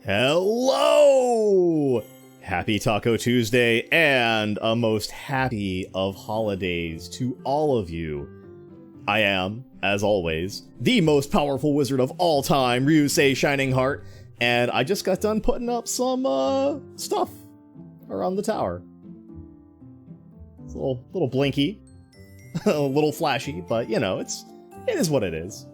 Hello! Happy Taco Tuesday and a most happy of holidays to all of you. I am, as always, the most powerful wizard of all time, Ryusei Shining Heart, and I just got done putting up some stuff around the tower. It's a little blinky, a little flashy, but you know, it is what it is.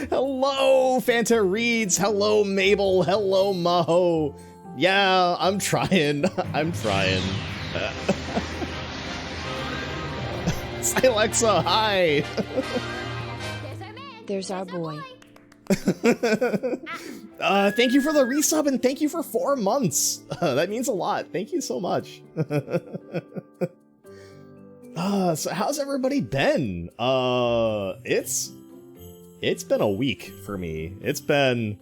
Hello, Fanta Reeds. Hello, Mabel. Hello, Maho. Yeah, I'm trying. Alexa, hi. There's our boy. Thank you for the resub and thank you for 4 months. That means a lot. Thank you so much. So how's everybody been? It's been a week for me. It's been,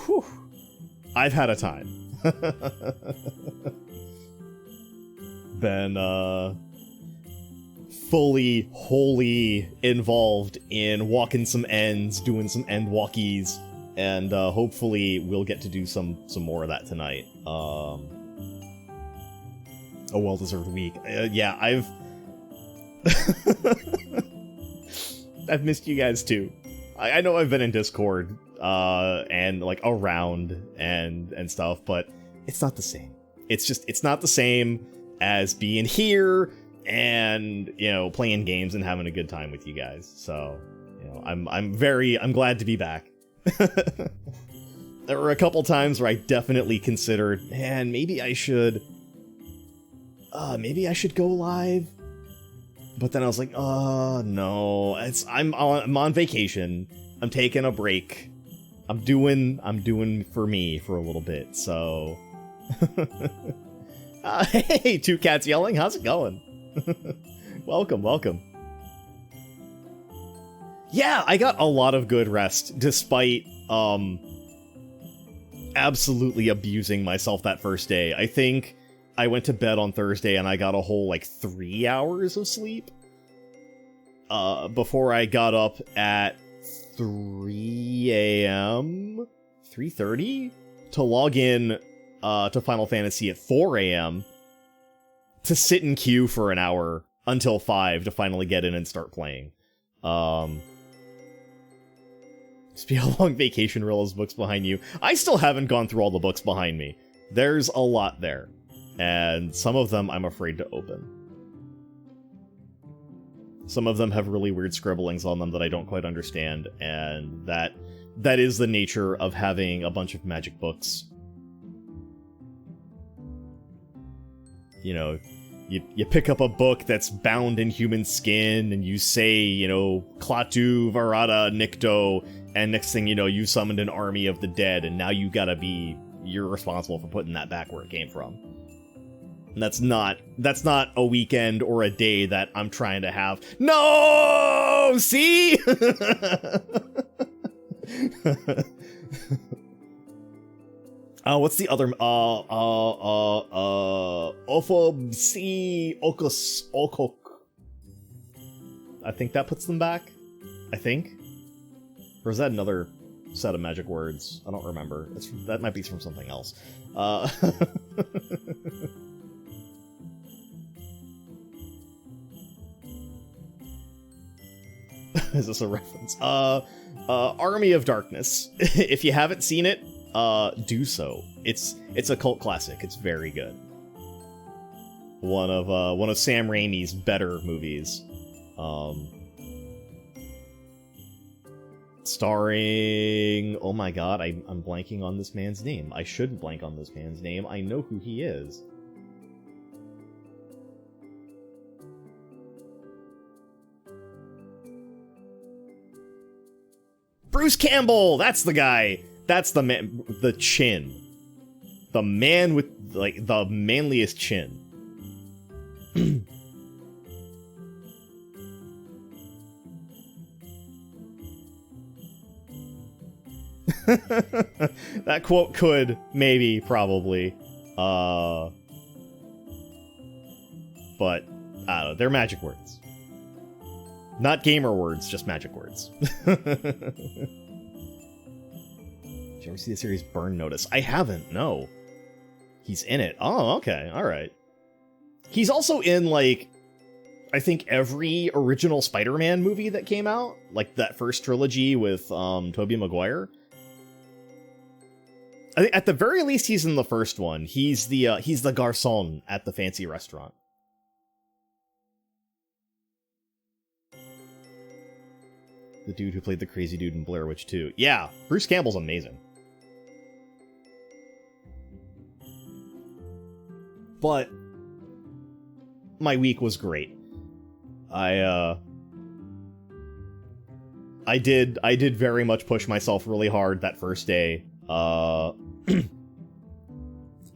whew, I've had a time. Been, fully, wholly involved in walking some ends, doing some end walkies, and, hopefully we'll get to do some more of that tonight. A well-deserved week. Yeah, I've missed you guys too. I know I've been in Discord, and like around and stuff, but it's not the same. It's not the same as being here and, you know, playing games and having a good time with you guys. So, you know, I'm glad to be back. There were a couple times where I definitely considered, man, maybe I should go live. But then I was like, oh no, I'm on vacation. I'm taking a break. I'm doing for me for a little bit. So, hey, Two Cats Yelling, how's it going? Welcome. Yeah, I got a lot of good rest despite absolutely abusing myself that first day. I think I went to bed on Thursday and I got a whole, like, 3 hours of sleep before I got up at 3 a.m., 3:30 to log in to Final Fantasy at 4 a.m. to sit in queue for an hour until 5 to finally get in and start playing. Must be a long vacation, Rilla's books behind you. I still haven't gone through all the books behind me. There's a lot there. And some of them I'm afraid to open. Some of them have really weird scribblings on them that I don't quite understand, and that is the nature of having a bunch of magic books. You know, you pick up a book that's bound in human skin, and you say, you know, Klaatu, Varada, Nikto, and next thing you know, you summoned an army of the dead, and now you're responsible for putting that back where it came from. And that's not a weekend or a day that I'm trying to have. No! See? What's the other Ophob C Okus Okok. I think that puts them back. I think. Or is that another set of magic words? I don't remember. That might be from something else. Is this a reference? Army of Darkness. If you haven't seen it, do so. It's a cult classic. It's very good. One of Sam Raimi's better movies. Starring, oh my god, I'm blanking on this man's name. I shouldn't blank on this man's name. I know who he is. Bruce Campbell! That's the guy! That's the man, the chin. The man with, like, the manliest chin. That quote could, maybe, probably. But, I don't know, they're magic words. Not gamer words, just magic words. you ever see the series Burn Notice? I haven't, no. He's in it. Oh, okay, alright. He's also in, like, I think every original Spider-Man movie that came out. Like, that first trilogy with, Tobey Maguire. I think at the very least he's in the first one. He's the garçon at the fancy restaurant. The dude who played the crazy dude in Blair Witch 2. Yeah, Bruce Campbell's amazing. But my week was great. I did very much push myself really hard that first day.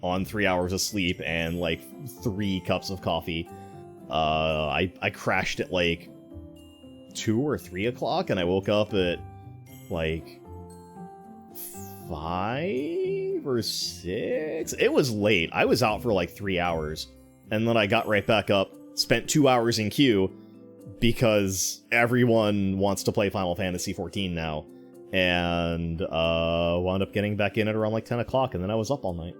On 3 hours of sleep and like 3 cups of coffee. I crashed at like 2 or 3 o'clock, and I woke up at like 5 or 6. It was late. I was out for like 3 hours, and then I got right back up, spent 2 hours in queue because everyone wants to play Final Fantasy XIV now, and wound up getting back in at around like 10 o'clock, and then I was up all night.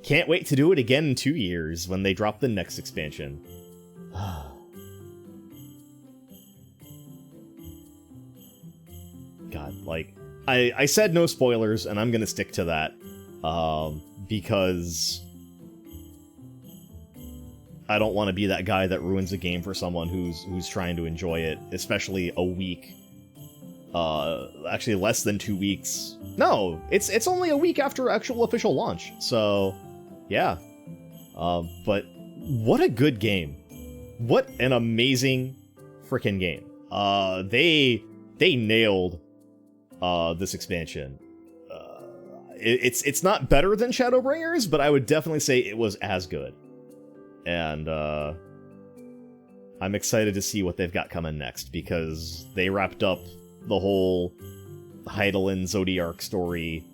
Can't wait to do it again in 2 years when they drop the next expansion. God, like, I said no spoilers, and I'm gonna stick to that, because I don't want to be that guy that ruins a game for someone who's trying to enjoy it, especially a week. Actually less than 2 weeks. No, it's only a week after actual official launch, so yeah. But what a good game. What an amazing freaking game. They nailed this expansion. It's not better than Shadowbringers, but I would definitely say it was as good. And I'm excited to see what they've got coming next, because they wrapped up the whole Hydaelyn Zodiark story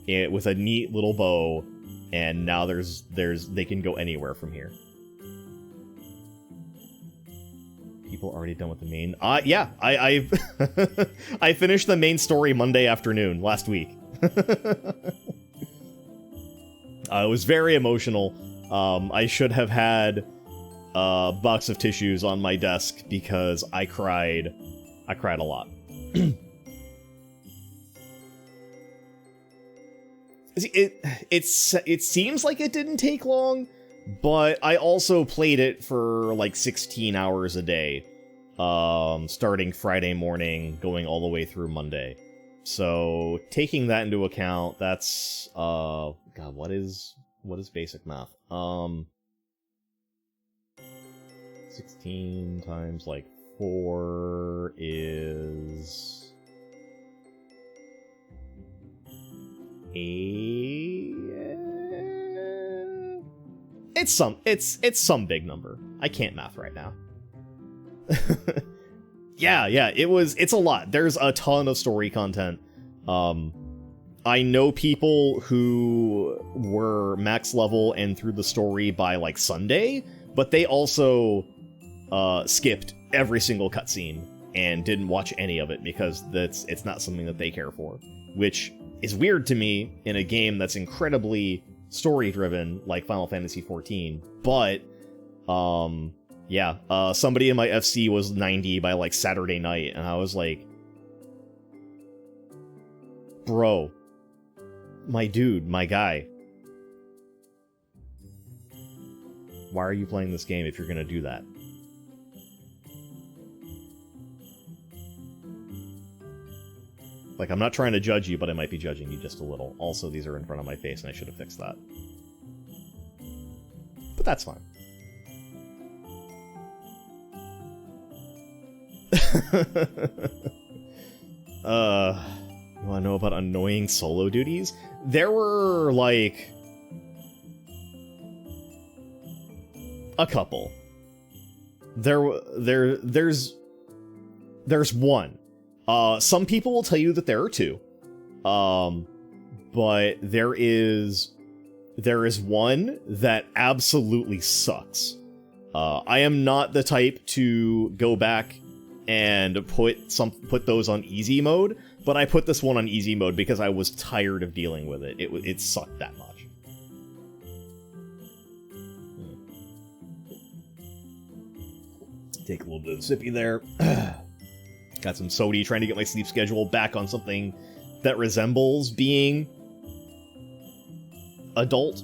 with a neat little bow, and now they can go anywhere from here. People already done with the main. Yeah, I I finished the main story Monday afternoon last week. It was very emotional. I should have had a box of tissues on my desk because I cried a lot. It seems like it didn't take long, but I also played it for like 16 hours a day, starting Friday morning, going all the way through Monday. So taking that into account, that's God, what is basic math? 16 times like 4 is 8. It's some big number. I can't math right now. Yeah, it's a lot. There's a ton of story content. I know people who were max level and through the story by like Sunday, but they also skipped every single cutscene and didn't watch any of it because it's not something that they care for, which is weird to me in a game that's incredibly story-driven like Final Fantasy XIV. But yeah, somebody in my FC was 90 by like Saturday night, and I was like, bro, my dude, my guy, why are you playing this game if you're gonna do that? Like, I'm not trying to judge you, but I might be judging you just a little. Also, these are in front of my face, and I should have fixed that. But that's fine. You wanna know about annoying solo duties? There were, like, a couple. There's one. Some people will tell you that there are two. But there is one that absolutely sucks. I am not the type to go back and put those on easy mode, but I put this one on easy mode because I was tired of dealing with it. It sucked that much. Take a little bit of sippy there. Got some sody, trying to get my sleep schedule back on something that resembles being adult.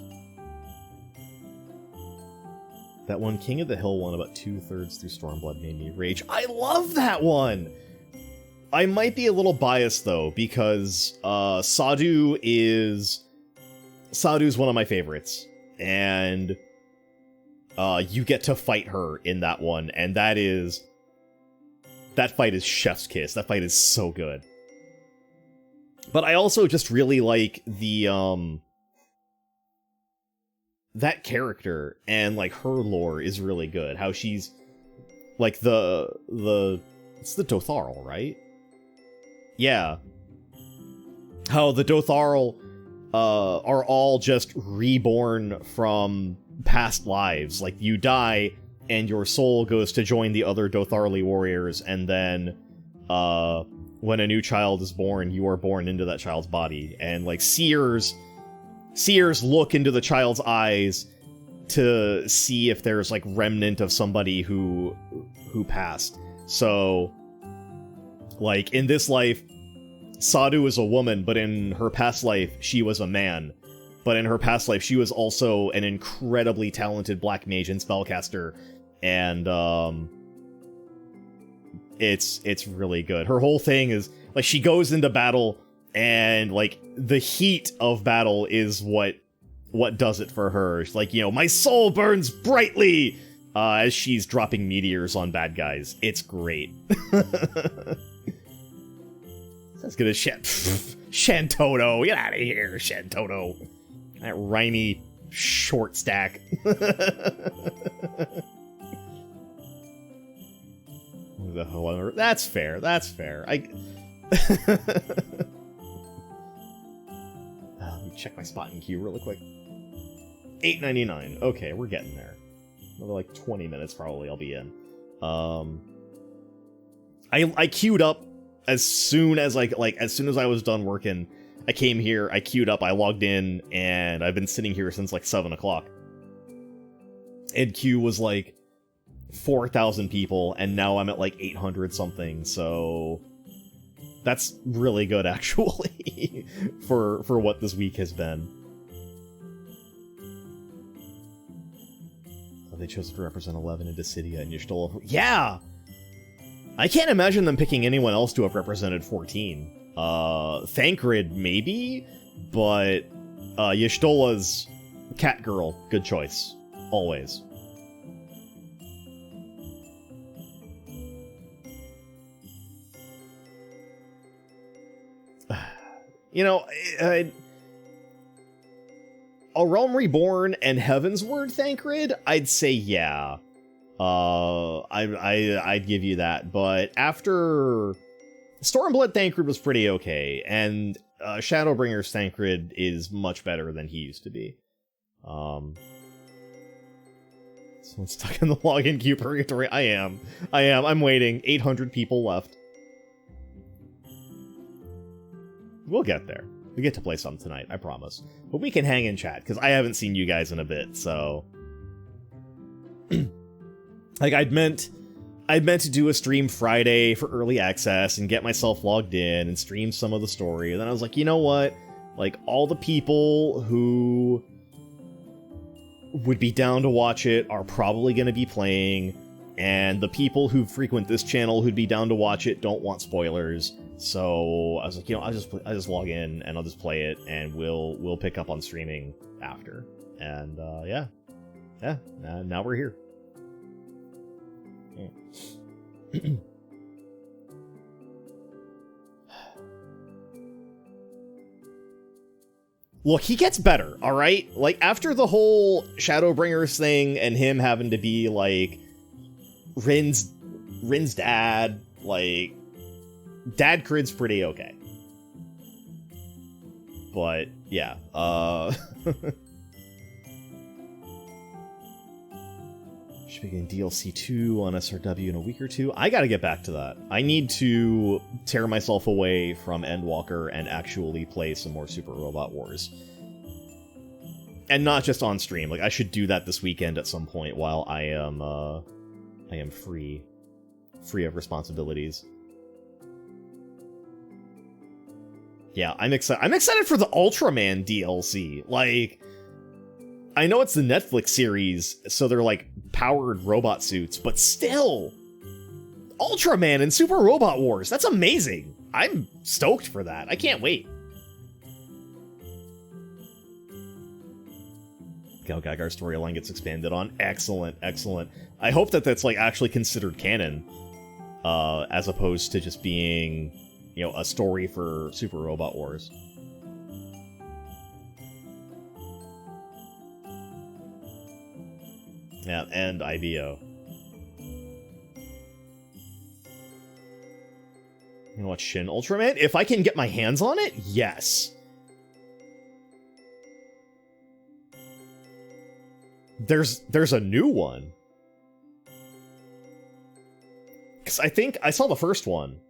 That one King of the Hill one about 2/3 through Stormblood made me rage. I love that one! I might be a little biased though, because Sadu's one of my favorites, and you get to fight her in that one, and that fight is chef's kiss. That fight is so good. But I also just really like the that character, and like her lore is really good. How she's like it's the Dotharl, right? Yeah. How the Dotharl are all just reborn from past lives. Like, you die and your soul goes to join the other Dotharli warriors, and then when a new child is born, you are born into that child's body. And like seers look into the child's eyes to see if there's like remnant of somebody who passed. So like in this life, Sadu is a woman, but in her past life, she was a man. But in her past life, she was also an incredibly talented black mage and spellcaster, and it's really good. Her whole thing is like she goes into battle, and like the heat of battle is what does it for her. She's like, you know, my soul burns brightly as she's dropping meteors on bad guys. It's great. That's good as Shantoto. Get out of here, Shantoto. That rhymy short stack. That's fair. That's fair. Let me check my spot in queue really quick. $8.99. Okay, we're getting there. Another like 20 minutes probably I'll be in. I queued up as soon as I was done working. I came here, I queued up, I logged in, and I've been sitting here since like 7 o'clock. And queue was like 4,000 people, and now I'm at like 800 something, so that's really good actually for what this week has been. Oh, they chose to represent 11 in Dissidia and Y'shtola. Yeah! I can't imagine them picking anyone else to have represented 14. Thancred, maybe? But, Y'shtola's cat girl, good choice. Always. You know, A Realm Reborn and Heavensward Thancred, I'd say yeah. I'd give you that, but after Stormblood Thancred was pretty okay, and Shadowbringer's Thancred is much better than he used to be. Someone's stuck in the login queue purgatory. I am. I'm waiting. 800 people left. We'll get there. We get to play some tonight, I promise. But we can hang in chat, because I haven't seen you guys in a bit, so... Like, I'd meant to do a stream Friday for early access and get myself logged in and stream some of the story. And then I was like, you know what? Like, all the people who would be down to watch it are probably going to be playing. And the people who frequent this channel who'd be down to watch it don't want spoilers. So I was like, you know, I'll just log in and I'll just play it, and we'll pick up on streaming after. And yeah, now we're here. Look, he gets better, alright? Like, after the whole Shadowbringers thing and him having to be, like, Rin's dad, like, Dad Crid's pretty okay. But, yeah, Should be getting DLC 2 on SRW in a week or two. I gotta get back to that. I need to tear myself away from Endwalker and actually play some more Super Robot Wars. And not just on stream. Like, I should do that this weekend at some point while I am free of responsibilities. Yeah, I'm excited. I'm excited for the Ultraman DLC. Like, I know it's the Netflix series, so they're like powered robot suits, but still, Ultraman and Super Robot Wars. That's amazing. I'm stoked for that. I can't wait. Gal Gagar storyline gets expanded on. Excellent, excellent. I hope that that's like actually considered canon, as opposed to just being, you know, a story for Super Robot Wars. Yeah, and IBO. You know what, Shin Ultraman? If I can get my hands on it, yes. There's a new one. Because I think I saw the first one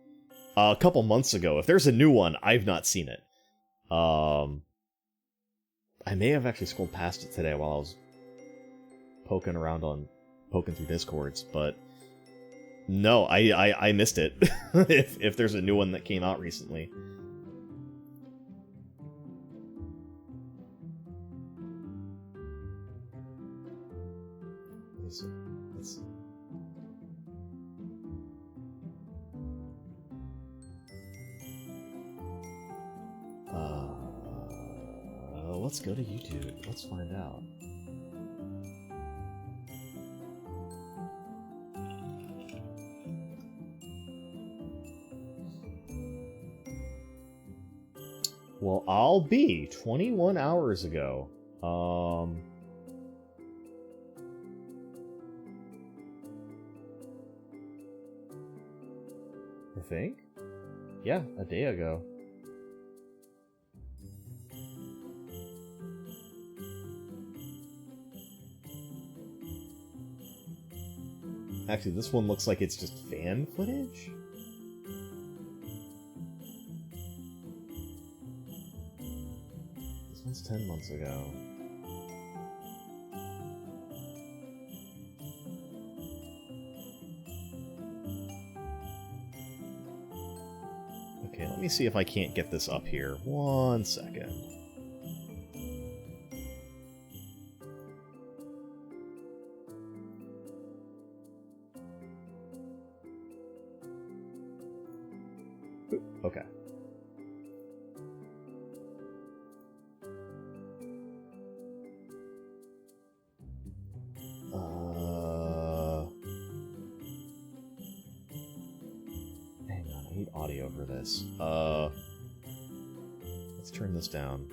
a couple months ago. If there's a new one, I've not seen it. I may have actually scrolled past it today while I was poking through Discords, but no, I missed it. if there's a new one that came out recently. Let's go to YouTube. Let's find out. Well, I'll be 21 hours ago. I think? Yeah, a day ago. Actually, this one looks like it's just fan footage? This one's 10 months ago. Okay, let me see if I can't get this up here. 1 second. Okay. Hang on, I need audio for this. Let's turn this down.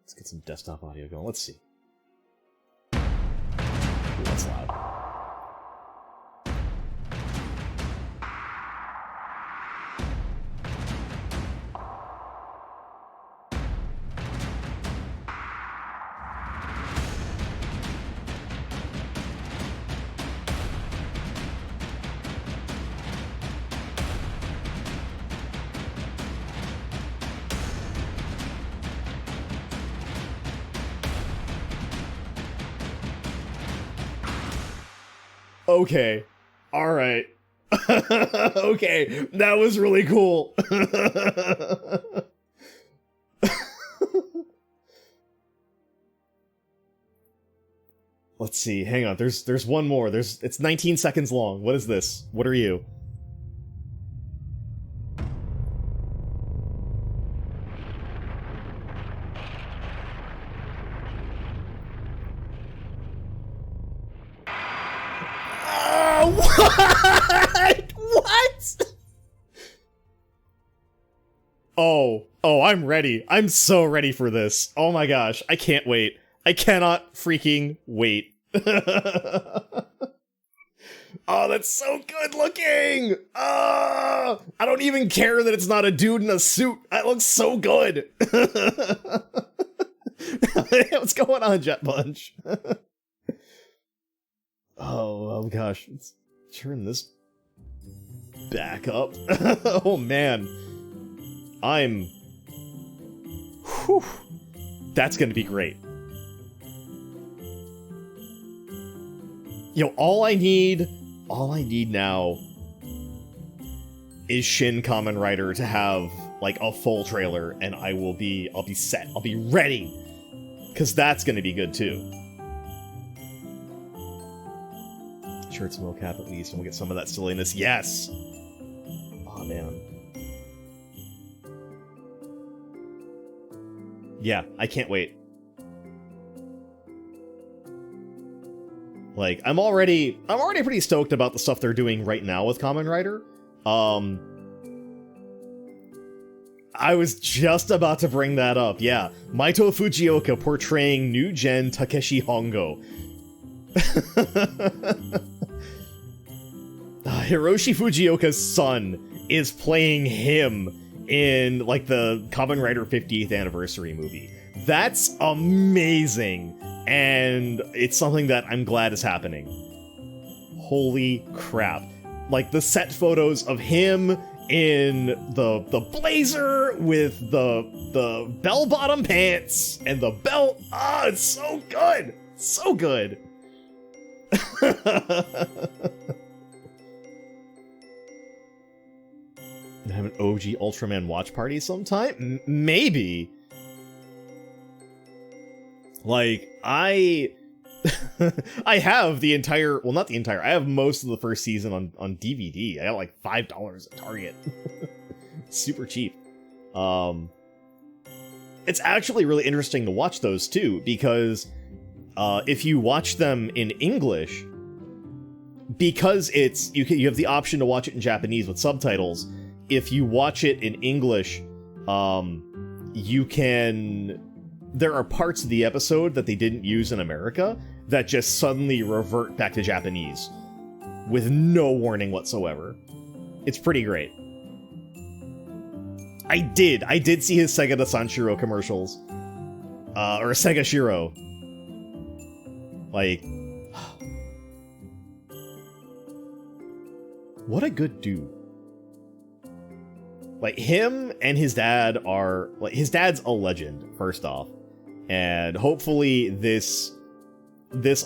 Let's get some desktop audio going. Let's see. Ooh, that's loud. Okay. Alright. Okay. That was really cool. Let's see. Hang on. There's one more. It's 19 seconds long. What is this? What are you? What? What? Oh, I'm ready. I'm so ready for this. Oh my gosh, I can't wait. I cannot freaking wait. Oh, that's so good looking! I don't even care that it's not a dude in a suit. That looks so good. What's going on, Jet Punch? oh gosh. Let's turn this back up. Oh man. Whew. That's gonna be great. All I need now is Shin Kamen Rider to have like a full trailer, and I'll be set. I'll be ready, because that's gonna be good too. Shirts mocap at least, and we'll get some of that silliness. Yes. Oh man. Yeah, I can't wait. Like, I'm already pretty stoked about the stuff they're doing right now with Kamen Rider. I was just about to bring that up, yeah. Maito Fujioka portraying new gen Takeshi Hongo. Hiroshi Fujioka's son is playing him in, like, the Kamen Rider 50th anniversary movie. That's amazing, and it's something that I'm glad is happening. Holy crap. Like, the set photos of him in the blazer with the bell-bottom pants and the belt. Ah, it's so good! So good! Have an OG Ultraman watch party sometime? Maybe. Like, I have the entire, well, not the entire, I have most of the first season on DVD. I got like $5 at Target. Super cheap. It's actually really interesting to watch those too, because if you watch them in English, because you have the option to watch it in Japanese with subtitles. If you watch it in English, there are parts of the episode that they didn't use in America that just suddenly revert back to Japanese with no warning whatsoever. It's pretty great. I did see his Sega to Sanshiro commercials. Or Sega Shiro. Like, what a good dude. Like, him and his dad are, like, his dad's a legend, first off. And hopefully this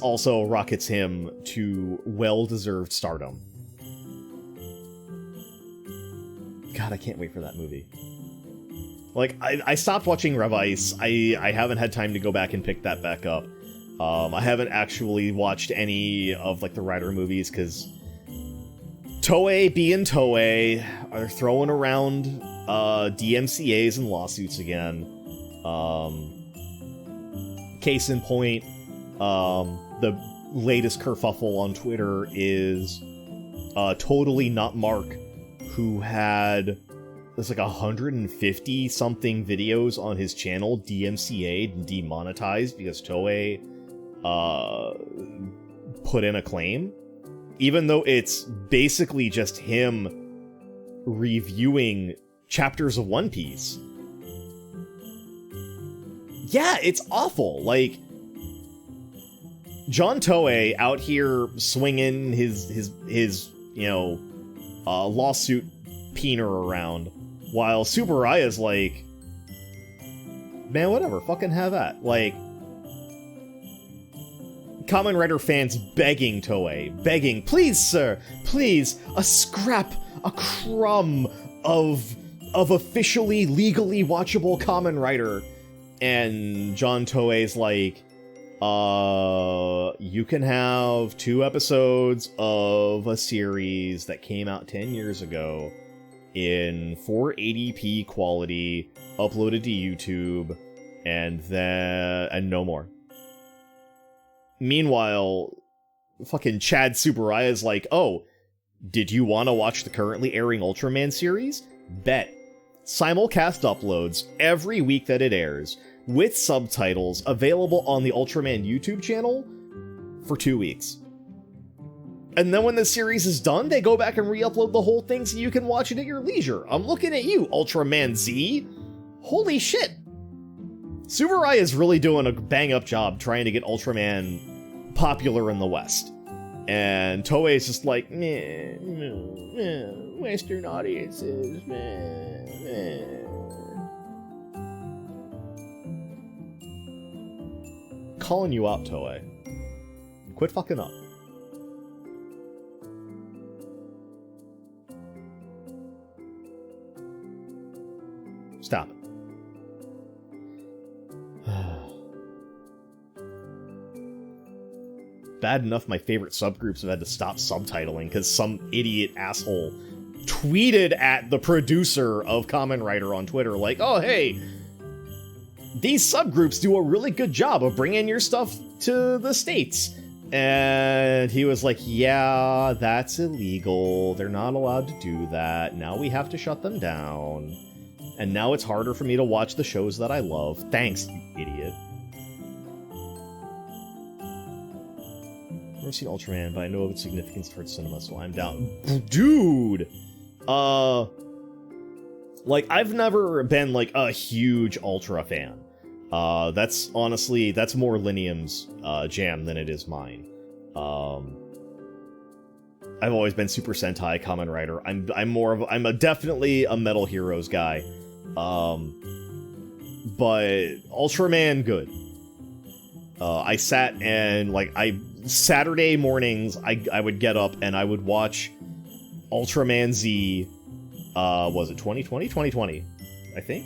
also rockets him to well-deserved stardom. God, I can't wait for that movie. Like, I stopped watching Rev Ice. I haven't had time to go back and pick that back up. I haven't actually watched any of, like, the Rider movies, because Toei being Toei are throwing around DMCAs and lawsuits again. Case in point, the latest kerfuffle on Twitter is Totally Not Mark, who had, there's like 150 something videos on his channel DMCA'd and demonetized because Toei put in a claim. Even though it's basically just him reviewing chapters of One Piece. Yeah, it's awful. Like, John Toei out here swinging his lawsuit peener around, while Tsuburaya's like, man, whatever, fucking have at. Like, Kamen Rider fans begging Toei, please, sir, please, a scrap, a crumb of officially, legally watchable Kamen Rider. And John Toei's like, you can have 2 episodes of a series that came out 10 years ago in 480p quality, uploaded to YouTube, and no more. Meanwhile, fucking Chad Tsuburaya is like, oh, did you want to watch the currently airing Ultraman series? Bet. Simulcast uploads every week that it airs, with subtitles available on the Ultraman YouTube channel for 2 weeks. And then when the series is done, they go back and re-upload the whole thing so you can watch it at your leisure. I'm looking at you, Ultraman Z. Holy shit. Subarai is really doing a bang-up job trying to get Ultraman popular in the West. And Toei is just like, meh, Western audiences, meh. Calling you out, Toei. Quit fucking up. Stop it. Bad enough my favorite subgroups have had to stop subtitling because some idiot asshole tweeted at the producer of Kamen Rider on Twitter like, oh hey, these subgroups do a really good job of bringing your stuff to the States. And he was like, yeah, that's illegal. They're not allowed to do that. Now we have to shut them down. And now it's harder for me to watch the shows that I love. Thanks, you idiot. I've never seen Ultraman, but I know of its significance towards cinema, so I'm down. Dude! Like, I've never been, like, a huge Ultra fan. That's, honestly, that's more Linium's, jam than it is mine. I've always been Super Sentai, Kamen Rider. I'm definitely a Metal Heroes guy. But Ultraman, good. I sat and, like, Saturday mornings, I would get up and I would watch Ultraman Z, was it 2020? 2020, I think?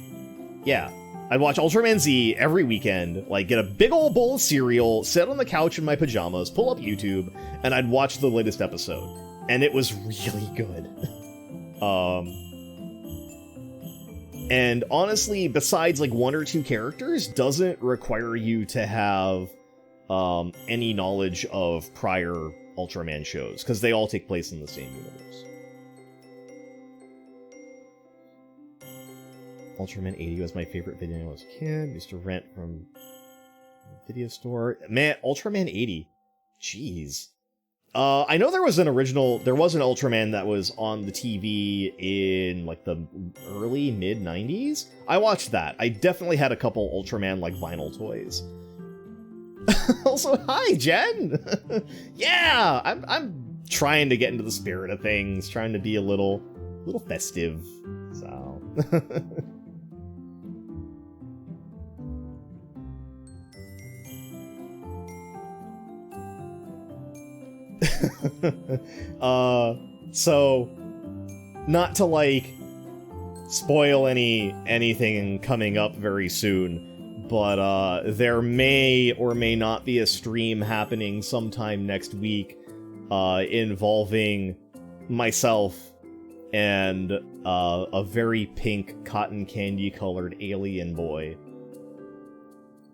Yeah. I'd watch Ultraman Z every weekend, like, get a big old bowl of cereal, sit on the couch in my pajamas, pull up YouTube, and I'd watch the latest episode. And it was really good. And honestly, besides, like, one or two characters, doesn't require you to have any knowledge of prior Ultraman shows, because they all take place in the same universe. Ultraman 80 was my favorite video when I was a kid. Used to rent from the video store. Man, Ultraman 80. Jeez. I know there was an Ultraman that was on the TV in, like, the early, mid-90s. I watched that. I definitely had a couple Ultraman, like, vinyl toys. Also, hi, Jen! Yeah! I'm trying to get into the spirit of things, trying to be a little festive, so... So, not to, like, spoil anything coming up very soon, but, there may or may not be a stream happening sometime next week, involving myself and, a very pink cotton candy colored alien boy,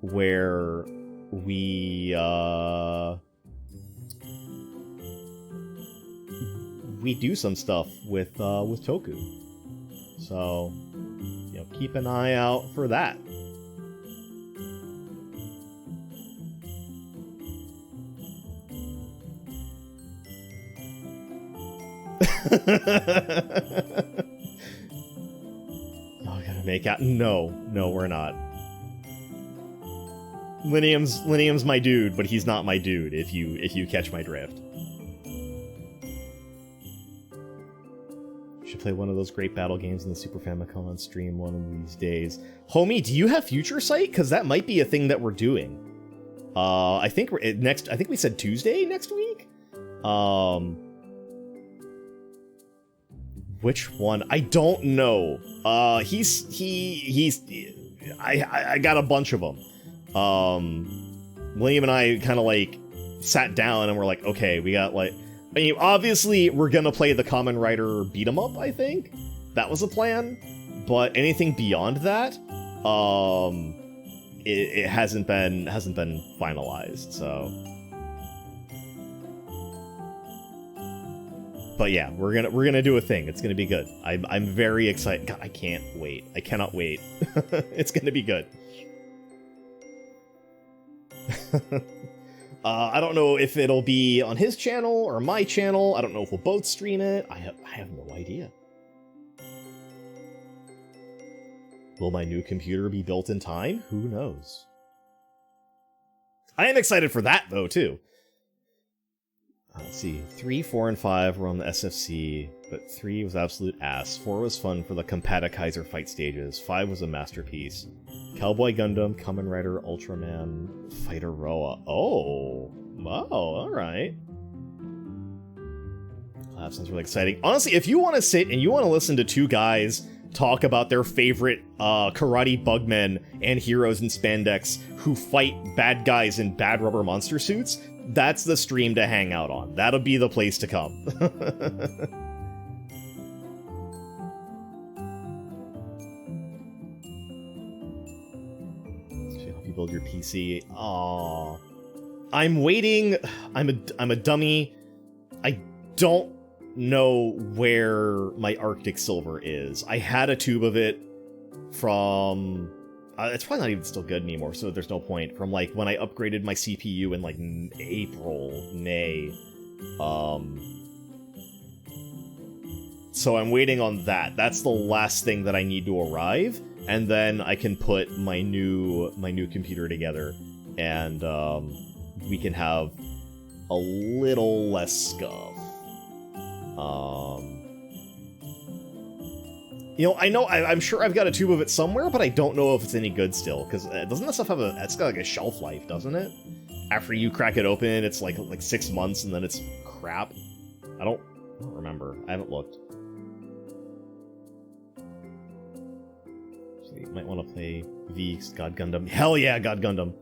where we do some stuff with Toku. So, you know, keep an eye out for that. Oh, I gotta make out. No, we're not. Linium's my dude, but he's not my dude, if you catch my drift. Should play one of those great battle games in the Super Famicom on stream one of these days. Homie, do you have Future Sight? Because that might be a thing that we're doing. I think we said Tuesday next week? Which one? I don't know. I got a bunch of them. William and I kind of, like, sat down and we're like, okay, we got, like... I mean, obviously, we're gonna play the Kamen Rider beat-em-up, I think. That was the plan. But anything beyond that, it hasn't been finalized, so... But yeah, we're gonna do a thing. It's gonna be good. I'm very excited. God, I can't wait. I cannot wait. It's gonna be good. I don't know if it'll be on his channel or my channel. I don't know if we'll both stream it. I have no idea. Will my new computer be built in time? Who knows? I am excited for that, though, too. Let's see. 3, 4, and 5 were on the SFC, but 3 was absolute ass. 4 was fun for the Compata-Kaiser fight stages. 5 was a masterpiece. Cowboy Gundam, Kamen Rider, Ultraman, Fighter Roa. Oh! Wow, alright. That sounds really exciting. Honestly, if you want to sit and you want to listen to two guys talk about their favorite karate bugmen and heroes in spandex who fight bad guys in bad rubber monster suits, that's the stream to hang out on. That'll be the place to come. Help you build your PC. Aww. I'm waiting. I'm a dummy. I don't know where my Arctic Silver is. I had a tube of it from... it's probably not even still good anymore, so there's no point. From, like, when I upgraded my CPU in, like, May. So I'm waiting on that. That's the last thing that I need to arrive, and then I can put my new computer together, and, we can have a little less scuff. You know, I'm sure I've got a tube of it somewhere, but I don't know if it's any good still, because doesn't that stuff have it's got like a shelf life, doesn't it? After you crack it open, it's like 6 months, and then it's crap. I don't remember. I haven't looked. So you might want to play God Gundam. Hell yeah, God Gundam.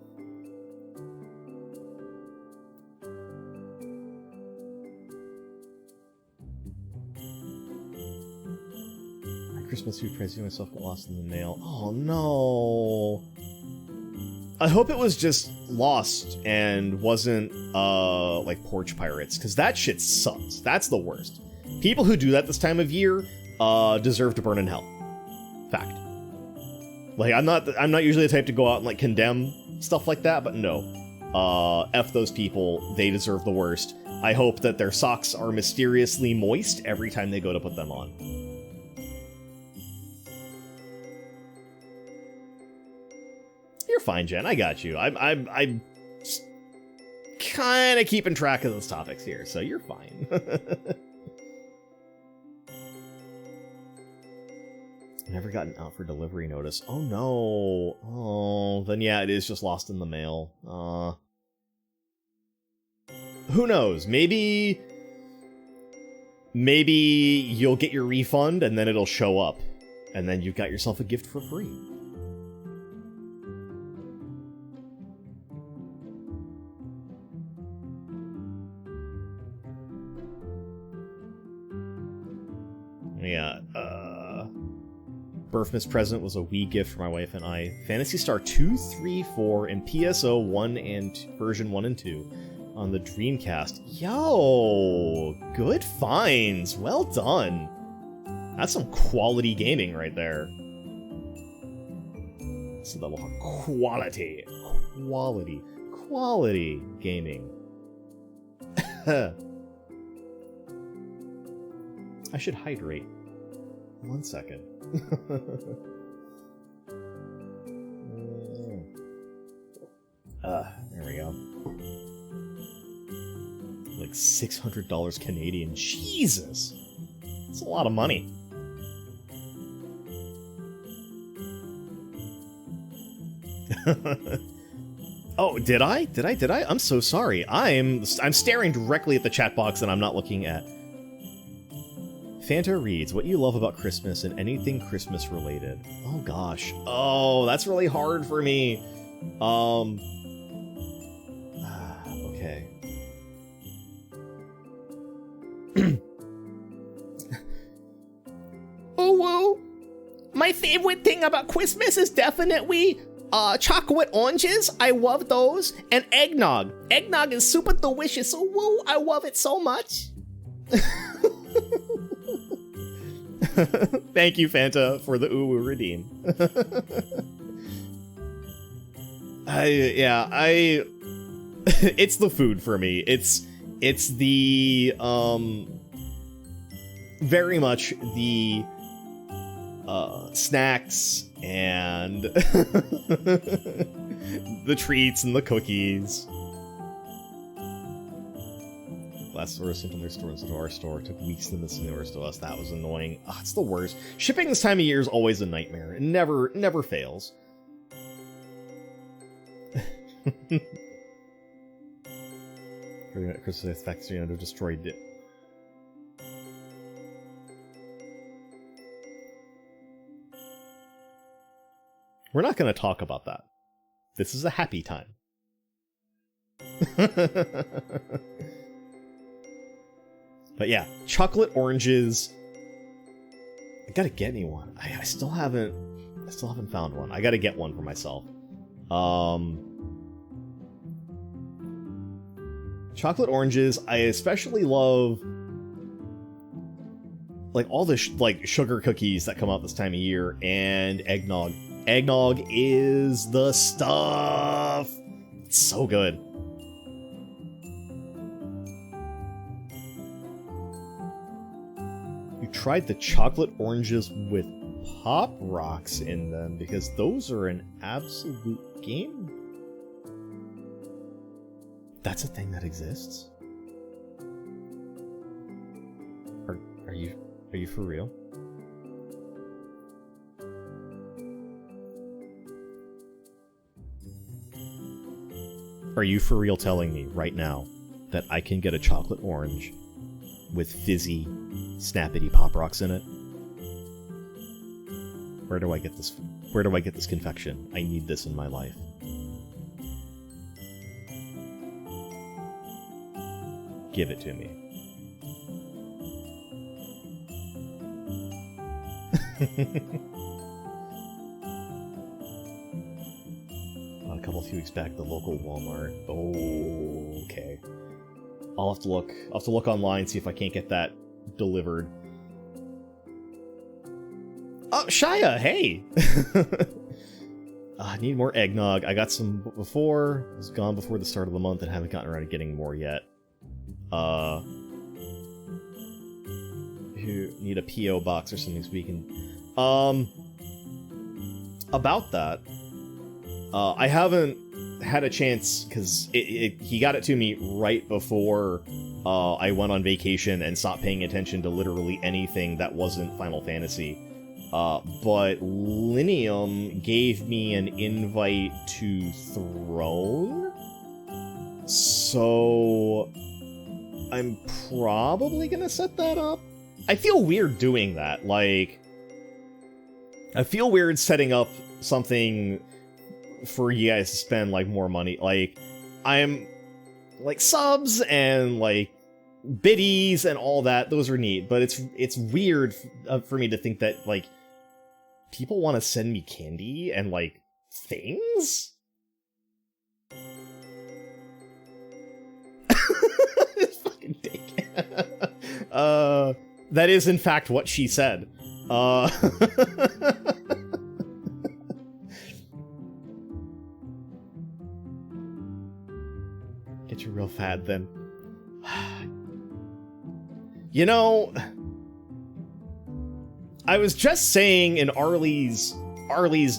Christmas food praising myself got lost in the mail. Oh no. I hope it was just lost and wasn't like Porch Pirates, because that shit sucks. That's the worst. People who do that this time of year deserve to burn in hell. Fact. Like, I'm not usually the type to go out and like condemn stuff like that, but no. F those people, they deserve the worst. I hope that their socks are mysteriously moist every time they go to put them on. You're fine, Jen. I got you. I'm kind of keeping track of those topics here, so you're fine. Never gotten out for delivery notice. Oh no. Oh, then yeah, it is just lost in the mail. Who knows? Maybe you'll get your refund and then it'll show up, and then you've got yourself a gift for free. Yeah, Birthmas present was a Wii gift for my wife and I. Phantasy Star 2, 3, 4, and PSO 1 and version 1 and 2 on the Dreamcast. Yo, good finds. Well done. That's some quality gaming right there. That's the level of quality. Quality gaming. I should hydrate. 1 second. There we go. Like $600 Canadian. Jesus! That's a lot of money. Oh, did I? I'm so sorry. I'm staring directly at the chat box and I'm not looking at... Fanta reads, what you love about Christmas and anything Christmas related. Oh gosh. Oh, that's really hard for me. Okay. Oh, whoa. My favorite thing about Christmas is definitely chocolate oranges. I love those. And eggnog. Eggnog is super delicious. So woo, I love it so much. Thank you, Fanta, for the uwu redeem. It's the food for me. It's the very much the snacks and the treats and the cookies. Last order sent from their store into our store. It took weeks to send the orders to us. That was annoying. Oh, it's the worst. Shipping this time of year is always a nightmare. It never fails. Christmas FFXIV destroyed it. We're not going to talk about that. This is a happy time. But yeah, chocolate oranges. I gotta get me one. I still haven't found one. I gotta get one for myself. Chocolate oranges. I especially love like all the like sugar cookies that come out this time of year, and eggnog. Eggnog is the stuff. It's so good. You tried the chocolate oranges with Pop Rocks in them, because those are an absolute game. That's a thing that exists? Are you for real? Are you for real telling me right now that I can get a chocolate orange with fizzy, snappity Pop Rocks in it? Where do I get this? Where do I get this confection? I need this in my life. Give it to me. A few weeks back, the local Walmart. Oh, okay. I'll have to look online, see if I can't get that delivered. Oh, Shia, hey! I need more eggnog. I got some before. It was gone before the start of the month and haven't gotten around to getting more yet. You need a P.O. box or something so we can... About that, I haven't had a chance, because he got it to me right before I went on vacation and stopped paying attention to literally anything that wasn't Final Fantasy. But Linium gave me an invite to Throne, so I'm probably gonna set that up. I feel weird doing that, like... I feel weird setting up something for you guys to spend, like, more money. Like, I'm... like, subs and, like, biddies and all that, those are neat, but it's weird for me to think that, like, people want to send me candy and, like, things? This fucking dick. That is, in fact, what she said. Get your real fad, then. You know, I was just saying in Arlie's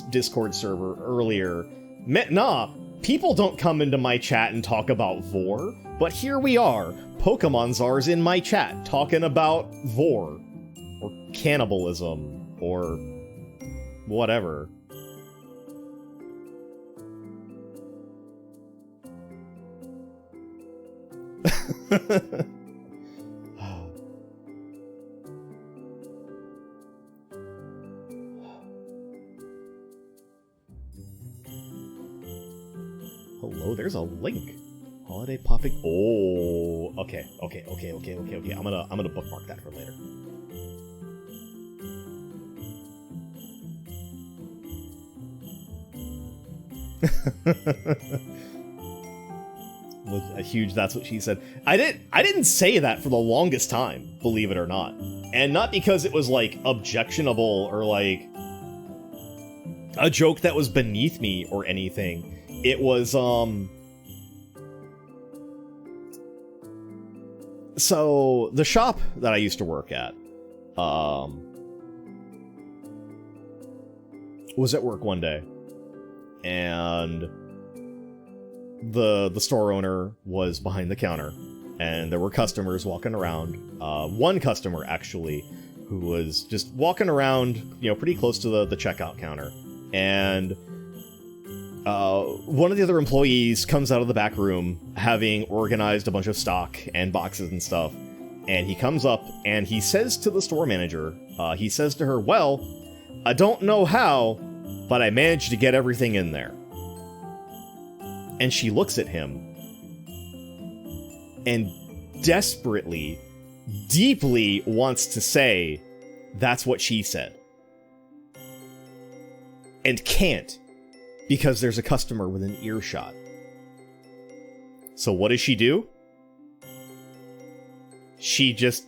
Discord server earlier, nah, people don't come into my chat and talk about Vor, but here we are, Pokemon czars in my chat talking about Vor, or cannibalism, or whatever. Hello, there's a link. Holiday popping. Oh, okay. I'm gonna bookmark that for later. With a huge "that's what she said." I didn't say that for the longest time, believe it or not, and not because it was like objectionable or like a joke that was beneath me or anything. It was so the shop that I used to work at, was at work one day, and the store owner was behind the counter, and there were customers walking around. One customer, actually, who was just walking around, pretty close to the checkout counter. And one of the other employees comes out of the back room, having organized a bunch of stock and boxes and stuff. And he comes up and he says to the store manager, he says to her, "Well, I don't know how, but I managed to get everything in there." And she looks at him and desperately, deeply wants to say, "That's what she said." And can't, because there's a customer within earshot. So what does she do? She just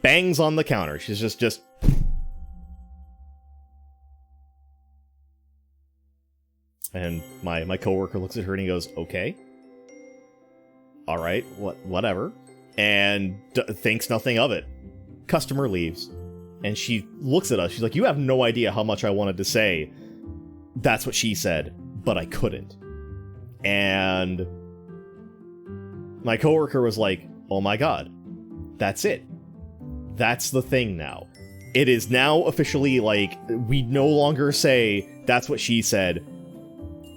bangs on the counter. She's just... And my coworker looks at her and he goes, "Okay. All right, whatever." And thinks nothing of it. Customer leaves. And she looks at us. She's like, "You have no idea how much I wanted to say, 'That's what she said,' but I couldn't." And my coworker was like, "Oh my god, that's it. That's the thing now. It is now officially like, we no longer say, 'That's what she said.'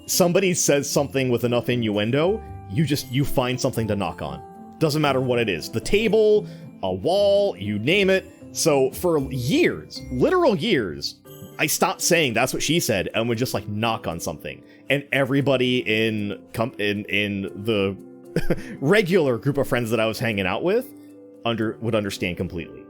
Somebody says something with enough innuendo, you find something to knock on. Doesn't matter what it is. The table, a wall, you name it." So for years, literal years, I stopped saying "That's what she said" and would just like knock on something. And everybody in the regular group of friends that I was hanging out with would understand completely.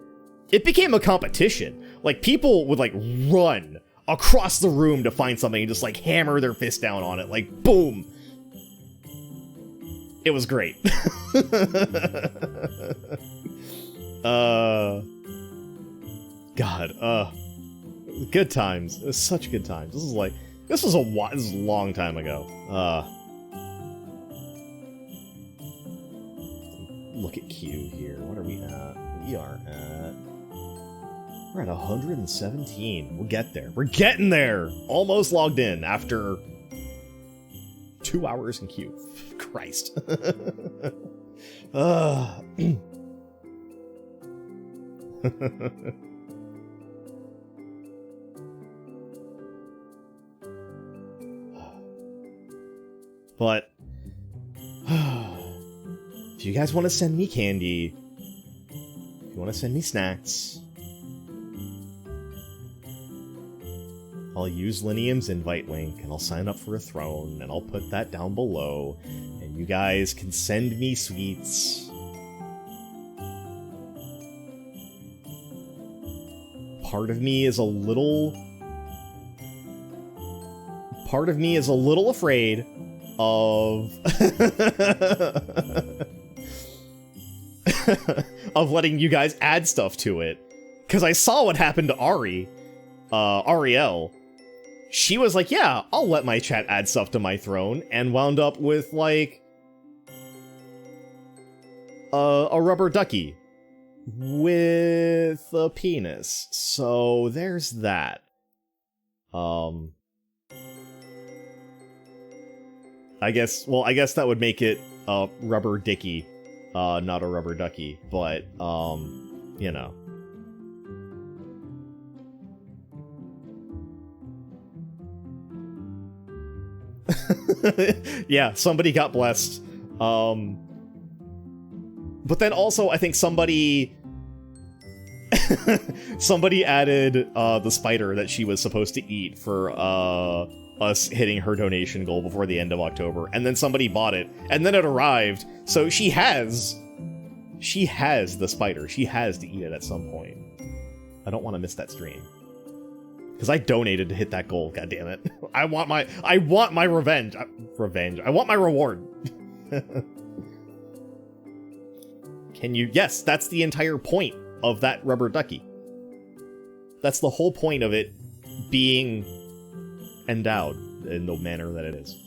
It became a competition. Like, people would like run across the room to find something and just like hammer their fist down on it. Like, boom. It was great. God, good times. It was such good times. This was a long time ago. Look at Q here. What are we at? We're at 117. We'll get there. We're getting there. Almost logged in after 2 hours in queue. Christ. But if you guys want to send me candy, if you want to send me snacks, I'll use Linium's invite link, and I'll sign up for a throne, and I'll put that down below, and you guys can send me sweets. Part of me is a little afraid of of letting you guys add stuff to it, because I saw what happened to Ariel. She was like, "Yeah, I'll let my chat add stuff to my throne," and wound up with like a rubber ducky with a penis. So there's that. I guess that would make it a rubber dicky, not a rubber ducky, but, you know. Yeah, somebody got blessed. But then also, I think somebody added the spider that she was supposed to eat for us hitting her donation goal before the end of October, and then somebody bought it, and then it arrived, so she has the spider. She has to eat it at some point. I don't want to miss that stream, because I donated to hit that goal. God damn it! I want my revenge. I want my reward. Can you? Yes, that's the entire point of that rubber ducky. That's the whole point of it being endowed in the manner that it is.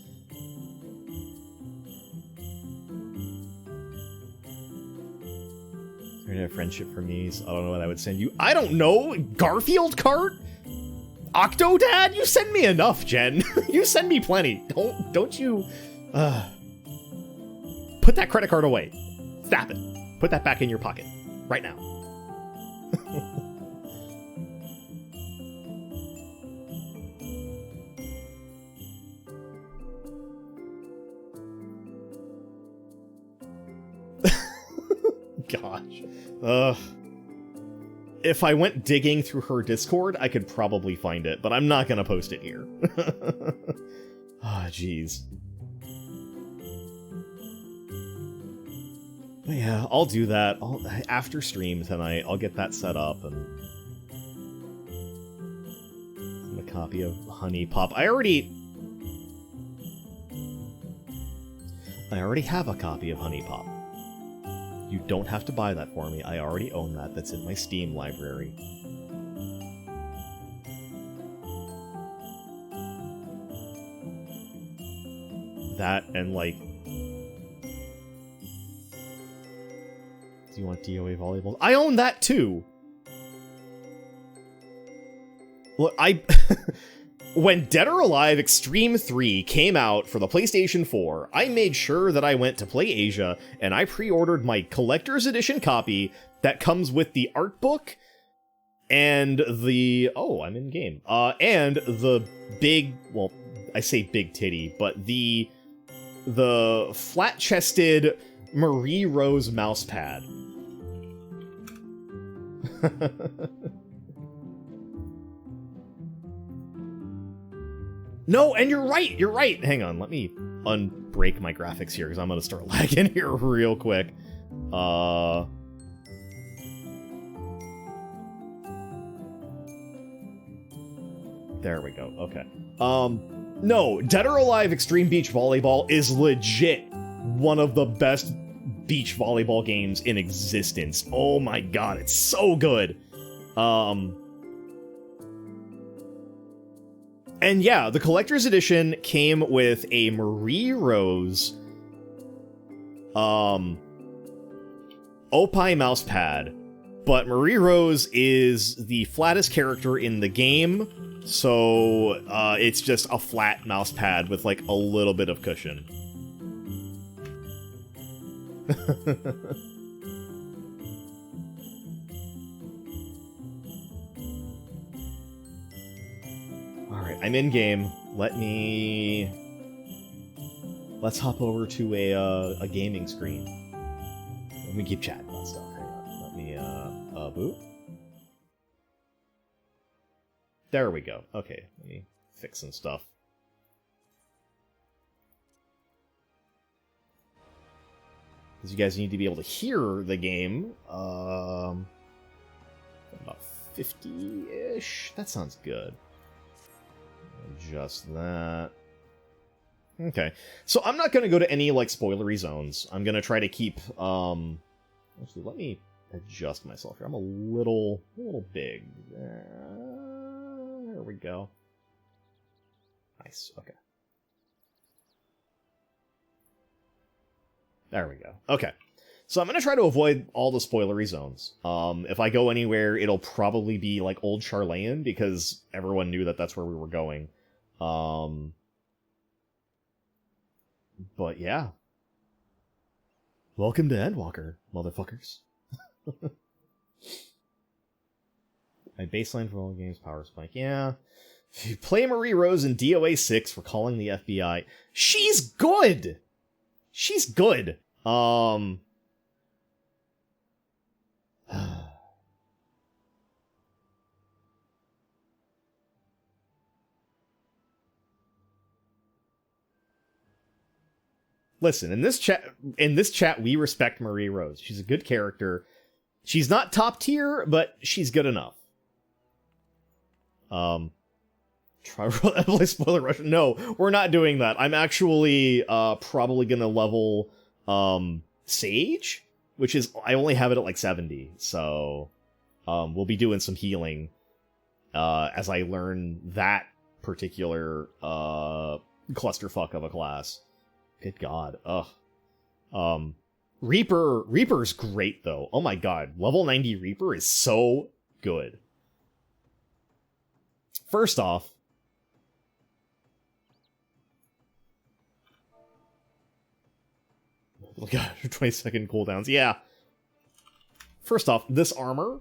You're gonna have friendship for me, so I don't know what I would send you. I don't know! Garfield cart? Octodad, you send me enough, Jen. You send me plenty. Don't you... Put that credit card away. Stop it. Put that back in your pocket. Right now. Gosh. If I went digging through her Discord, I could probably find it, but I'm not gonna post it here. Ah, jeez. But yeah, I'll do that. After stream tonight, I'll get that set up and a copy of Honey Pop. I already have a copy of Honey Pop. You don't have to buy that for me. I already own that. That's in my Steam library. That and, like... Do you want DOA volleyball? I own that, too! Look, When Dead or Alive Extreme 3 came out for the PlayStation 4, I made sure that I went to Play Asia and I pre-ordered my collector's edition copy that comes with the art book and the... Oh, I'm in game. And the big... Well, I say big titty, but the flat-chested Marie Rose mousepad. No, and you're right. Hang on, let me unbreak my graphics here, because I'm gonna start lagging here real quick. There we go, okay. No, Dead or Alive Extreme Beach Volleyball is legit one of the best beach volleyball games in existence. Oh my god, it's so good. And yeah, the collector's edition came with a Marie Rose Opie mousepad, but Marie Rose is the flattest character in the game, so it's just a flat mousepad with like a little bit of cushion. Alright, I'm in game. Let's hop over to a gaming screen. Let me keep chatting about stuff. Hang on. Let me boot. There we go. Okay, let me fix some stuff. Because you guys need to be able to hear the game. About 50-ish. That sounds good. Adjust that. Okay. So I'm not going to go to any, like, spoilery zones. I'm going to try to keep, Actually, let me adjust myself here. I'm a little big. There we go. Nice. Okay. There we go. Okay. So I'm going to try to avoid all the spoilery zones. If I go anywhere, it'll probably be like Old Charlayan, because everyone knew that that's where we were going. But yeah. Welcome to Endwalker, motherfuckers. My baseline for all games, Power Spike. Yeah. If you play Marie Rose in DOA 6 for calling the FBI, she's good! She's good. Listen, in this chat, we respect Marie Rose. She's a good character. She's not top tier, but she's good enough. Try play spoiler Russian. No, we're not doing that. I'm actually probably gonna level Sage, which is, I only have it at like 70, so we'll be doing some healing as I learn that particular clusterfuck of a class. Good god. Ugh. Reaper's great though. Oh my god, level 90 Reaper is so good. First off, look at 20-second cooldowns. Yeah. First off, this armor.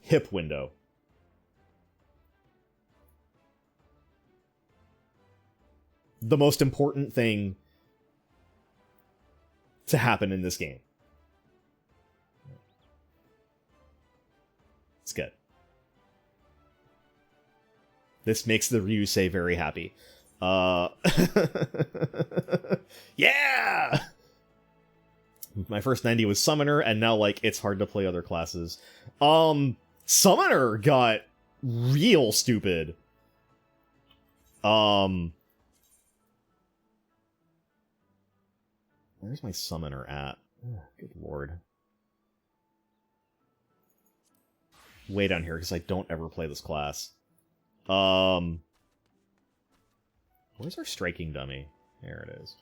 Hip window. The most important thing to happen in this game. It's good. This makes the Ryusei very happy. Yeah! My first 90 was Summoner, and now, like, it's hard to play other classes. Summoner got real stupid. Where's my Summoner at? Oh, good lord. Way down here, because I don't ever play this class. Where's our striking dummy? There it is.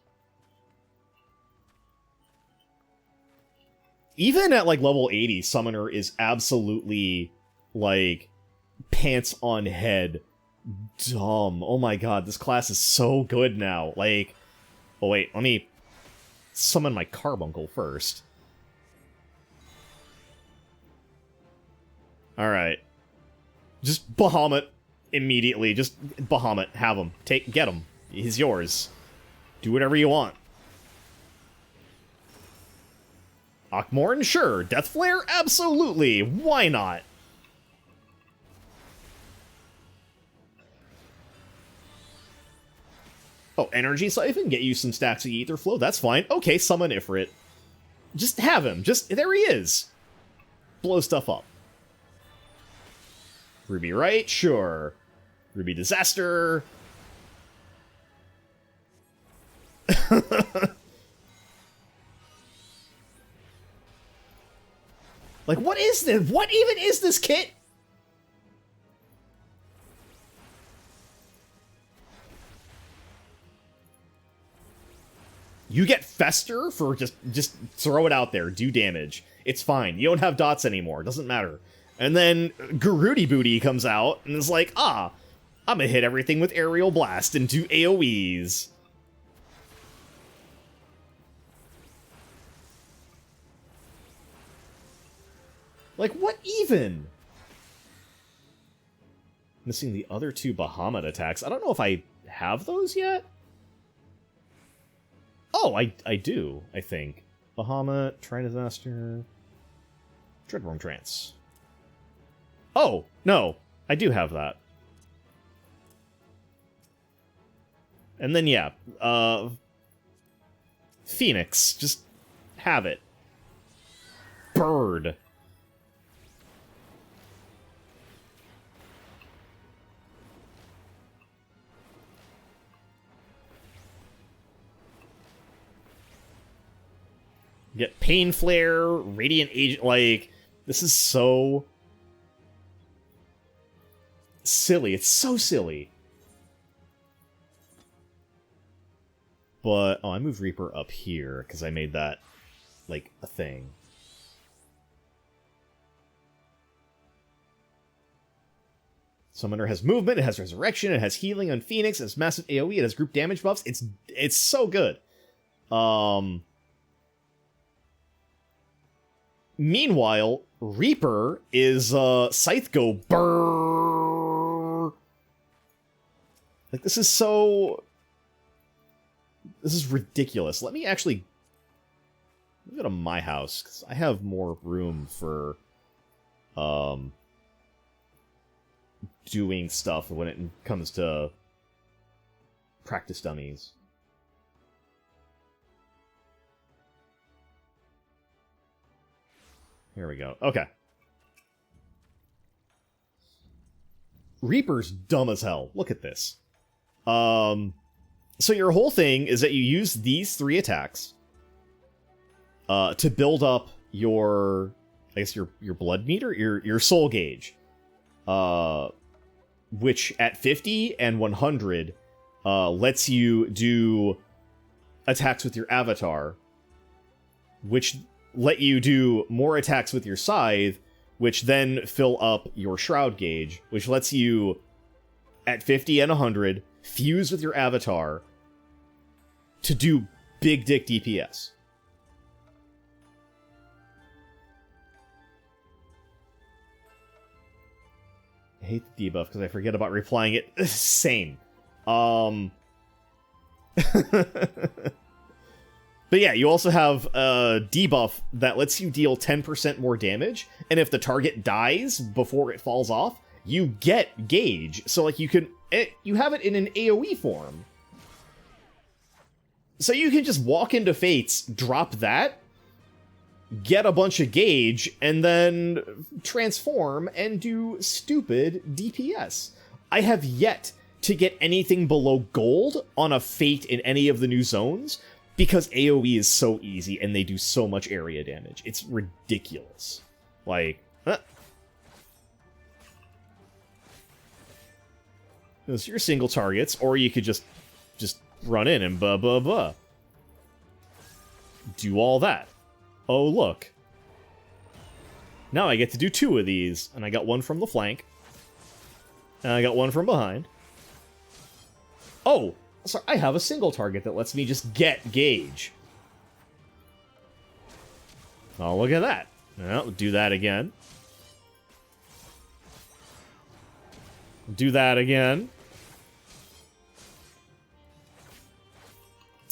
Even at, like, level 80, Summoner is absolutely, like, pants on head dumb. Oh my god, this class is so good now. Like, oh wait, let me summon my carbuncle first. Alright. Just Bahamut immediately. Just Bahamut. Have him. Get him. He's yours. Do whatever you want. Akmorn? Sure. Death Flare? Absolutely. Why not? Oh, Energy Siphon? Get you some stacks of Ether Flow? That's fine. Okay, summon Ifrit. Just have him. There he is. Blow stuff up. Ruby Right? Sure. Ruby Disaster. Like, what is this? What even is this kit? You get Fester for just throw it out there, do damage. It's fine. You don't have dots anymore. Doesn't matter. And then Garudi Booty comes out and is like, I'm gonna hit everything with Aerial Blast and do AoEs. Like, what even? Missing the other two Bahamut attacks. I don't know if I have those yet. Oh, I do, I think. Bahamut, Tri-Disaster, Dreadworm Trance. Oh, no, I do have that. And then, yeah, Phoenix, just have it. Bird. Get Pain Flare, Radiant Agent, like, this is so silly. It's so silly. But, oh, I moved Reaper up here, because I made that, like, a thing. Summoner has movement, it has resurrection, it has healing on Phoenix, it has massive AoE, it has group damage buffs. It's so good. Meanwhile, Reaper is Scythe go brrrr. Like, this is so... This is ridiculous. Let me actually go to my house, because I have more room for doing stuff when it comes to practice dummies. Here we go. Okay. Reaper's dumb as hell. Look at this. So your whole thing is that you use these 3 attacks to build up your, I guess, your blood meter, your soul gauge, which at 50 and 100 lets you do attacks with your avatar, which let you do more attacks with your scythe, which then fill up your shroud gauge, which lets you, at 50 and 100, fuse with your avatar to do big dick DPS. I hate the debuff because I forget about replying it. Same. But yeah, you also have a debuff that lets you deal 10% more damage, and if the target dies before it falls off, you get gauge. So like you have it in an AoE form. So you can just walk into Fates, drop that, get a bunch of gauge, and then transform and do stupid DPS. I have yet to get anything below gold on a Fate in any of the new zones, because AoE is so easy and they do so much area damage. It's ridiculous. Like, those are your single targets, or you could just run in and blah blah blah. Do all that. Oh, look. Now I get to do 2 of these, and I got one from the flank. And I got one from behind. Oh! So I have a single target that lets me just get gauge. Oh, look at that. Well, do that again. Do that again.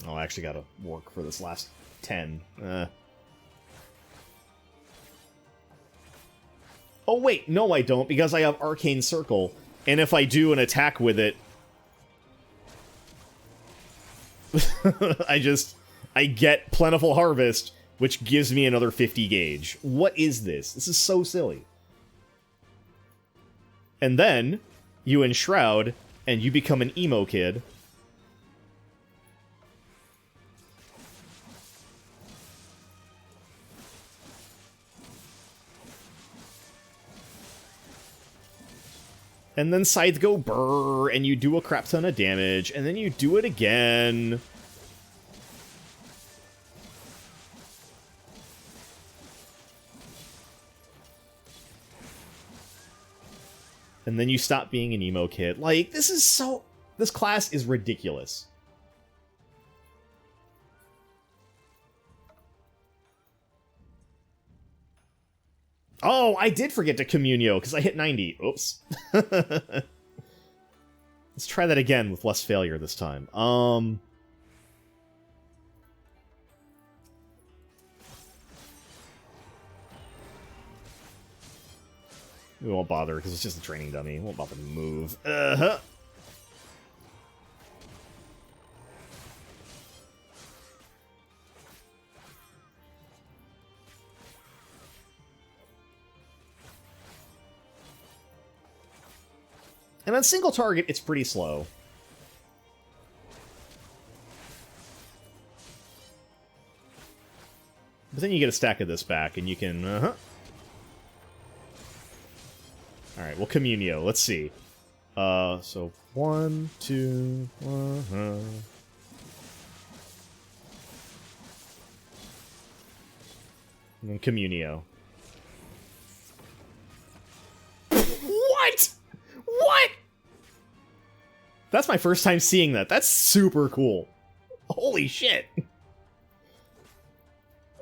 Oh, I actually gotta work for this last 10. Oh, wait, no I don't, because I have Arcane Circle, and if I do an attack with it, I get Plentiful Harvest, which gives me another 50 gauge. What is this? This is so silly. And then, you enshroud, and you become an emo kid. And then Scythe go brrr, and you do a crap ton of damage, and then you do it again. And then you stop being an emo kid. Like, this class is ridiculous. Oh, I did forget to Communio, because I hit 90. Oops. Let's try that again with less failure this time. We won't bother, because it's just a training dummy. We won't bother to move. Uh-huh. And on single target, it's pretty slow. But then you get a stack of this back, and you can... Alright, well, Communio. Let's see. So 1, 2... And then Communio. What?! What?! That's my first time seeing that. That's super cool. Holy shit.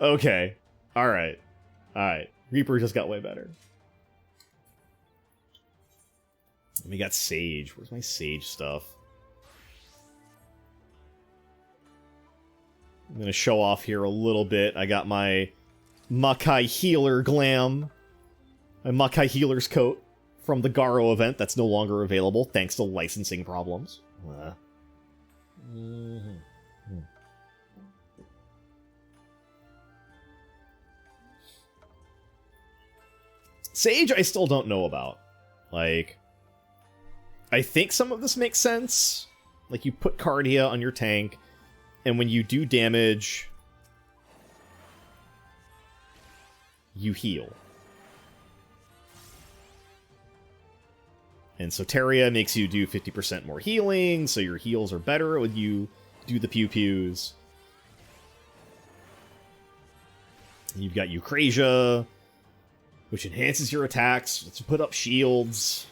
Okay. Alright. Alright. Reaper just got way better. We got Sage. Where's my Sage stuff? I'm gonna show off here a little bit. I got my Makai Healer glam. My Makai Healer's coat from the Garo event that's no longer available thanks to licensing problems. Sage I still don't know about. Like, I think some of this makes sense. Like, you put Cardia on your tank, and when you do damage, you heal. And Soteria makes you do 50% more healing, so your heals are better when you do the pew-pews. You've got Eucrasia, which enhances your attacks to put up shields.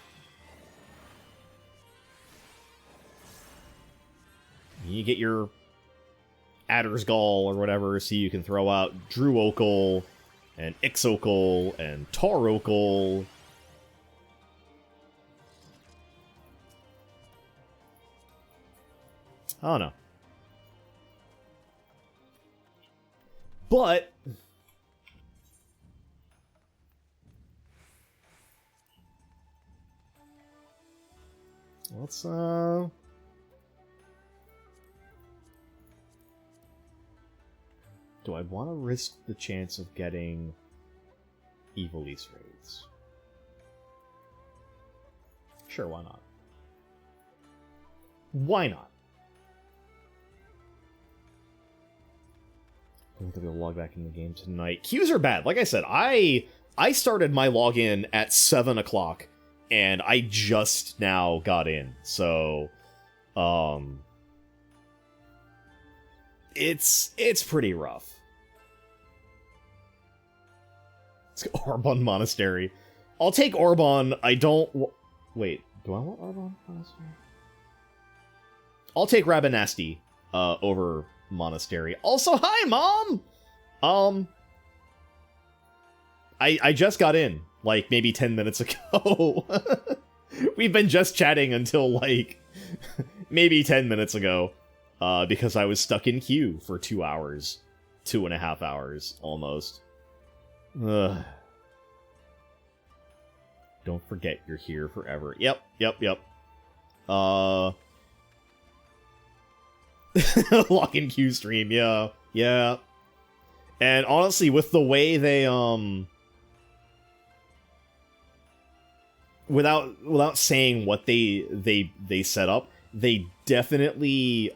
You get your Adder's Gall or whatever, so you can throw out Druokol and Ixokol and Taurokol. I don't know. But let's do I want to risk the chance of getting evil Easter raids? Sure, why not? Why not? I don't think I'll log back in the game tonight. Queues are bad. Like I said, I started my login at 7 o'clock, and I just now got in. So, it's pretty rough. Let's go Orbon Monastery. I'll take Orbon. I don't... Wait, do I want Orbon Monastery? I'll take Rabanasti over Monastery. Also, hi, Mom! I just got in, like, maybe 10 minutes ago. We've been just chatting until, like, maybe 10 minutes ago, because I was stuck in queue for 2 hours. 2.5 hours, almost. Ugh. Don't forget you're here forever. Yep. Lock in queue stream, yeah. And honestly, with the way they without saying what they set up, they definitely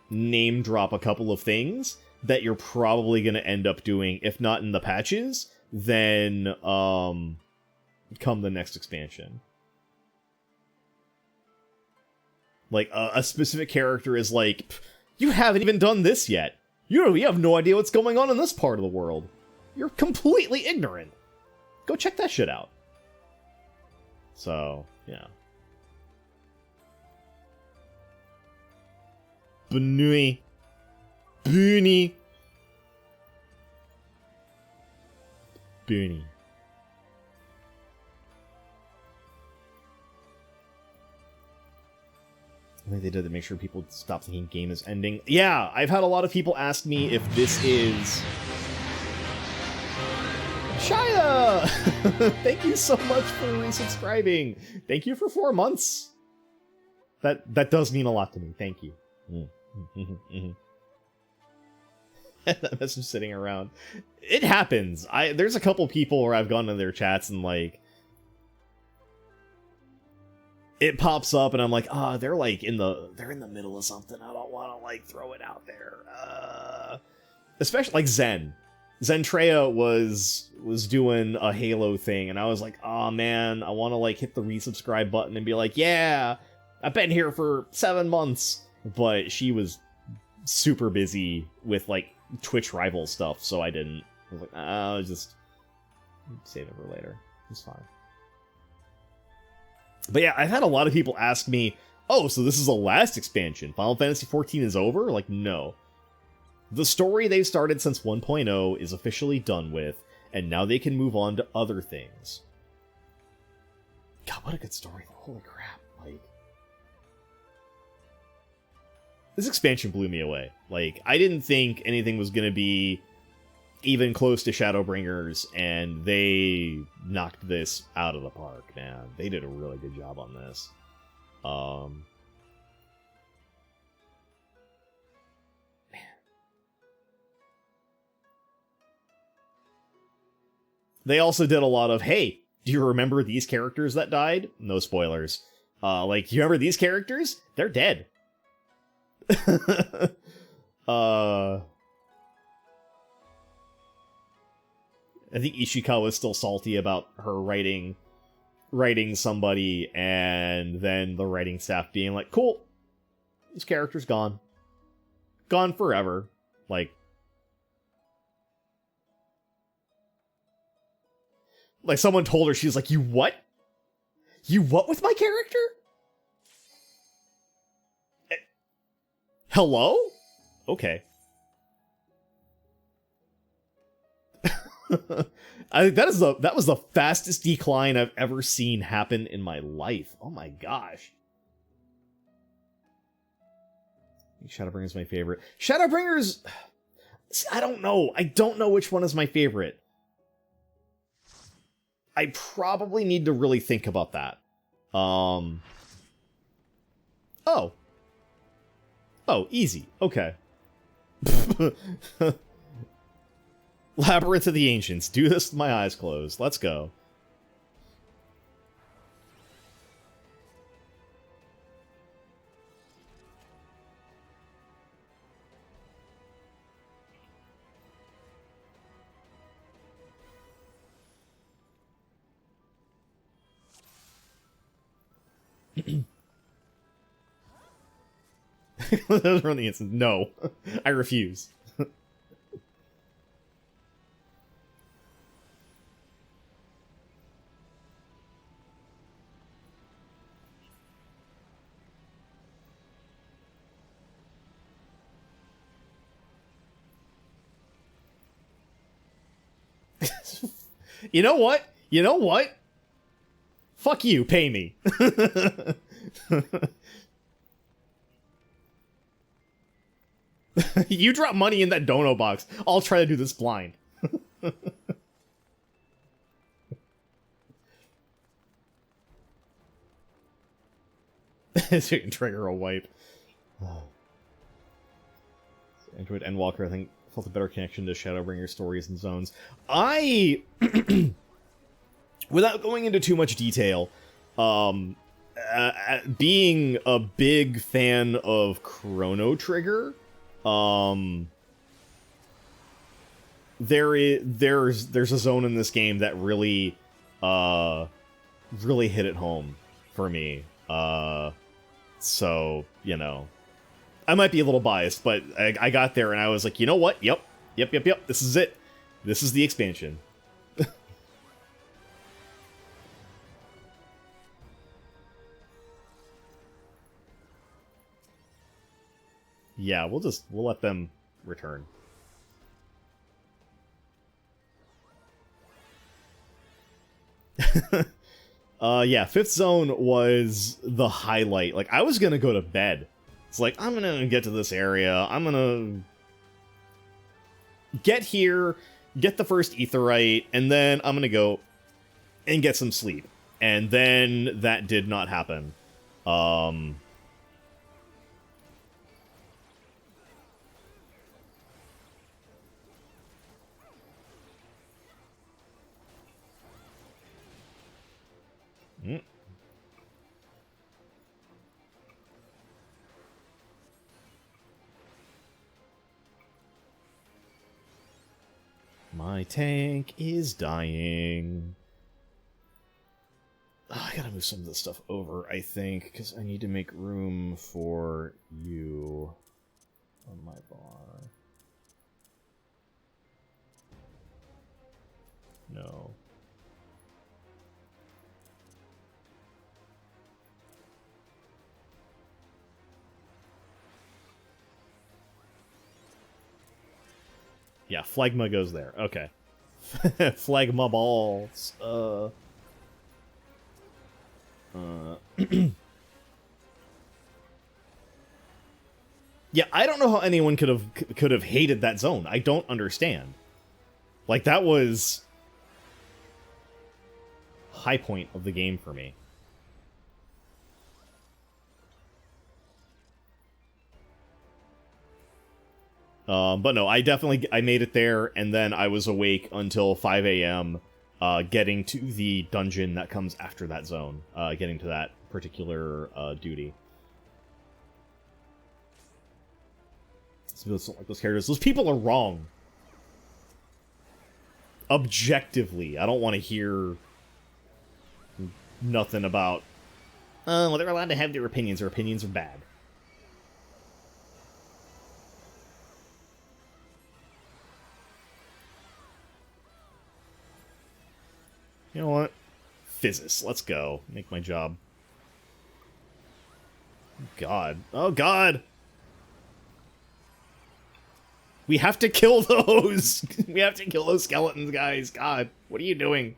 name drop a couple of things that you're probably gonna end up doing, if not in the patches, then come the next expansion. Like, a specific character is like, you haven't even done this yet. You have no idea what's going on in this part of the world. You're completely ignorant. Go check that shit out. So, yeah. Bunui. Boony. Boony. I think they did to make sure people stop thinking game is ending. Yeah, I've had a lot of people ask me if this is... Shia! Thank you so much for resubscribing. Thank you for 4 months. That does mean a lot to me. Thank you. That message sitting around. It happens. There's a couple people where I've gone to their chats and, like, it pops up and I'm like, they're like in the middle of something. I don't want to, like, throw it out there. Especially like Zen. Zentreya was doing a Halo thing, and I was like, oh man, I want to, like, hit the resubscribe button and be like, yeah, I've been here for 7 months. But she was super busy with, like, Twitch rival stuff, so I didn't. I was like, I'll just save it for later. It's fine. But yeah, I've had a lot of people ask me, oh, so this is the last expansion? Final Fantasy XIV is over? Like, no. The story they've started since 1.0 is officially done with, and now they can move on to other things. God, what a good story. Holy crap. Like, this expansion blew me away. Like, I didn't think anything was going to be even close to Shadowbringers, and they knocked this out of the park, man. They did a really good job on this. Man. They also did a lot of, hey, do you remember these characters that died? No spoilers. Like, you remember these characters? They're dead. I think Ishikawa is still salty about her writing somebody, and then the writing staff being like, cool, this character's gone. Gone forever. Like, Like, someone told her, she's like, you what? You what with my character? Hello? Okay. I think that was the fastest decline I've ever seen happen in my life. Oh my gosh. Shadowbringer's my favorite. Shadowbringer's... I don't know. I don't know which one is my favorite. I probably need to really think about that. Oh. Oh, easy. Okay. Labyrinth of the Ancients. Do this with my eyes closed. Let's go. Those are on the instant. No. I refuse. You know what? You know what? Fuck you, pay me. You drop money in that dono box. I'll try to do this blind. So you can trigger a wipe. Android Endwalker, I think, felt a better connection to Shadowbringer stories and zones. I, without going into too much detail, being a big fan of Chrono Trigger, there's a zone in this game that really hit it home for me. So, you know, I might be a little biased, but I got there and I was like, you know what? Yep. This is it. This is the expansion. Yeah, we'll let them return. Yeah, Fifth Zone was the highlight. Like, I was gonna go to bed. It's like, I'm gonna get to this area. I'm gonna get here, get the first Aetheryte, and then I'm gonna go and get some sleep. And then that did not happen. My tank is dying. Oh, I gotta move some of this stuff over, I think, because I need to make room for you on my bar. No. Yeah, Phlegma goes there. Okay. Phlegma balls. Yeah, I don't know how anyone could have hated that zone. I don't understand. Like, that was high point of the game for me. But no, I made it there, and then I was awake until 5 a.m., getting to the dungeon that comes after that zone, getting to that particular, duty. Some like those characters. Those people are wrong. Objectively. I don't want to hear nothing about, well, they're allowed to have their opinions. Their opinions are bad. You know what? Physis, let's go. Make my job. God. Oh, God! We have to kill those! We have to kill those skeletons, guys. God, what are you doing?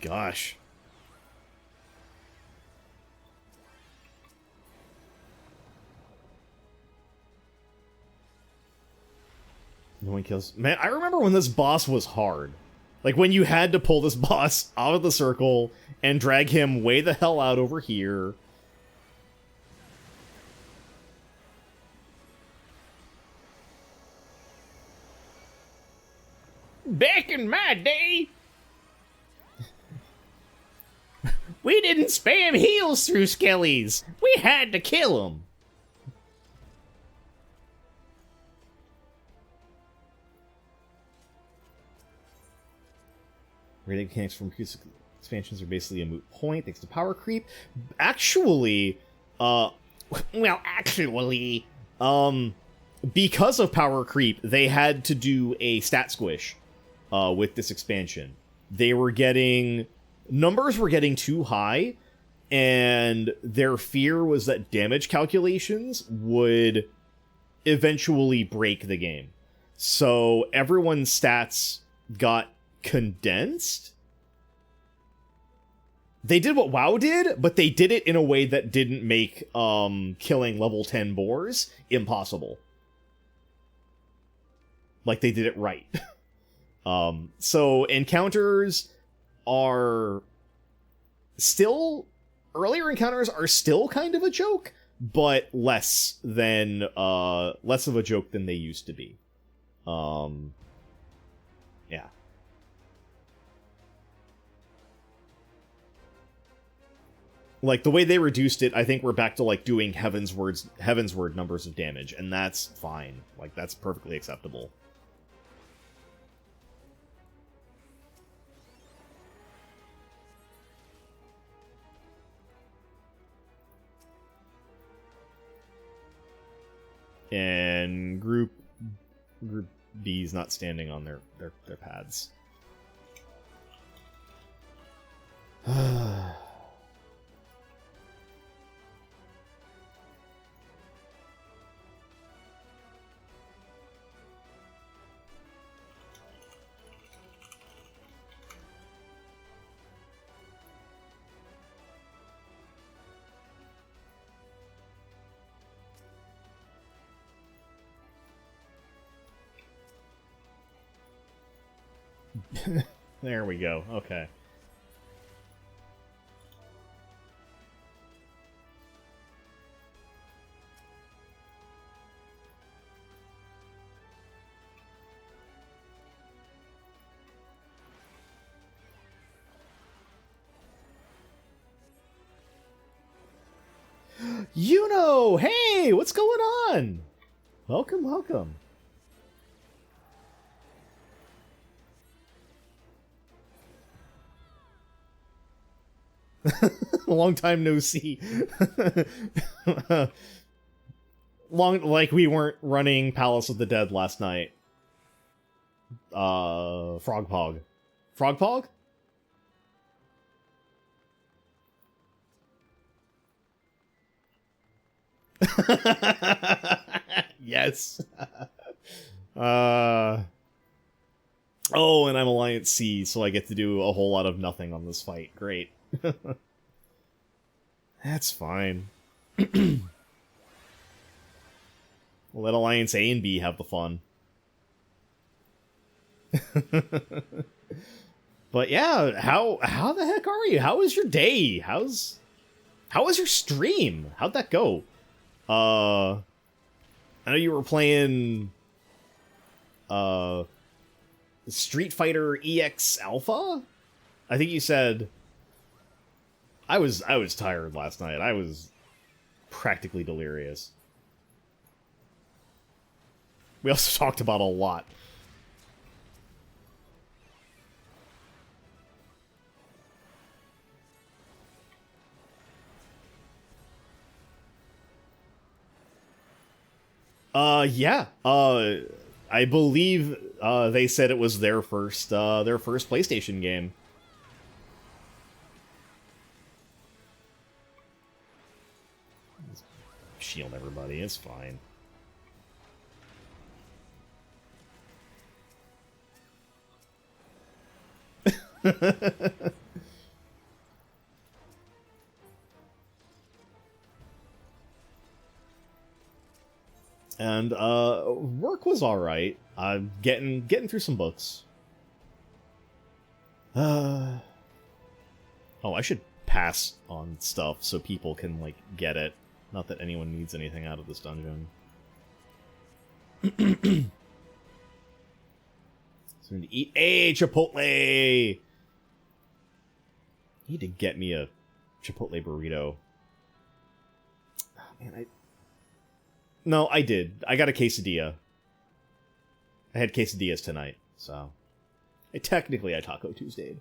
Gosh. No one kills. Man, I remember when this boss was hard. Like, when you had to pull this boss out of the circle and drag him way the hell out over here. Back in my day, we didn't spam heals through skellies. We had to kill them. Rating mechanics from previous expansions are basically a moot point thanks to power creep. Actually, because of power creep, they had to do a stat squish with this expansion. They were getting... Numbers were getting too high, and their fear was that damage calculations would eventually break the game. So everyone's stats got condensed. They did what WoW did, but they did it in a way that didn't make killing level 10 boars impossible. Like, they did it right. So encounters are still... Earlier encounters are still kind of a joke, but less of a joke than they used to be. Yeah. Like, the way they reduced it, I think we're back to, like, doing Heavensward numbers of damage, and that's fine. Like, that's perfectly acceptable. And group B is not standing on their pads. There we go. Okay. Hey, what's going on? Welcome, welcome. Long time no see. Like we weren't running Palace of the Dead last night. Frogpog. Frogpog? Yes. Oh, and I'm Alliance C, so I get to do a whole lot of nothing on this fight. Great. That's fine. We'll let Alliance A and B have the fun. But yeah, how the heck are you? How was your day? How was your stream? How'd that go? I know you were playing Street Fighter EX Alpha? I think you said... I was tired last night. I was practically delirious. We also talked about a lot. Yeah. I believe they said it was their first PlayStation game. Shield everybody, it's fine. And work was all right. Getting through some books. Oh, I should pass on stuff so people can like get it. Not that anyone needs anything out of this dungeon. So to eat a Chipotle. Need to get me a Chipotle burrito. Oh, man, No, I did. I got a quesadilla. I had quesadillas tonight, so... Technically, I Taco Tuesday'd.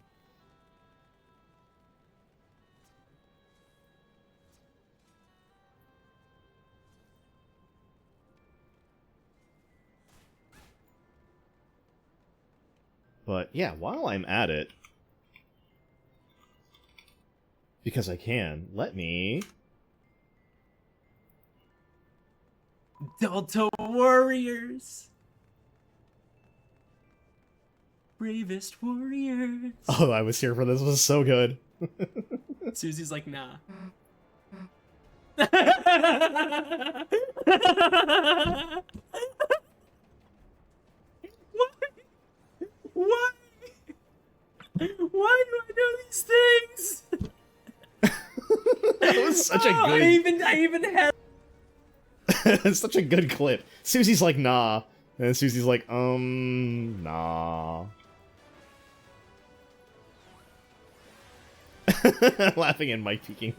But, yeah, while I'm at it... Because I can, let me... Delta Warriors! Bravest warriors! Oh, I was here for this. This was so good. Susie's like, nah. Why? Why do I know these things? That was such a good... I even had... It's such a good clip. Susie's like, nah. And Susie's like, nah. Laughing and Mike peeking.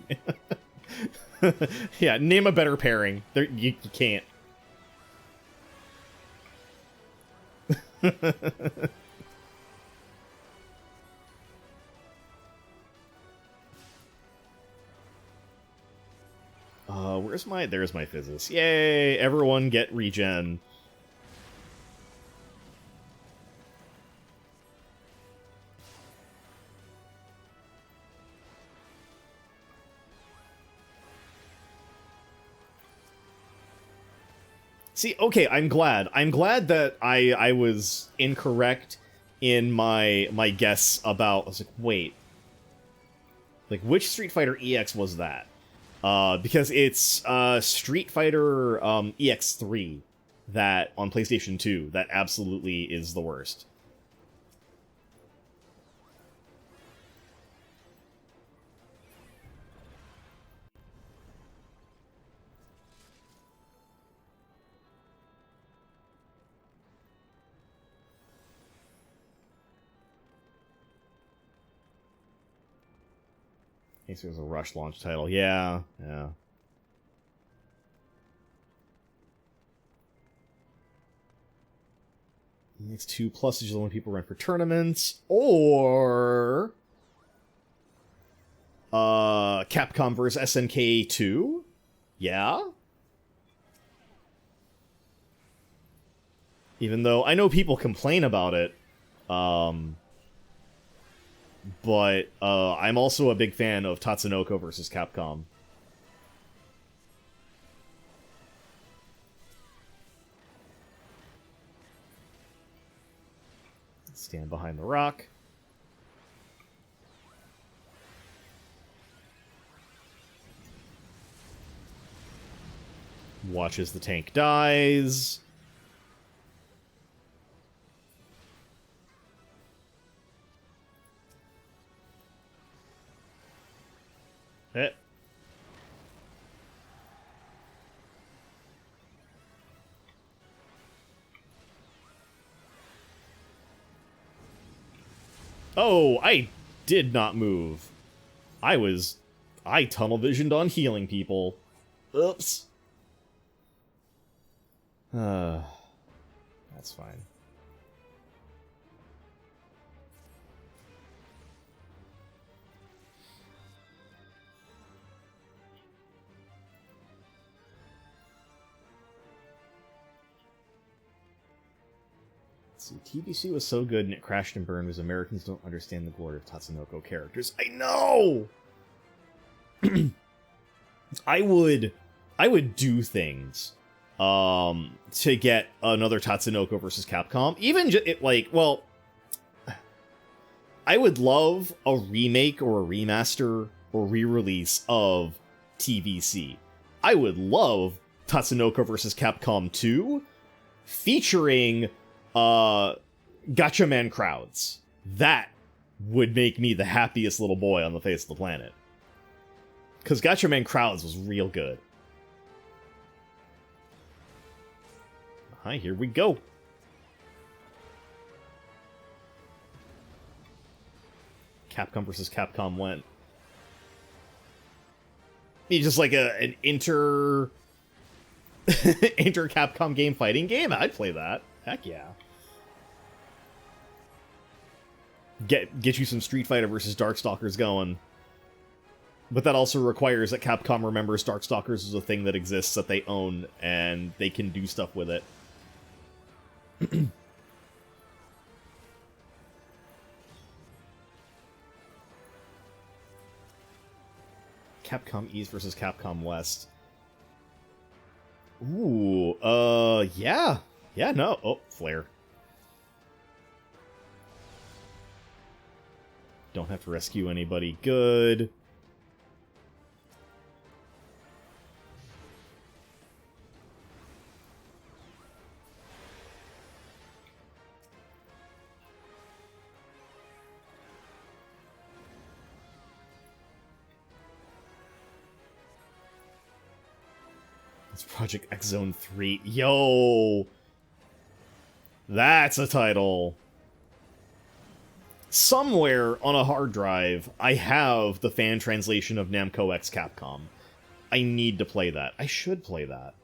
Yeah, name a better pairing. You can't. There's my Physis. Yay, everyone get regen. See, okay, I'm glad. I'm glad that I was incorrect in my guess about... I was like, wait. Like, which Street Fighter EX was that? Because it's Street Fighter EX3 that on PlayStation 2 that absolutely is the worst. In case it was a Rush launch title. Yeah. Next 2 plus is the one people run for tournaments, or Capcom vs SNK 2. Yeah. Even though I know people complain about it, but I'm also a big fan of Tatsunoko vs Capcom. Stand behind the rock. Watch as the tank dies. Hit. Oh, I did not move. I tunnel visioned on healing people. Oops. That's fine. See, TBC was so good and it crashed and burned because Americans don't understand the glory of Tatsunoko characters. I know! I would do things to get another Tatsunoko versus Capcom. Even I would love a remake or a remaster or re-release of TVC. I would love Tatsunoko versus Capcom 2 featuring Gacha-man crowds. That would make me the happiest little boy on the face of the planet. Because Gacha-man crowds was real good. Hi, here we go. Capcom versus Capcom went. Need just like an inter Capcom game fighting game? I'd play that. Heck yeah. Get you some Street Fighter versus Darkstalkers going. But that also requires that Capcom remembers Darkstalkers is a thing that exists that they own, and they can do stuff with it. Capcom East versus Capcom West. Ooh, yeah. Yeah, no. Oh, flare. Don't have to rescue anybody. Good. It's Project X Zone 3. Yo! That's a title. Somewhere on a hard drive, I have the fan translation of Namco X Capcom. I need to play that. I should play that.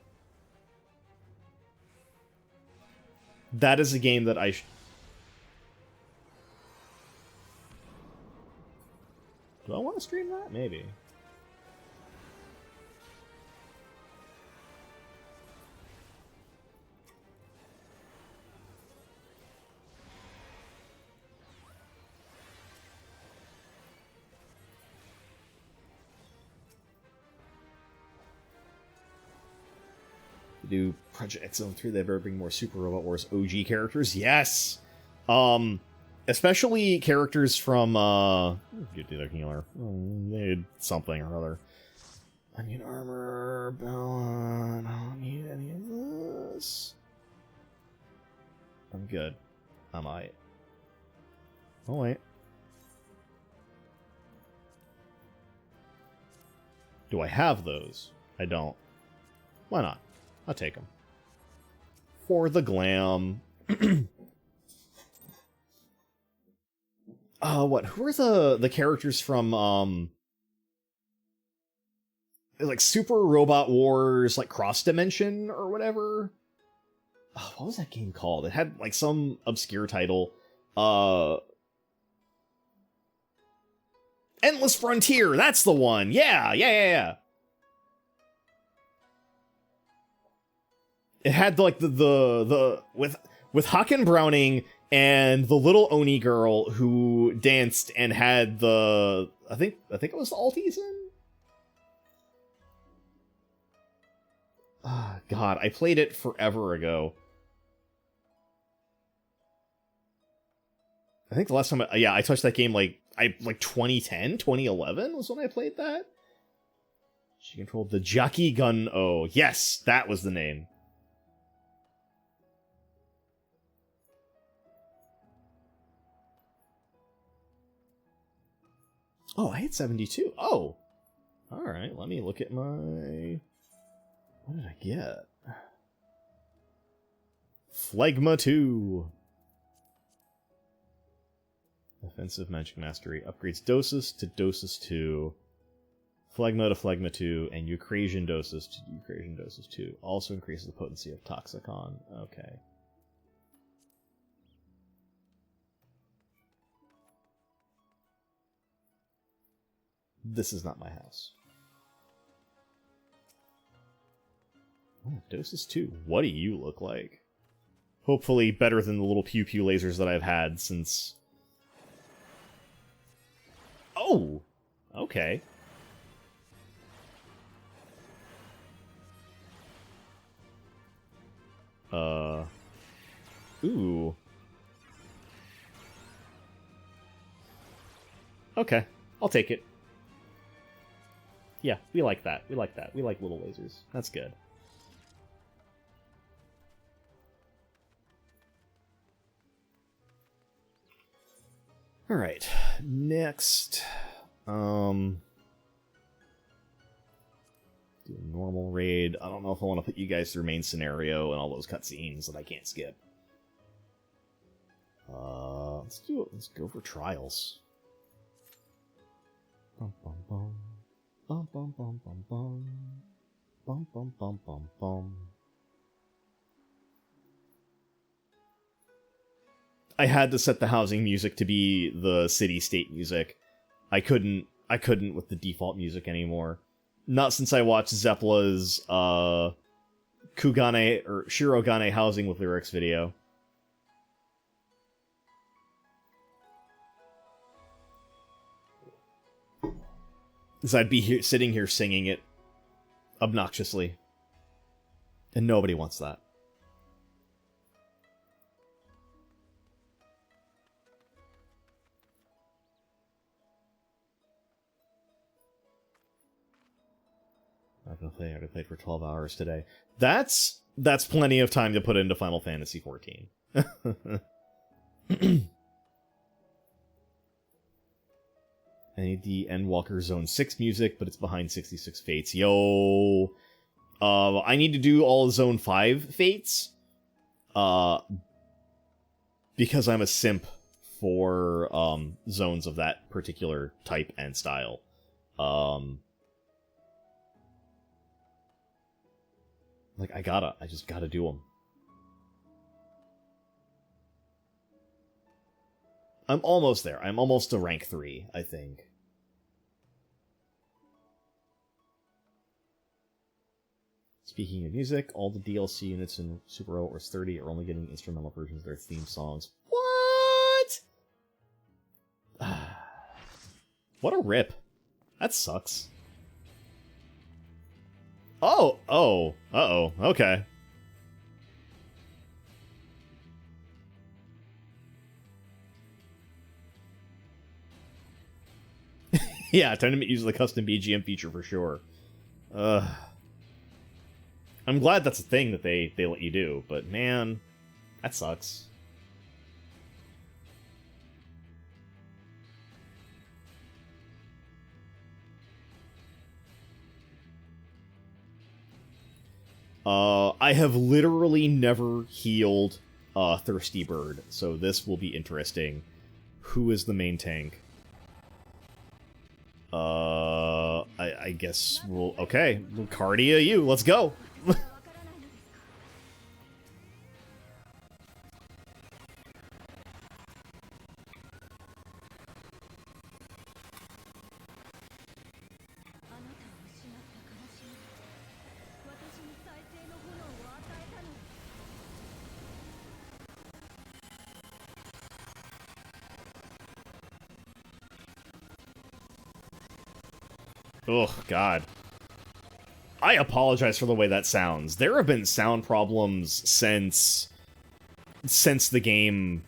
That is a game that I do I want to stream that? Maybe. Do Project X Zone 3, they better bring more Super Robot Wars OG characters? Yes! Especially characters from, get the other healer. They did something or other. I need armor, Bella, I don't need any of this. I'm good. I might. Oh, wait. Do I have those? I don't. Why not? I'll take them. For the glam. What? Who are the characters from, like, Super Robot Wars, like, Cross Dimension or whatever? Oh, what was that game called? It had, like, some obscure title. Endless Frontier! That's the one! Yeah! It had like the with Haken Browning and the little Oni girl who danced and had the I think it was the alties in. Ah, God, I played it forever ago. I think the last time I touched that game like 2010, 2011 was when I played that. She controlled the Jockey Gun O. Yes, that was the name. Oh, I hit 72. Oh. Alright, let me look at my... What did I get? Phlegma 2. Offensive Magic Mastery upgrades Dosis to Dosis 2, Phlegma to Phlegma 2, and Eucrasian Dosis to Eucrasian Dosis 2. Also increases the potency of Toxicon. Okay. This is not my house. Oh, Dosis 2. What do you look like? Hopefully better than the little pew-pew lasers that I've had since... Oh! Okay. Ooh. Okay. I'll take it. Yeah, we like that. We like that. We like little lasers. That's good. Alright. Next. Do a normal raid. I don't know if I want to put you guys through main scenario and all those cutscenes that I can't skip. Let's do it. Let's go for trials. Bum bum bum. Bum bum bum bum bum. Bum bum bum bum bum. I had to set the housing music to be the city-state music. I couldn't with the default music anymore. Not since I watched Zepla's Kugane or Shirogane Housing with Lyrics video. Because I'd be sitting here singing it obnoxiously. And nobody wants that. Not gonna play. I played for 12 hours today. That's plenty of time to put into Final Fantasy XIV. I need the Endwalker Zone 6 music, but it's behind 66 Fates. Yo! I need to do all Zone 5 Fates. Because I'm a simp for zones of that particular type and style. Like, I just gotta do them. I'm almost there. I'm almost to rank 3, I think. Speaking of music, all the DLC units in Super Robot Wars 30 are only getting instrumental versions of their theme songs. What? What a rip. That sucks. Oh, uh-oh, okay. Yeah, time to use the custom BGM feature for sure. I'm glad that's a thing that they let you do, but man, that sucks. I have literally never healed Thirsty Bird, so this will be interesting. Who is the main tank? I guess we'll... Okay, Cardia, you, let's go! Oh, God. I apologize for the way that sounds. There have been sound problems since the game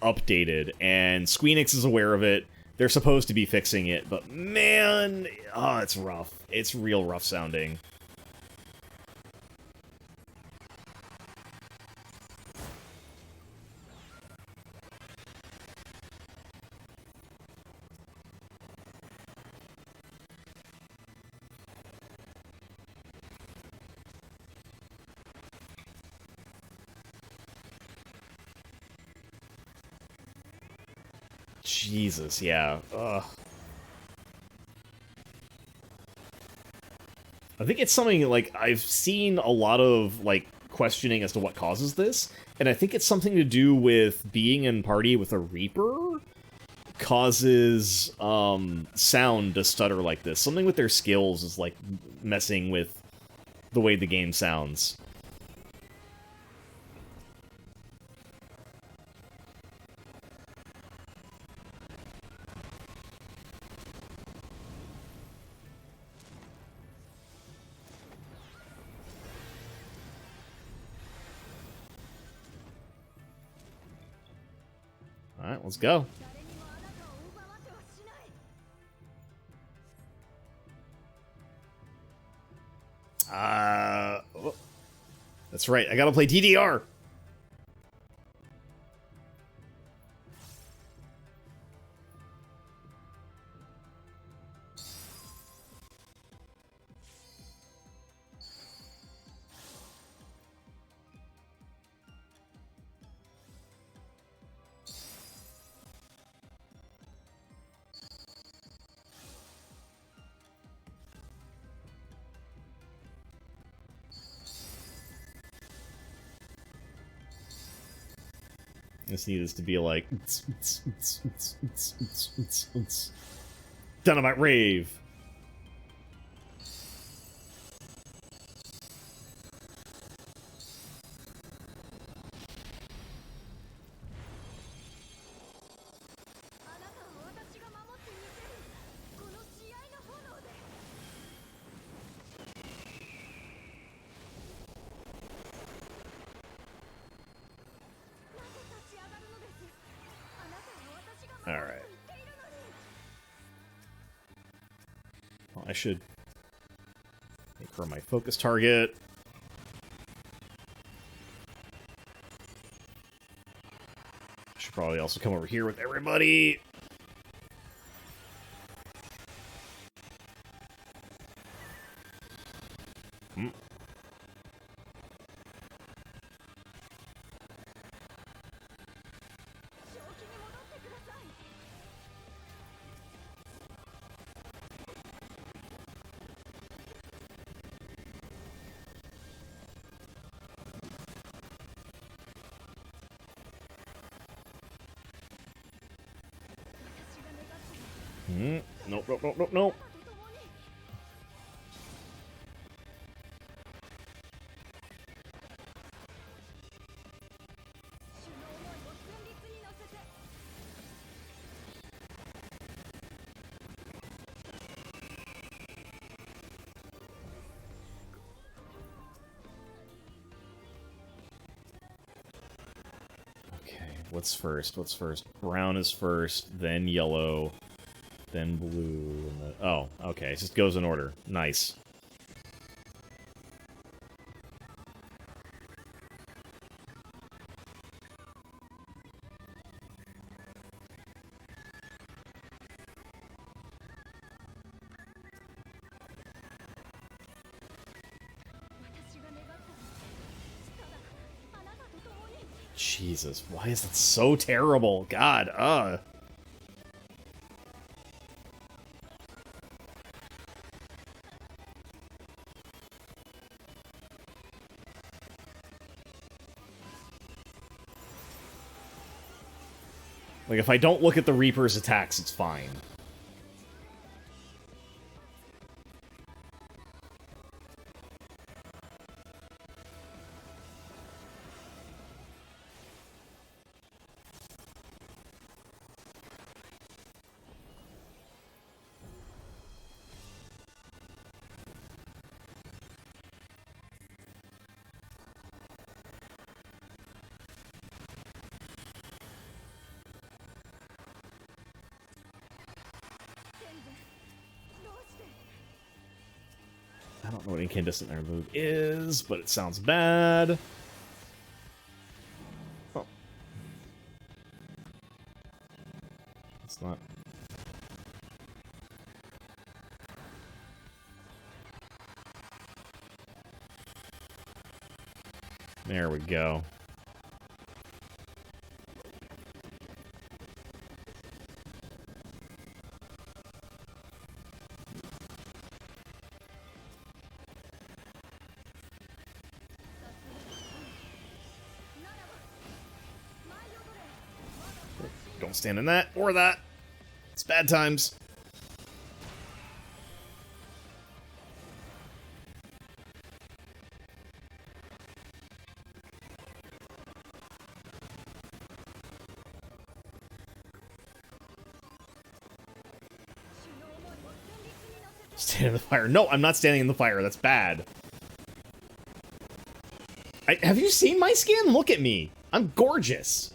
updated, and Squeenix is aware of it. They're supposed to be fixing it, but man, oh, it's rough. It's real rough sounding. Jesus, yeah. Ugh. I think it's something, like, I've seen a lot of, like, questioning as to what causes this, and I think it's something to do with being in party with a Reaper causes, sound to stutter like this. Something with their skills is, like, messing with the way the game sounds. Alright, let's go. Oh, that's right, I gotta play DDR! This needs to be like Dynamite Rave. Alright. Well, I should make her my focus target. Should probably also come over here with everybody. Nope, nope, nope, nope, nope. Okay, what's first? What's first? Brown is first, then yellow, then blue, and then... Oh, okay, it just goes in order. Nice. Jesus, why is that so terrible? God, Like, if I don't look at the Reaper's attacks, it's fine. I don't know what Incandescent Iron Move is, but it sounds bad. Oh. It's not... There we go. Don't stand in that or that. It's bad times. Stand in the fire. No, I'm not standing in the fire. That's bad. Have you seen my skin? Look at me. I'm gorgeous.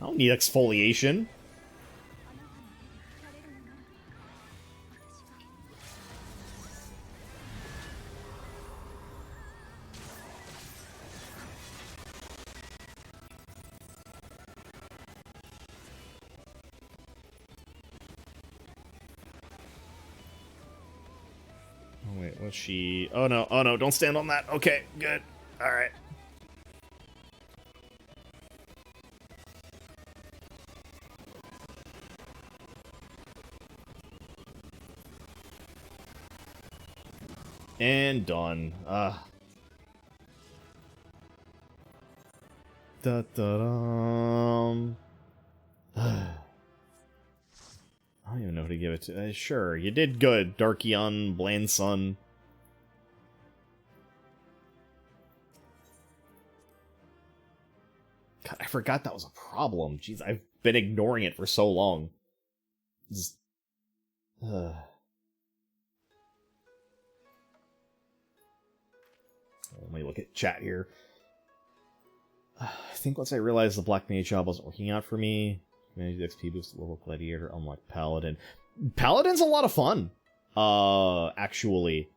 I don't need exfoliation. Oh, wait, what's she? Oh, no, don't stand on that. Okay, good. All right. And done. Da-da-dum. I don't even know who to give it to. Sure, you did good, Darkion, Bland Sun. God, I forgot that was a problem. Jeez, I've been ignoring it for so long. Just, let me look at chat here. I think once I realized the Black Mage job wasn't working out for me, managed XP boost level Gladiator, unlock Paladin. Paladin's a lot of fun. Actually.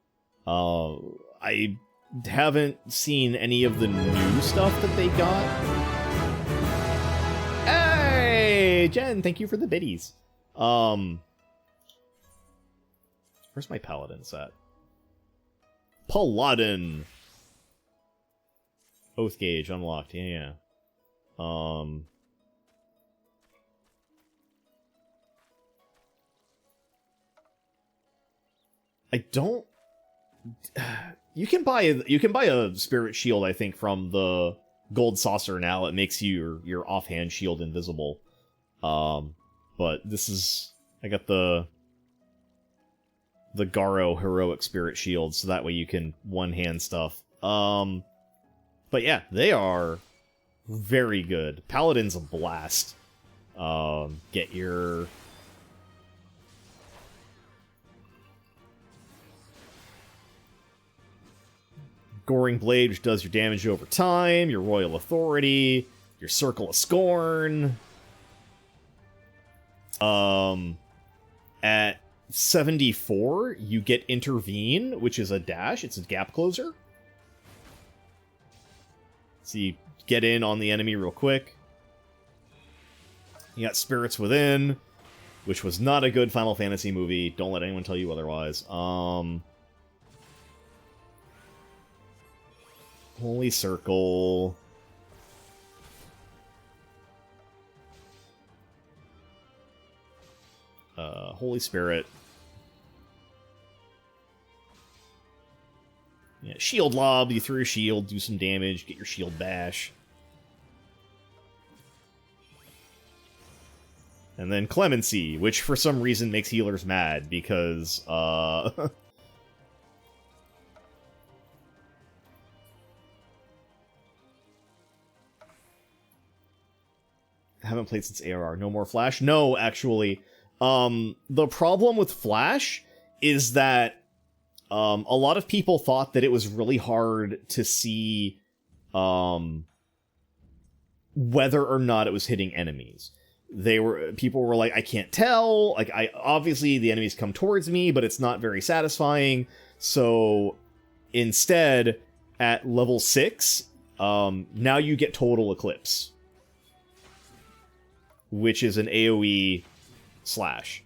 I haven't seen any of the new stuff that they got. Hey, Jen, thank you for the biddies. Where's my Paladin set? Paladin. Oath gauge unlocked. Yeah. I don't. You can buy a spirit shield, I think, from the gold saucer now. It makes your offhand shield invisible. But this is, I got the Garo heroic spirit shield, so that way you can one-hand stuff. But yeah, they are very good. Paladin's a blast. Get your... Goring Blade, which does your damage over time, your Royal Authority, your Circle of Scorn. At 74, you get Intervene, which is a dash. It's a gap closer. So you get in on the enemy real quick. You got Spirits Within, which was not a good Final Fantasy movie. Don't let anyone tell you otherwise. Holy Circle. Holy Spirit. Yeah, shield lob, you throw your shield, do some damage, get your shield bash. And then Clemency, which for some reason makes healers mad, because, I haven't played since ARR. No more Flash? No, actually. The problem with Flash is that a lot of people thought that it was really hard to see whether or not it was hitting enemies. People were like, I can't tell. Like, obviously the enemies come towards me, but it's not very satisfying. So instead, at level 6, now you get Total Eclipse, which is an AoE slash.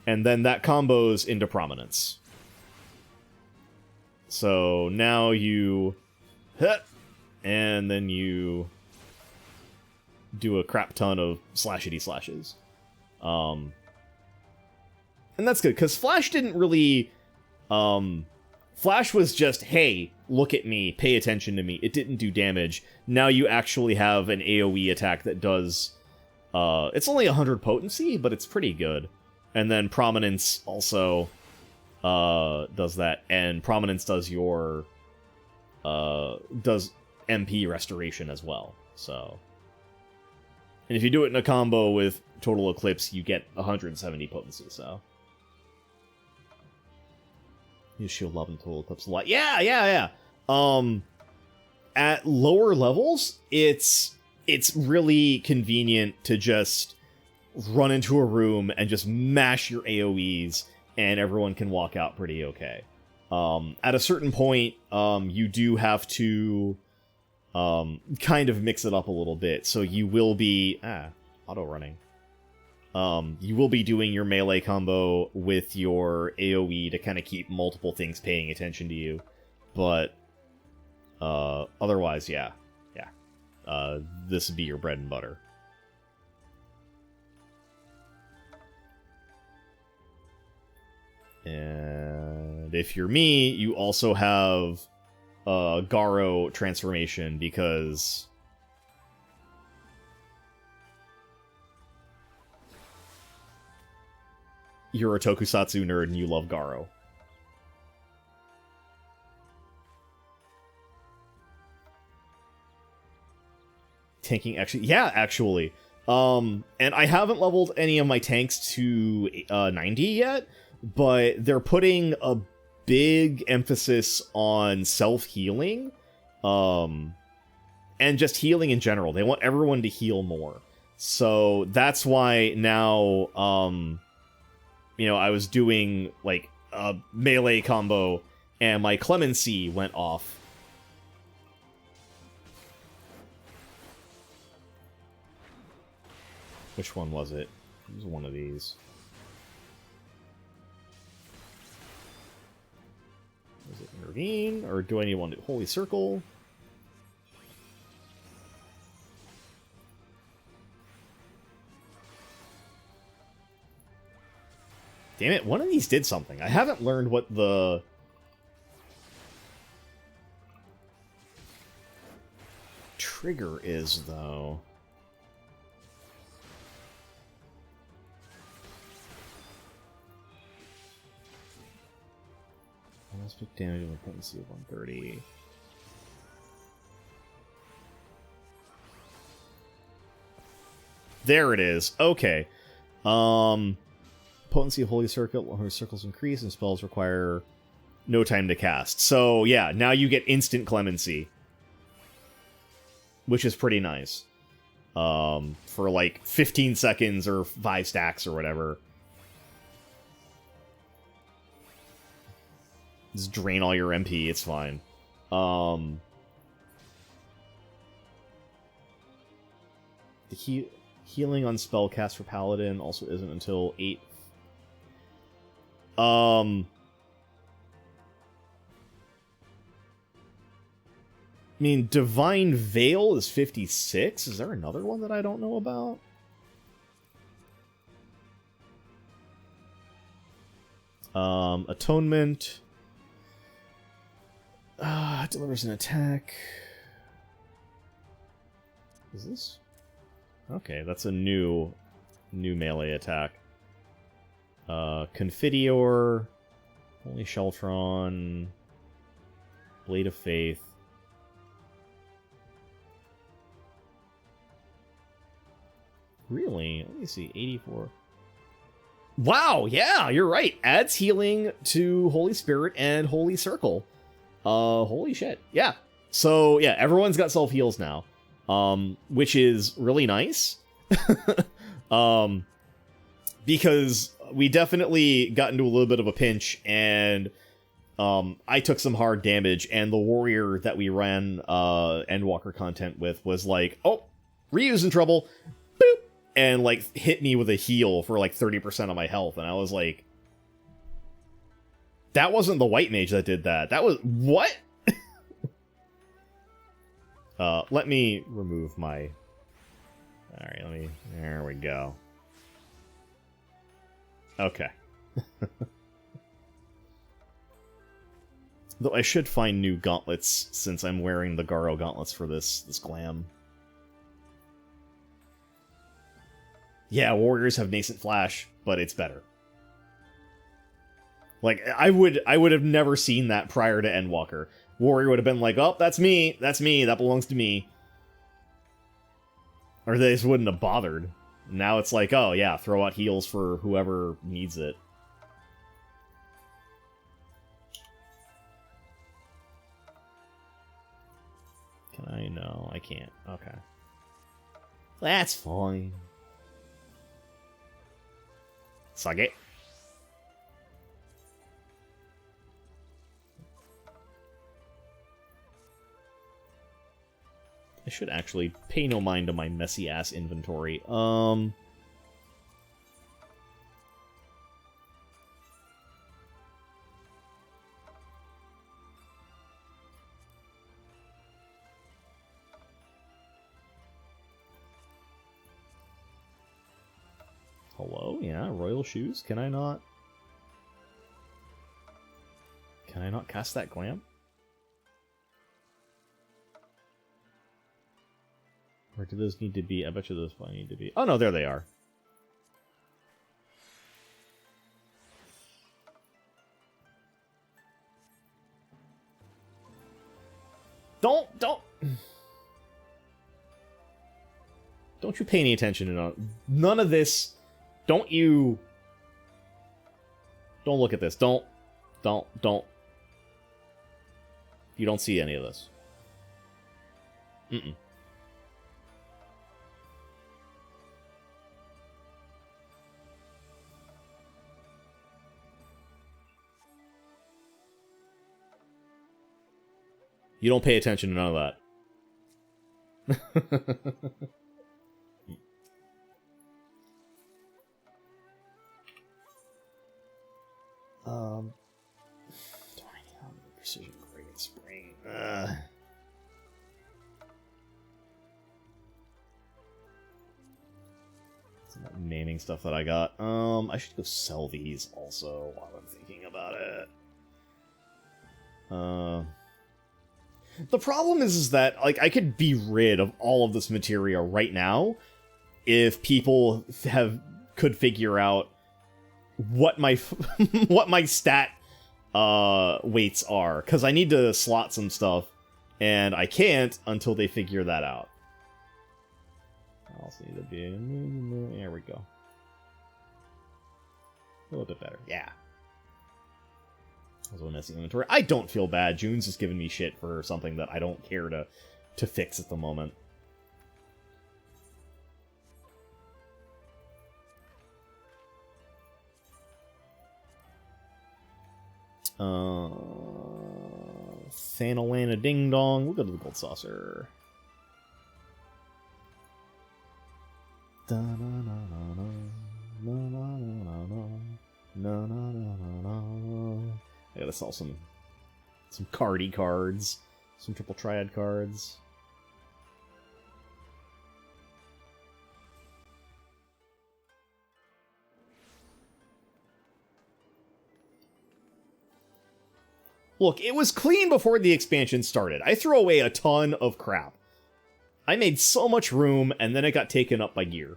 And then that combos into Prominence. So now you hit, and then you do a crap ton of slashity slashes. And that's good, because Flash didn't really... Flash was just, hey, look at me, pay attention to me. It didn't do damage. Now you actually have an AoE attack that does It's only 100 potency, but it's pretty good. And then Prominence also does that, and Prominence does your does MP restoration as well. So, and if you do it in a combo with Total Eclipse, you get 170 potency. So, you shield love and Total Eclipse a lot. Yeah. At lower levels, it's really convenient to just run into a room and just mash your AoEs, and everyone can walk out pretty okay. At a certain point, you do have to kind of mix it up a little bit, so you will be... auto-running. You will be doing your melee combo with your AoE to kind of keep multiple things paying attention to you, but otherwise, yeah. This would be your bread and butter. And if you're me, you also have Garo transformation, because you're a tokusatsu nerd and you love Garo. Tanking, actually. And I haven't leveled any of my tanks to 90 yet, but they're putting a big emphasis on self-healing, and just healing in general. They want everyone to heal more. So that's why now, I was doing, like, a melee combo, and my Clemency went off. Which one was it? It was one of these. Was it Intervene? Or do I need one to Holy Circle? Damn it, one of these did something. I haven't learned what the... trigger is, though. Let's put damage with a potency of 130. There it is. Okay. Potency of Holy Circle. Holy Circles increase and spells require no time to cast. So yeah, now you get instant clemency, which is pretty nice. For like 15 seconds or 5 stacks or whatever. Just drain all your MP, it's fine. The healing on spell cast for Paladin also isn't until 8. I mean, Divine Veil is 56? Is there another one that I don't know about? Atonement. Delivers an attack. Is this? Okay, that's a new melee attack. Confidior, Holy Sheltron, Blade of Faith. Really? Let me see, 84. Wow, yeah, you're right. Adds healing to Holy Spirit and Holy Circle. Holy shit. Yeah. So, yeah, everyone's got self-heals now. Which is really nice. Because we definitely got into a little bit of a pinch, and I took some hard damage, and the warrior that we ran Endwalker content with was like, oh, Ryu's in trouble, boop, and like hit me with a heal for like 30% of my health, and I was like, that wasn't the white mage that did that. That was... what? Let me remove my... Alright, let me... There we go. Okay. Though I should find new gauntlets, since I'm wearing the Garo gauntlets for this glam. Yeah, warriors have nascent flash, but it's better. Like, I would have never seen that prior to Endwalker. Warrior would have been like, oh, that's me, that belongs to me. Or they just wouldn't have bothered. Now it's like, oh yeah, throw out heals for whoever needs it. Can I? No, I can't. Okay. That's fine. Suck it. I should actually pay no mind to my messy-ass inventory. Hello? Yeah, royal shoes? Can I not cast that glam? Where do those need to be? I bet you those probably need to be... Oh no, there they are. Don't you pay any attention to none of this. Don't look at this. Don't. You don't see any of this. Mm-mm. You don't pay attention to none of that. Precision Great Spring. Some of that naming stuff that I got. I should go sell these also while I'm thinking about it. The problem is that, like, I could be rid of all of this materia right now if people could figure out what my what my stat weights are, because I need to slot some stuff, and I can't until they figure that out. I also need to be... There we go. A little bit better. Yeah. Also, messy inventory. I don't feel bad. June's just giving me shit for something that I don't care to fix at the moment. Thanalana Ding Dong. We'll go to the Gold Saucer. I gotta sell some cardy cards, some triple triad cards. Look, it was clean before the expansion started. I threw away a ton of crap. I made so much room, and then it got taken up by gear.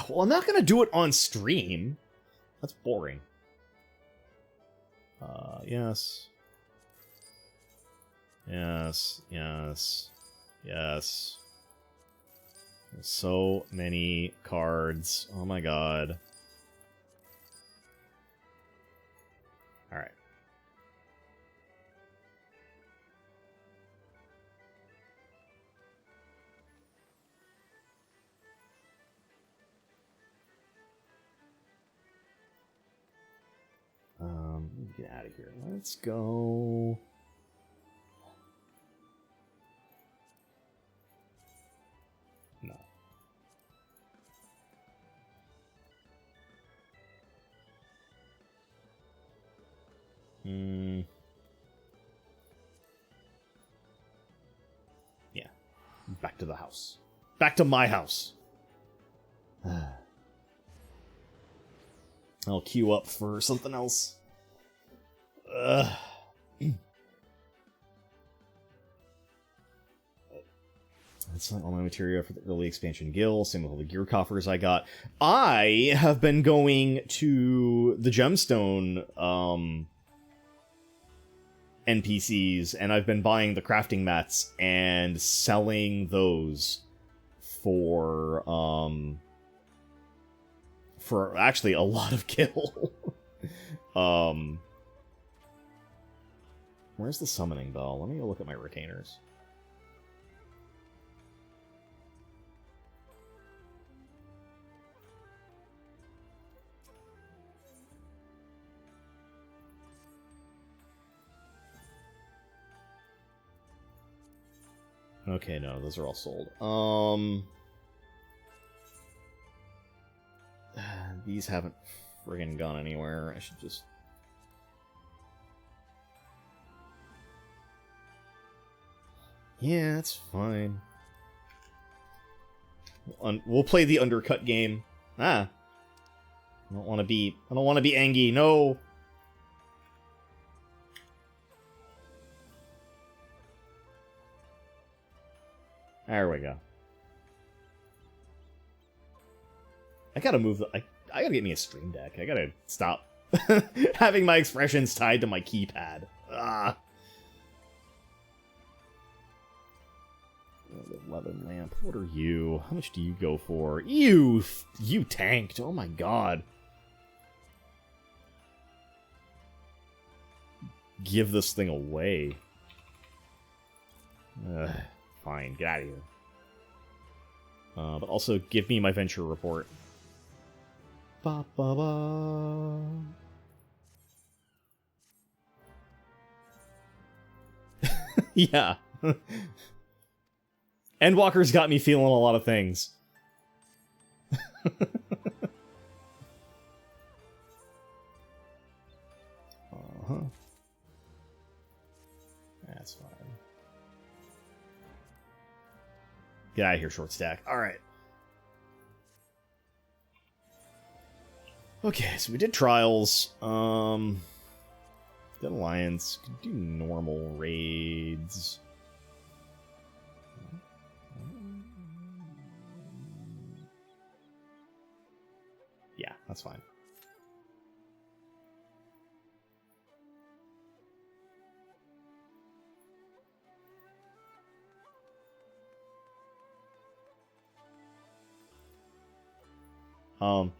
Well, I'm not gonna do it on stream. That's boring. Yes. Yes, yes, yes. There's so many cards. Oh my god. Alright. Get out of here. Let's go. No. Yeah. Back to the house. Back to my house. I'll queue up for something else. Ugh. That's not all my material for the early expansion guild. Same with all the gear coffers I got. I have been going to the gemstone NPCs, and I've been buying the crafting mats and selling those for actually a lot of gil. Where's the summoning bell? Let me go look at my retainers. Okay, no, those are all sold. These haven't friggin' gone anywhere. I should just... Yeah, it's fine. We'll play the undercut game. I don't want to be Angie, no! There we go. I gotta move the... I gotta get me a stream deck. I gotta stop having my expressions tied to my keypad. Ah. The leather lamp. What are you? How much do you go for? You tanked. Oh my god. Give this thing away. Fine, get out of here. But also, give me my venture report. Ba ba ba. Yeah. Endwalker's got me feeling a lot of things. That's fine. Get out of here, short stack. Alright. Okay, so we did trials. Did alliance. Could do normal raids. Yeah, that's fine.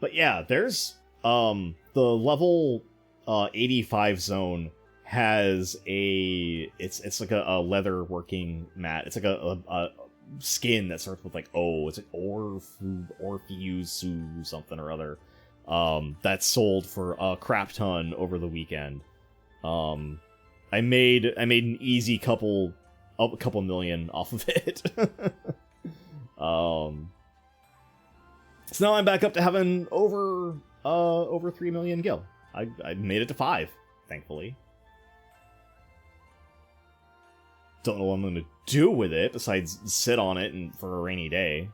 But yeah, there's the level 85 zone has it's like a leather working mat. It's like a skin that starts with like it's like Orpheus something or other. That's sold for a crap ton over the weekend. I made an easy couple million off of it. So now I'm back up to having over 3 million gil. I made it to 5, thankfully. Don't know what I'm going to do with it besides sit on it and for a rainy day.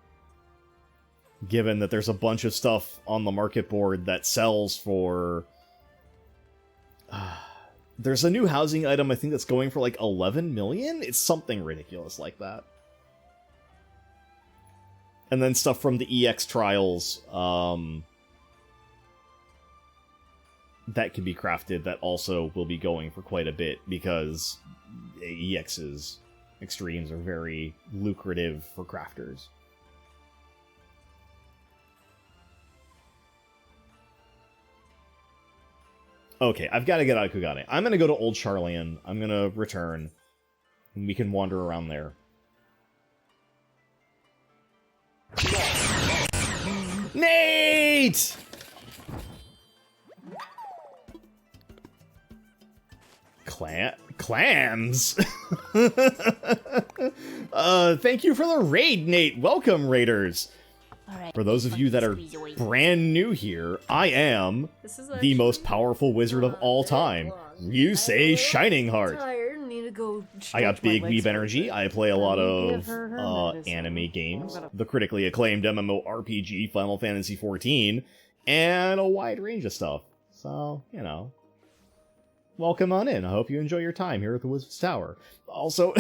Given that there's a bunch of stuff on the market board that sells for... there's a new housing item I think that's going for like 11 million? It's something ridiculous like that. And then stuff from the EX trials that can be crafted that also will be going for quite a bit because EX's extremes are very lucrative for crafters. Okay, I've got to get out of Kugane. I'm going to go to Old Charlian. I'm going to return. And we can wander around there. Nate! Clams? Thank you for the raid, Nate. Welcome, raiders. Right. For those of you that are brand new here, I am the most powerful wizard of all time. You say Shining Heart. I got big weeb energy. I play a lot of anime games. The critically acclaimed MMORPG Final Fantasy XIV and a wide range of stuff. So, you know, welcome on in. I hope you enjoy your time here at the Wizard's Tower. Also,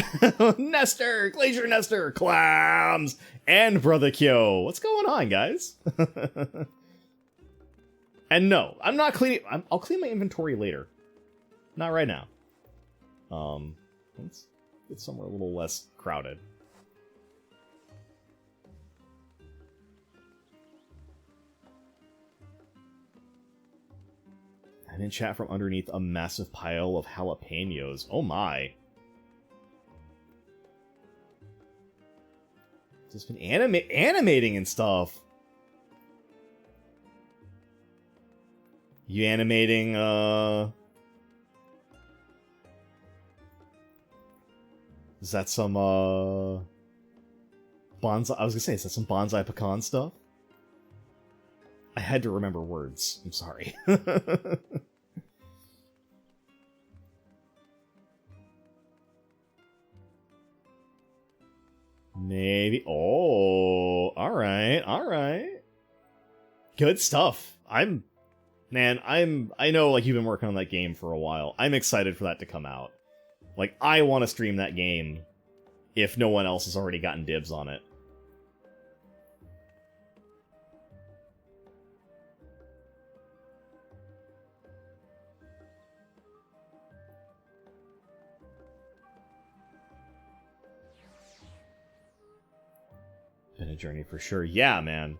Nestor, Glacier Nestor, Clams, and Brother Kyo. What's going on, guys? And no, I'm not cleaning. I'll clean my inventory later. Not right now. Let's get somewhere a little less crowded. And in chat from underneath a massive pile of jalapenos. Oh my. Just been animating and stuff. You animating, is that some, bonsai? I was gonna say, is that some bonsai pecan stuff? I had to remember words. I'm sorry. Maybe. Oh, alright, alright. Good stuff. Man, I know, like, you've been working on that game for a while. I'm excited for that to come out. Like, I want to stream that game if no one else has already gotten dibs on it. Been a journey for sure. Yeah, man.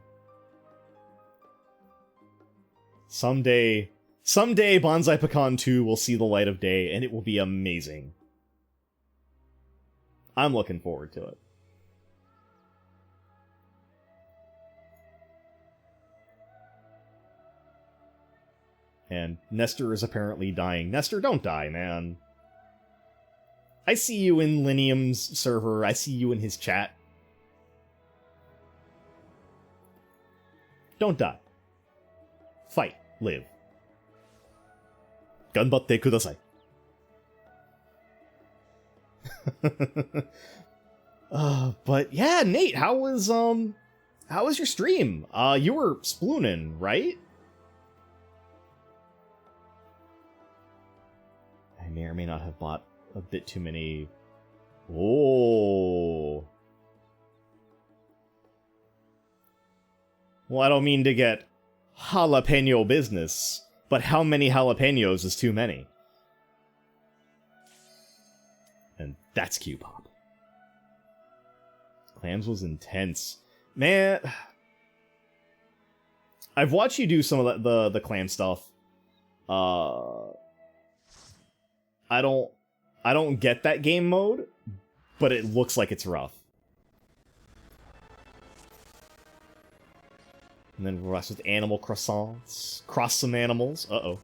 Someday Bonsai Pecan 2 will see the light of day, and it will be amazing. I'm looking forward to it. And Nestor is apparently dying. Nestor, don't die, man. I see you in Linium's server. I see you in his chat. Don't die. Fight. Live. Ganbatte kudasai. But yeah, Nate, how was your stream? You were splooning, right? I may or may not have bought a bit too many. Oh. Well, I don't mean to get jalapeno business, but how many jalapenos is too many? And that's Q-pop. Clams was intense. Man, I've watched you do some of the clam stuff. I don't get that game mode, but it looks like it's rough. And then we're with animal croissants. Cross some animals. Uh-oh.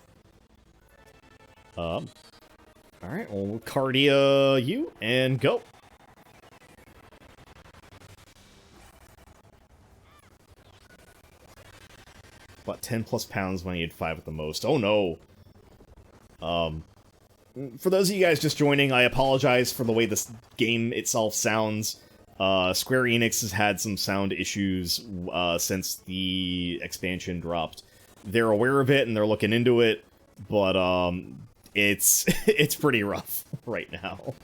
Alright, we'll cardia you, and go. About 10 plus pounds when you had 5 at the most. Oh no. For those of you guys just joining, I apologize for the way this game itself sounds. Square Enix has had some sound issues since the expansion dropped. They're aware of it and they're looking into it, but it's pretty rough right now.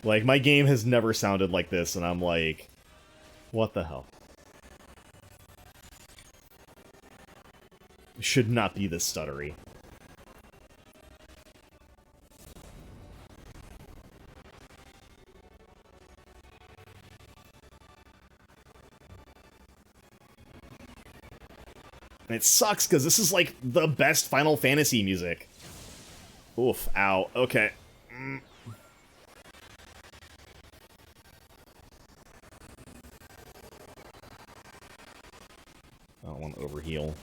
Like, my game has never sounded like this, and I'm like, what the hell? It should not be this stuttery. And it sucks, because this is, like, the best Final Fantasy music. Oof, ow, okay. I don't want to overheal.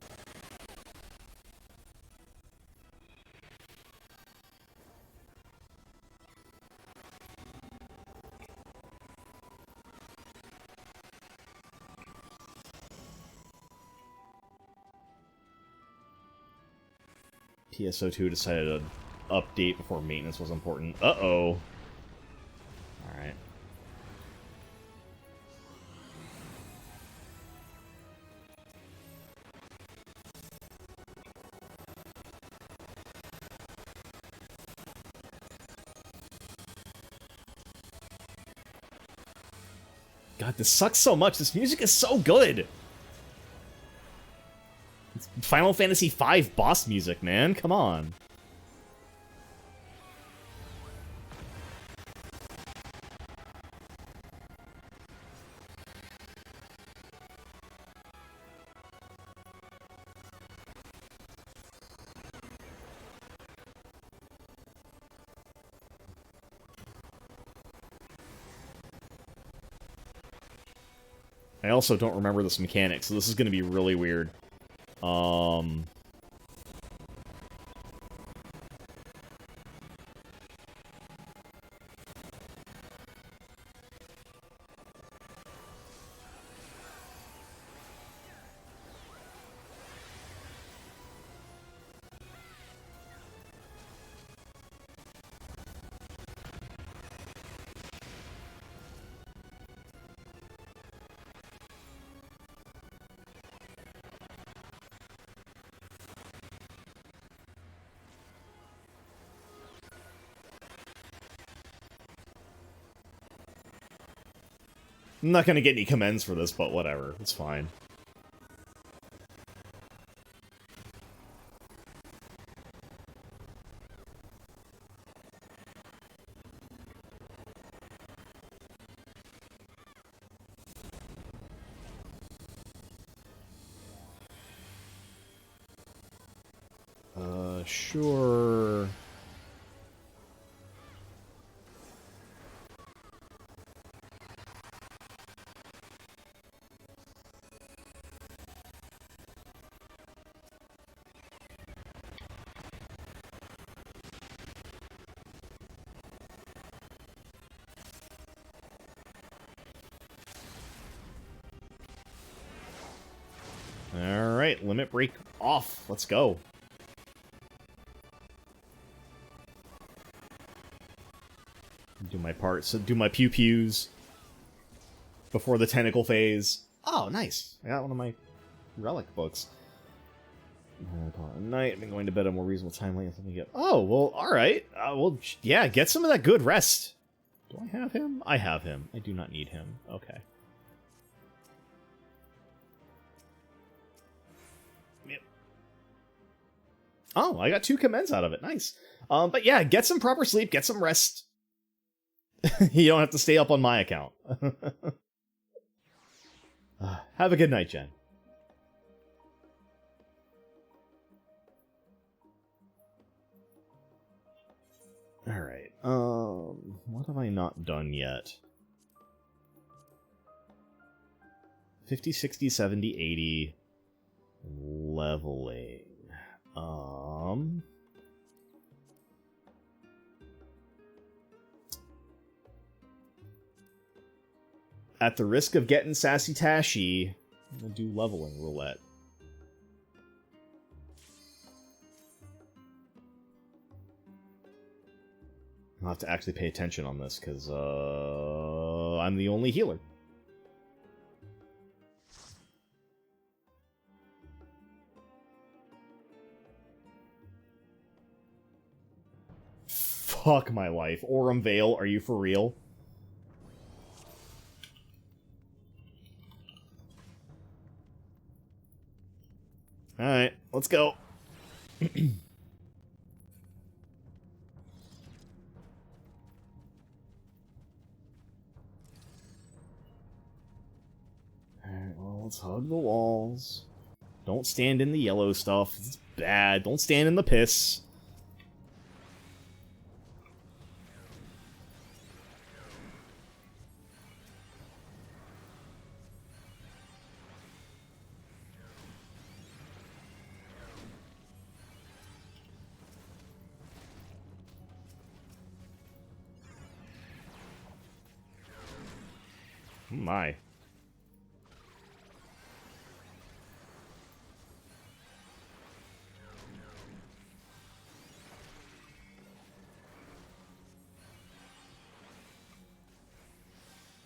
PSO2 decided to update before maintenance was important. Uh-oh. Alright. god, this sucks so much. This music is so good. It's Final Fantasy V boss music, man. Come on. I also don't remember this mechanic, so this is going to be really weird. I'm not gonna get any commends for this, but whatever. It's fine. Sure. Alright, limit break off. Let's go. Do my part, so do my pew-pews before the tentacle phase. Oh, nice. I got one of my relic books. Night, I've been going to bed at a more reasonable time. Let me get. Oh, well, alright. Well, yeah, get some of that good rest. Do I have him? I have him. I do not need him. Okay. Yep. Oh, I got 2 commends out of it. Nice. But yeah, get some proper sleep, get some rest. You don't have to stay up on my account. Have a good night, Jen. Alright, what have I not done yet? 50, 60, 70, 80... leveling. At the risk of getting sassy-tashy, I'm gonna do leveling roulette. I'll have to actually pay attention on this, because, I'm the only healer. Fuck my life. Aurum Vale, are you for real? Alright, let's go. Alright, well, let's hug the walls. Don't stand in the yellow stuff. It's bad. Don't stand in the piss. Oh my.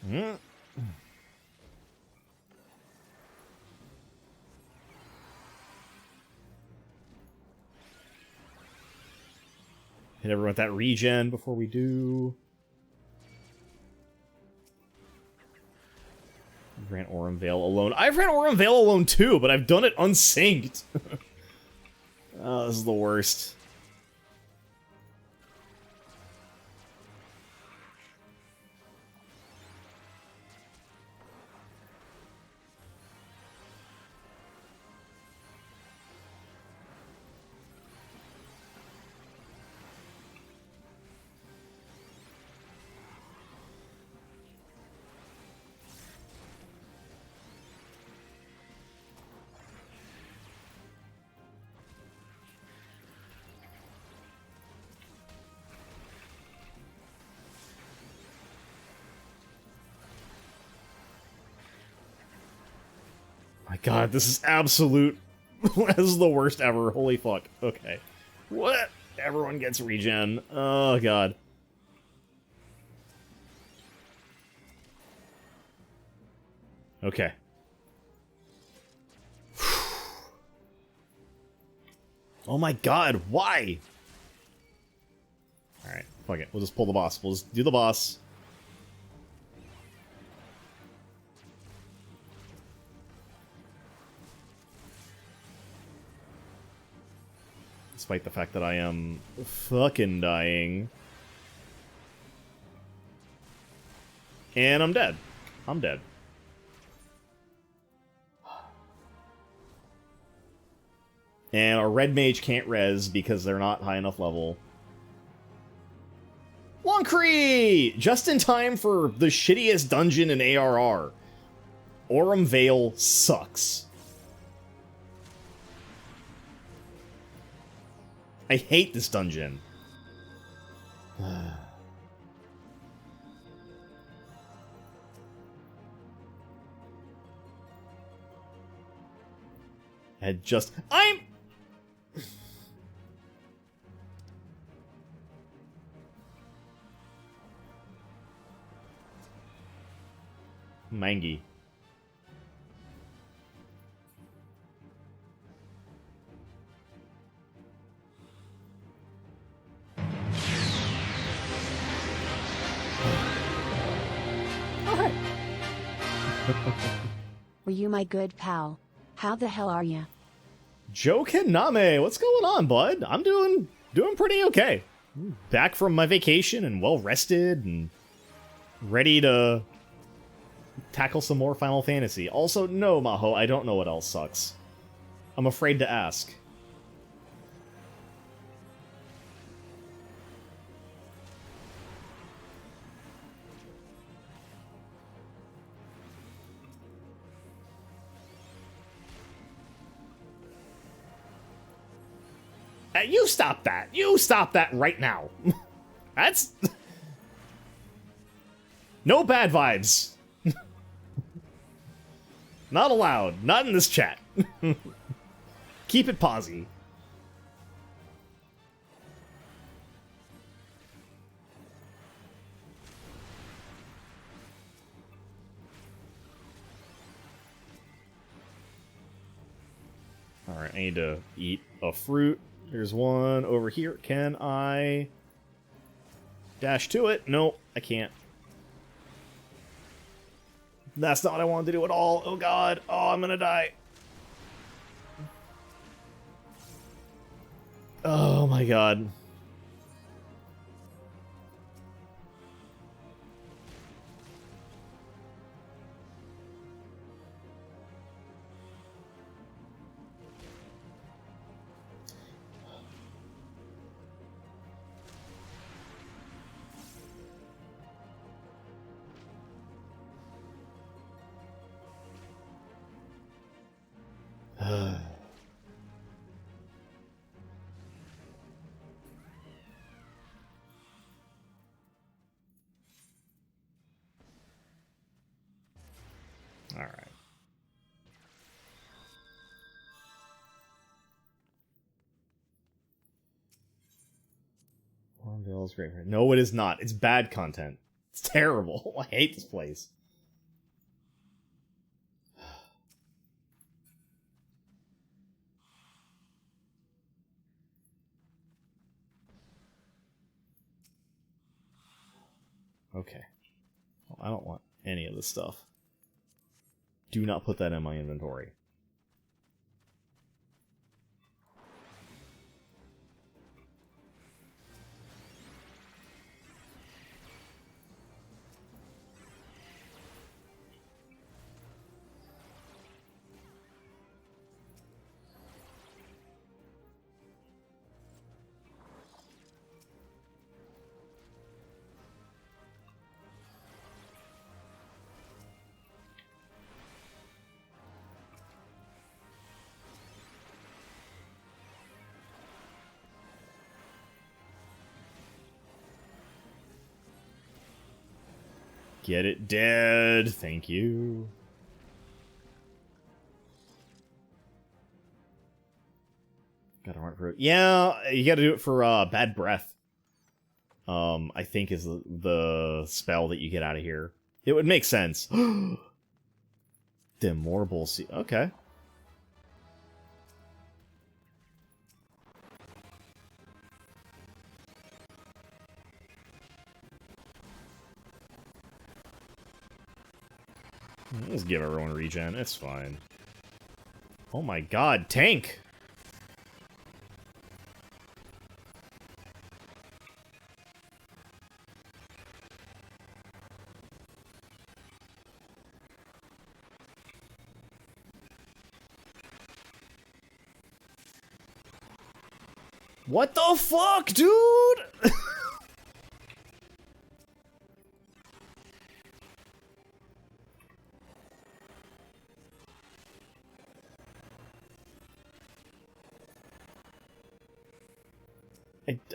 Mm. Hit everyone with that regen before we do. Ran Aurum Vale alone. I've ran Aurum Vale alone too, but I've done it unsynced. Oh, this is the worst. My god, this is absolute... This is the worst ever. Holy fuck. Okay. What? Everyone gets regen. Oh god. Okay. Oh my god, why? Alright, fuck it. We'll just pull the boss. We'll just do the boss. Despite the fact that I am fucking dying. And I'm dead. I'm dead. And our red mage can't res because they're not high enough level. Longcree! Just in time for the shittiest dungeon in ARR. Aurum Vale sucks. I hate this dungeon. I'm... Mangy. Were you my good pal? How the hell are ya? Joe Kaname, what's going on, bud? I'm doing pretty okay. Back from my vacation and well rested and ready to tackle some more Final Fantasy. Also, no, Maho, I don't know what else sucks. I'm afraid to ask. You stop that. You stop that right now. That's... No bad vibes. Not allowed. Not in this chat. Keep it posy. Alright, I need to eat a fruit. There's one over here. Can I dash to it? No, I can't. That's not what I wanted to do at all. Oh god. Oh, I'm gonna die. Oh my god. Alright. Longvale's great. No, it is not. It's bad content. It's terrible. I hate this place. Okay. Well, I don't want any of this stuff. Do not put that in my inventory. Get it dead. Thank you. Gotta run for it. Yeah, you gotta do it for bad breath. I think is the spell that you get out of here. It would make sense. Demorable sea. Okay. Let's give everyone regen. It's fine. Oh my god, tank! What the fuck, dude?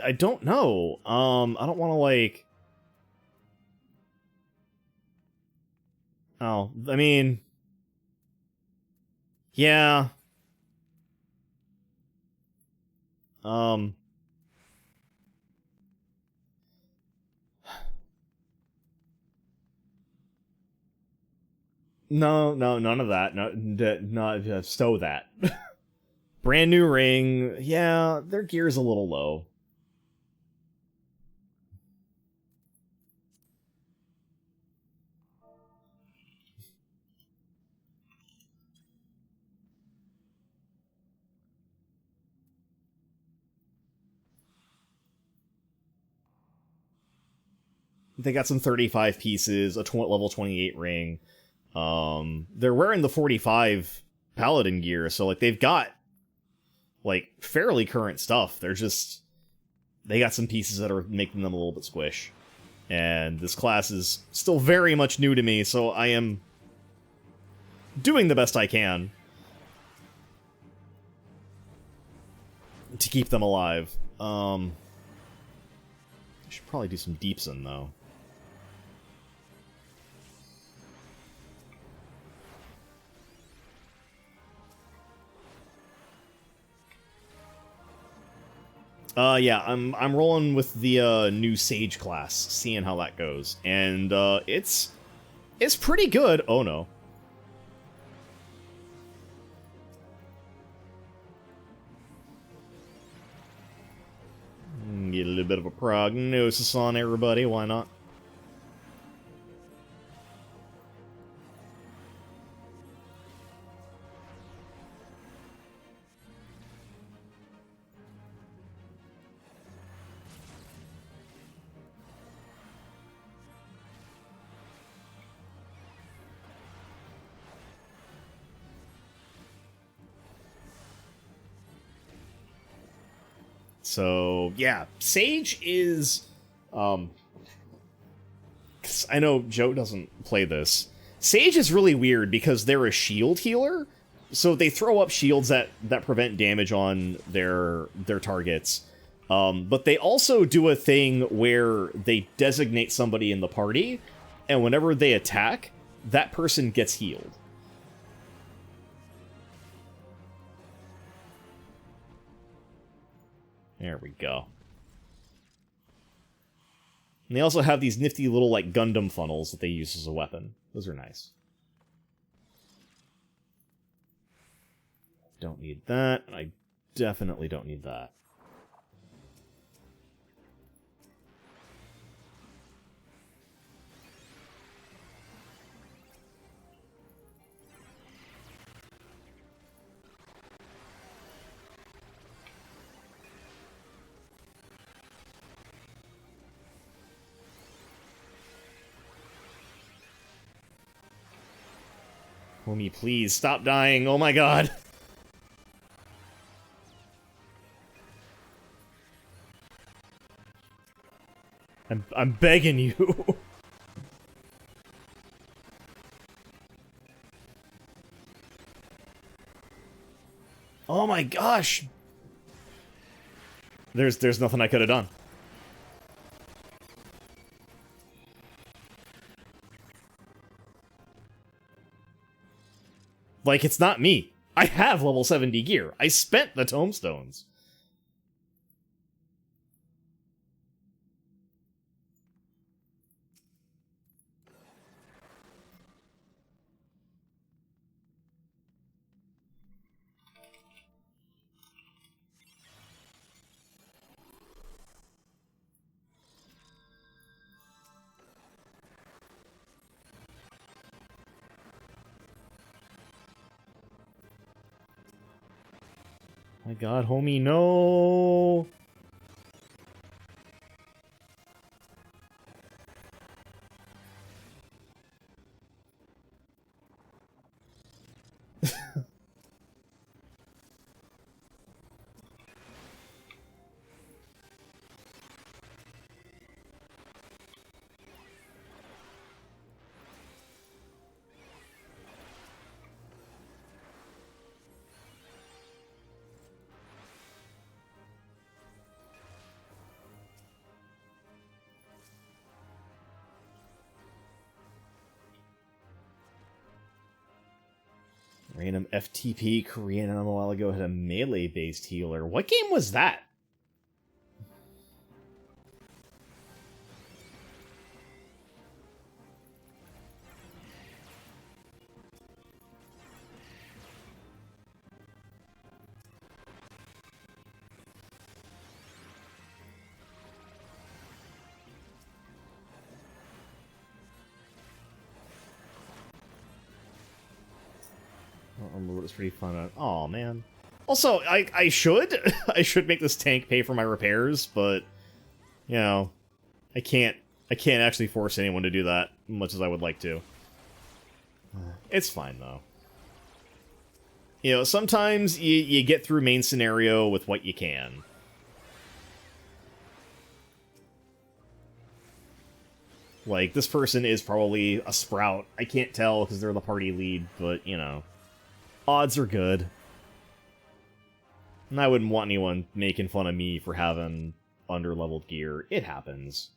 I don't know. I don't want to, like... Oh, I mean... Yeah. No, none of that. No, stow that. Brand new ring. Yeah, their gear's a little low. They got some 35 pieces, a level 28 ring. They're wearing the 45 paladin gear, so like they've got like fairly current stuff. They got some pieces that are making them a little bit squish. And this class is still very much new to me, so I am doing the best I can to keep them alive. I should probably do some deeps in though. Yeah, I'm rolling with the new Sage class, seeing how that goes, and it's pretty good. Oh no. Get a little bit of a prognosis on everybody. Why not? So, yeah, Sage is, 'cause I know Joe doesn't play this. Sage is really weird because they're a shield healer, so they throw up shields that prevent damage on their targets. But they also do a thing where they designate somebody in the party, and whenever they attack, that person gets healed. There we go. And they also have these nifty little, like, Gundam funnels that they use as a weapon. Those are nice. Don't need that, and I definitely don't need that. Homie, please, stop dying. Oh my god. I'm begging you. Oh my gosh. There's nothing I could have done. Like, it's not me. I have level 70 gear. I spent the tomestones. My god, homie, no! Random FTP Korean a while ago had a melee-based healer. What game was that? I don't remember what was pretty fun. Oh man. Also, I should I should make this tank pay for my repairs, but you know, I can't actually force anyone to do that much as I would like to. It's fine though. You know, sometimes you get through main scenario with what you can. Like, this person is probably a sprout. I can't tell because they're the party lead, but, you know. Odds are good. And I wouldn't want anyone making fun of me for having under-leveled gear. It happens.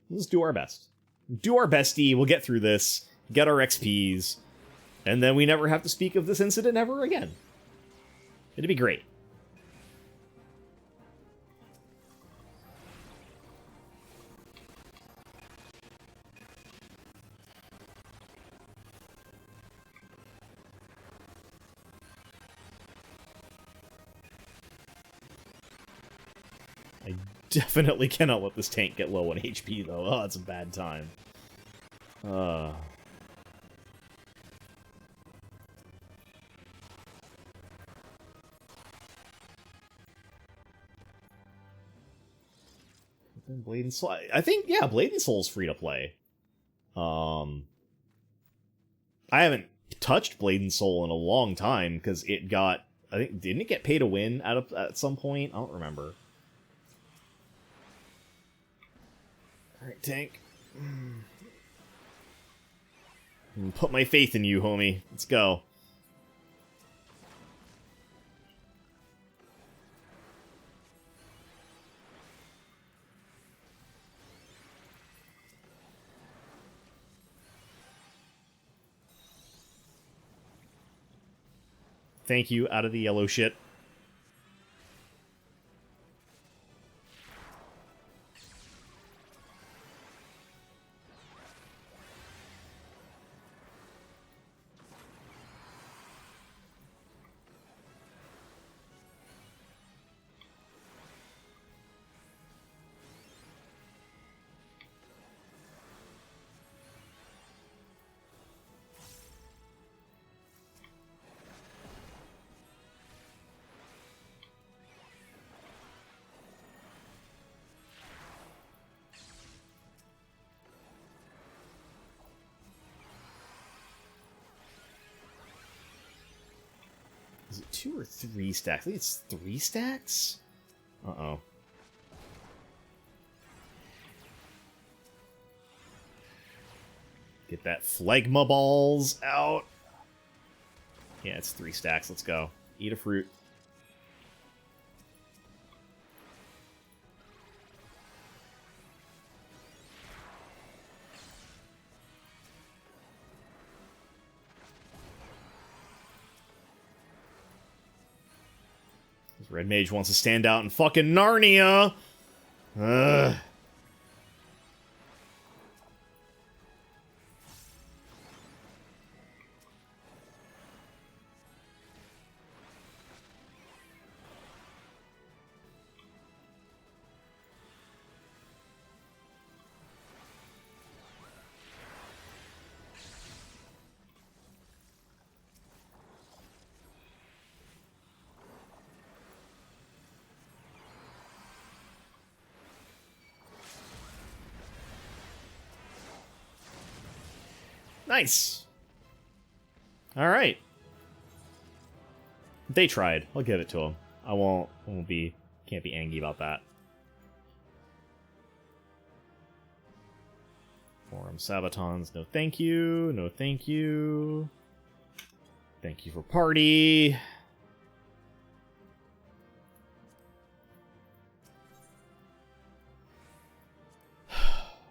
Let's do our best. Do our bestie, we'll get through this, get our XPs, and then we never have to speak of this incident ever again. It'd be great. I definitely cannot let this tank get low on HP, though. Oh, that's a bad time. Blade and Soul. I think, yeah, Blade and Soul's free to play. I haven't touched Blade and Soul in a long time because it got. I think didn't it get pay to win at some point? I don't remember. All right, tank. Put my faith in you, homie. Let's go. Thank you, out of the yellow shit. Is it 2 or 3 stacks? I think it's 3 stacks? Uh-oh. Get that phlegma balls out. Yeah, it's 3 stacks. Let's go. Eat a fruit. This red mage wants to stand out in fucking Narnia. Ugh. Nice. All right. They tried. I'll give it to them. I won't be. Can't be angry about that. Forum Sabatons. No, thank you. No, thank you. Thank you for party.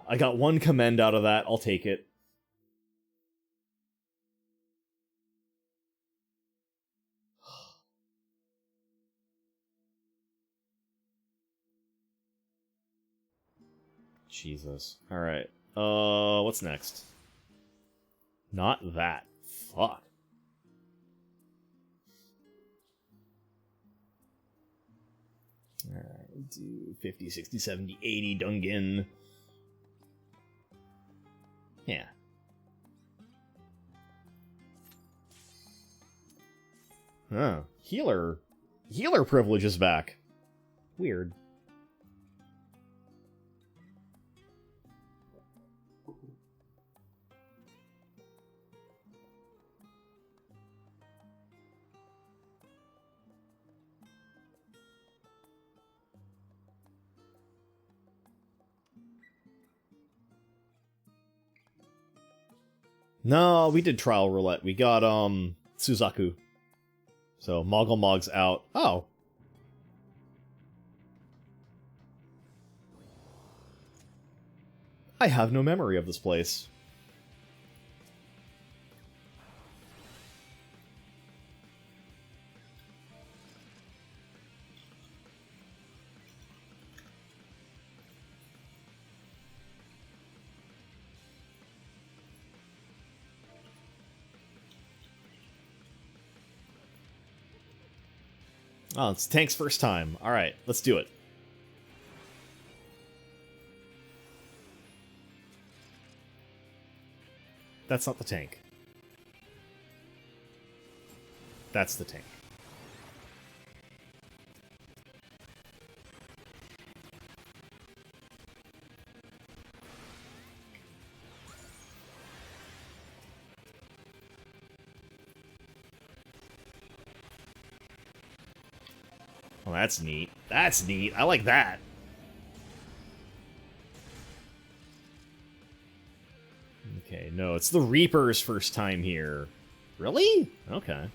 I got 1 commend out of that. I'll take it. Jesus. Alright. What's next? Not that. Fuck. Alright, do 50, 60, 70, 80 Dungan. Yeah. Huh. Healer privilege is back. Weird. No, we did trial roulette. We got, Suzaku. So, Moggle Mog's out. Oh. I have no memory of this place. Oh, it's Tank's first time. Alright, let's do it. That's not the tank. That's the tank. Oh, that's neat. That's neat. I like that. Okay, no, it's the Reaper's first time here. Really? Okay.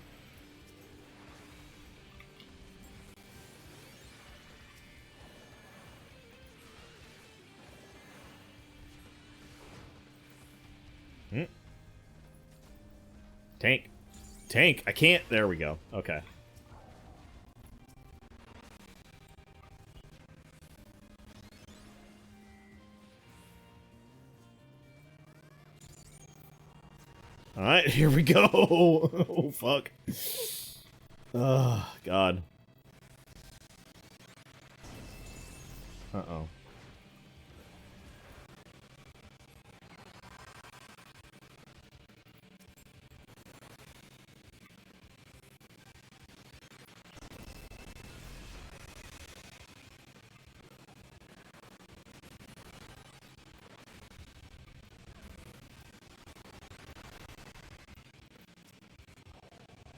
Tank. Tank. I can't. There we go. Okay. Alright, here we go. Oh, fuck. Oh, God. Uh-oh.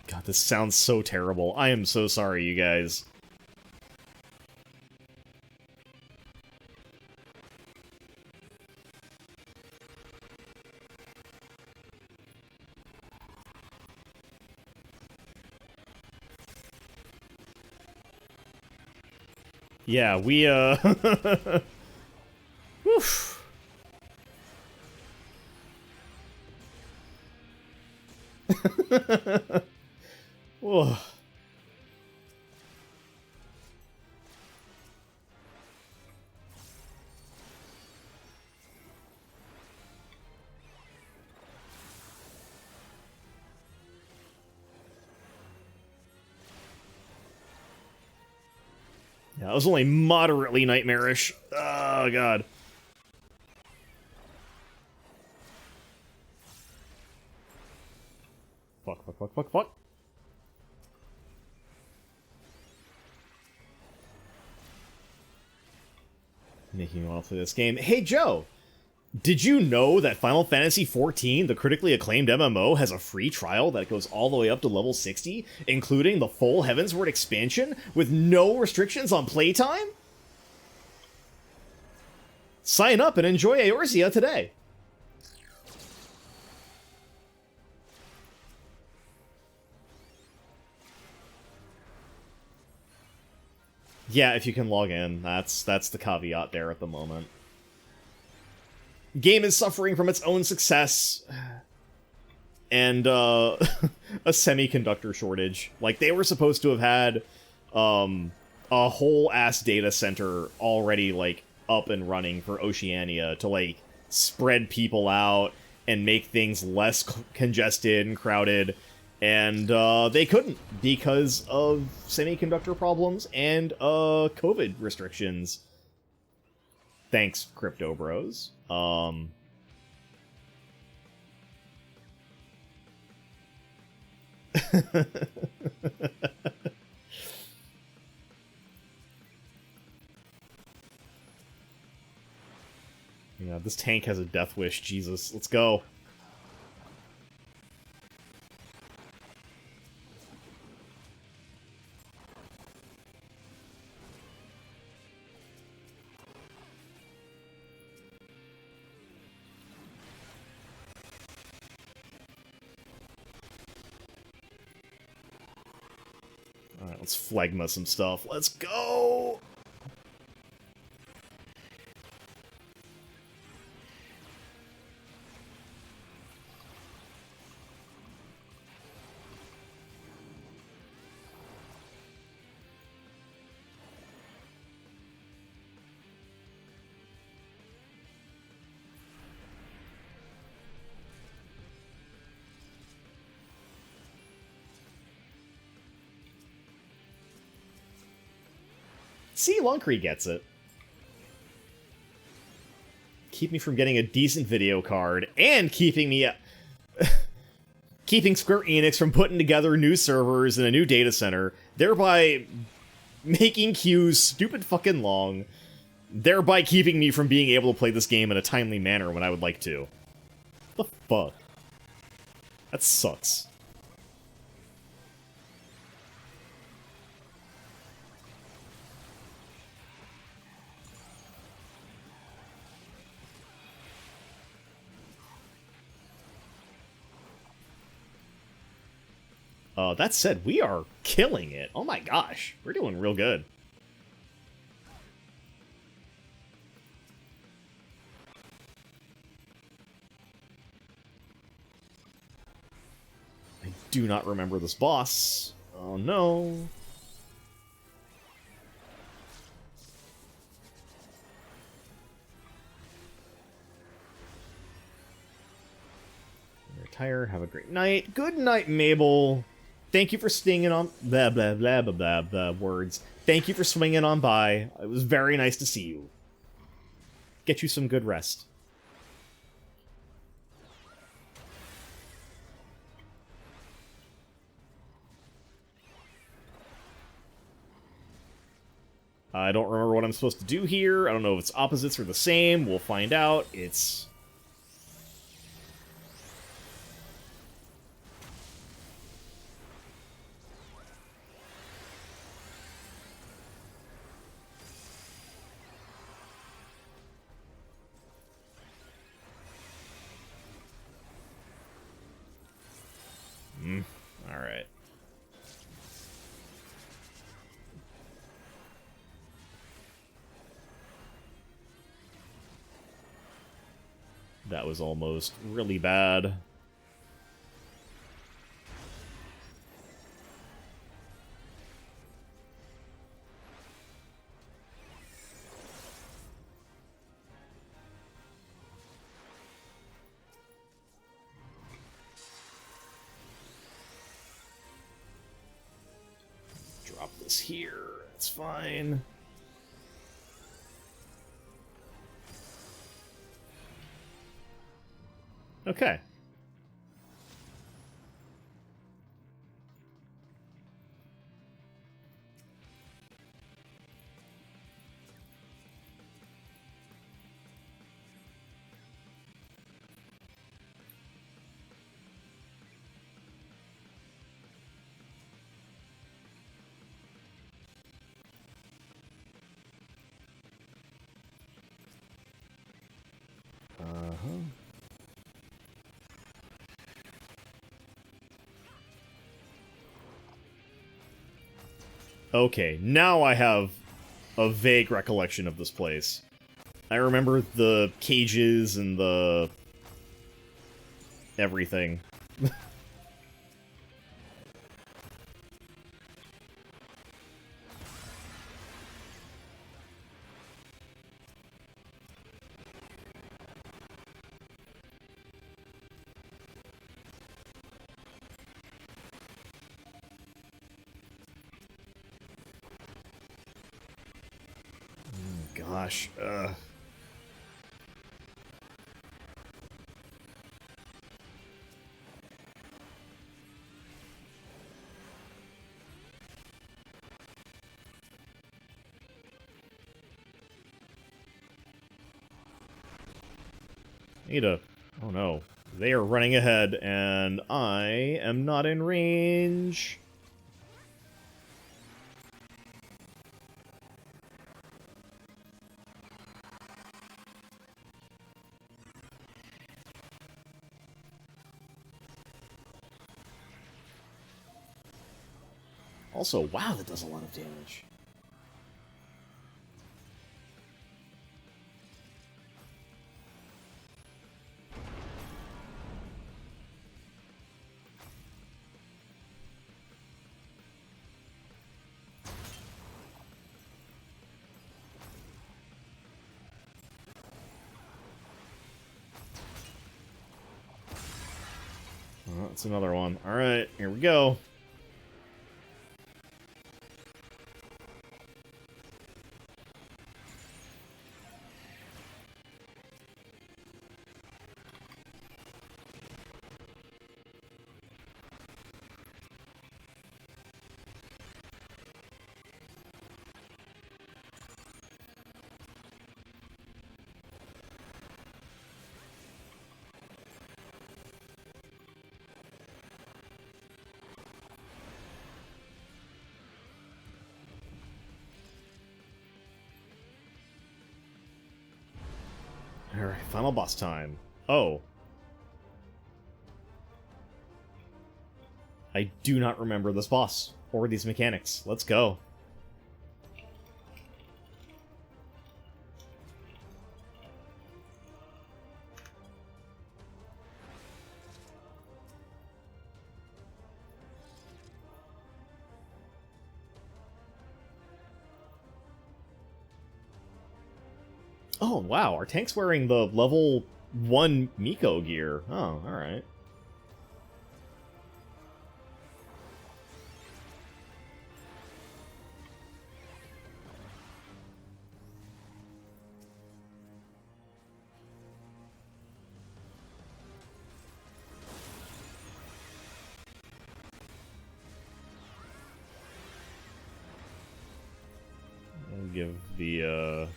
God, this sounds so terrible. I am so sorry, you guys. Yeah, we, Oof. Whoa. Yeah, that was only moderately nightmarish. Oh, God. Fuck, fuck, fuck, fuck, fuck. Making me want to play this game. Hey, Joe! Did you know that Final Fantasy XIV, the critically acclaimed MMO, has a free trial that goes all the way up to level 60, including the full Heavensward expansion, with no restrictions on playtime? Sign up and enjoy Eorzea today! Yeah, if you can log in. That's the caveat there at the moment. Game is suffering from its own success and a semiconductor shortage. Like, they were supposed to have had a whole ass data center already, like, up and running for Oceania to, like, spread people out and make things less congested and crowded. And they couldn't because of semiconductor problems and COVID restrictions. Thanks, Crypto Bros. Yeah, this tank has a death wish. Jesus, let's go. Alright, let's phlegma some stuff. Let's go! See, Lunkry gets it. Keep me from getting a decent video card, and keeping me... keeping Square Enix from putting together new servers and a new data center, thereby making queues stupid fucking long, thereby keeping me from being able to play this game in a timely manner when I would like to. The fuck? That sucks. That said, we are killing it. Oh my gosh, we're doing real good. I do not remember this boss. Oh no. Retire, have a great night. Good night, Mabel. Thank you for swinging on... blah, blah, blah, blah, blah, blah, words. Thank you for swinging on by. It was very nice to see you. Get you some good rest. I don't remember what I'm supposed to do here. I don't know if it's opposites or the same. We'll find out. It's... That was almost really bad. Drop this here. That's fine. Okay. Okay, now I have a vague recollection of this place. I remember the cages and the everything. Gosh, need to... Oh no. They are running ahead, and I am not in range. Also, wow, that does a lot of damage. Oh, that's another one. Alright, here we go. Alright, final boss time. Oh. I do not remember this boss, or these mechanics. Let's go. Oh, wow, our tank's wearing the level 1 Miko gear. Oh, alright. We'll give the,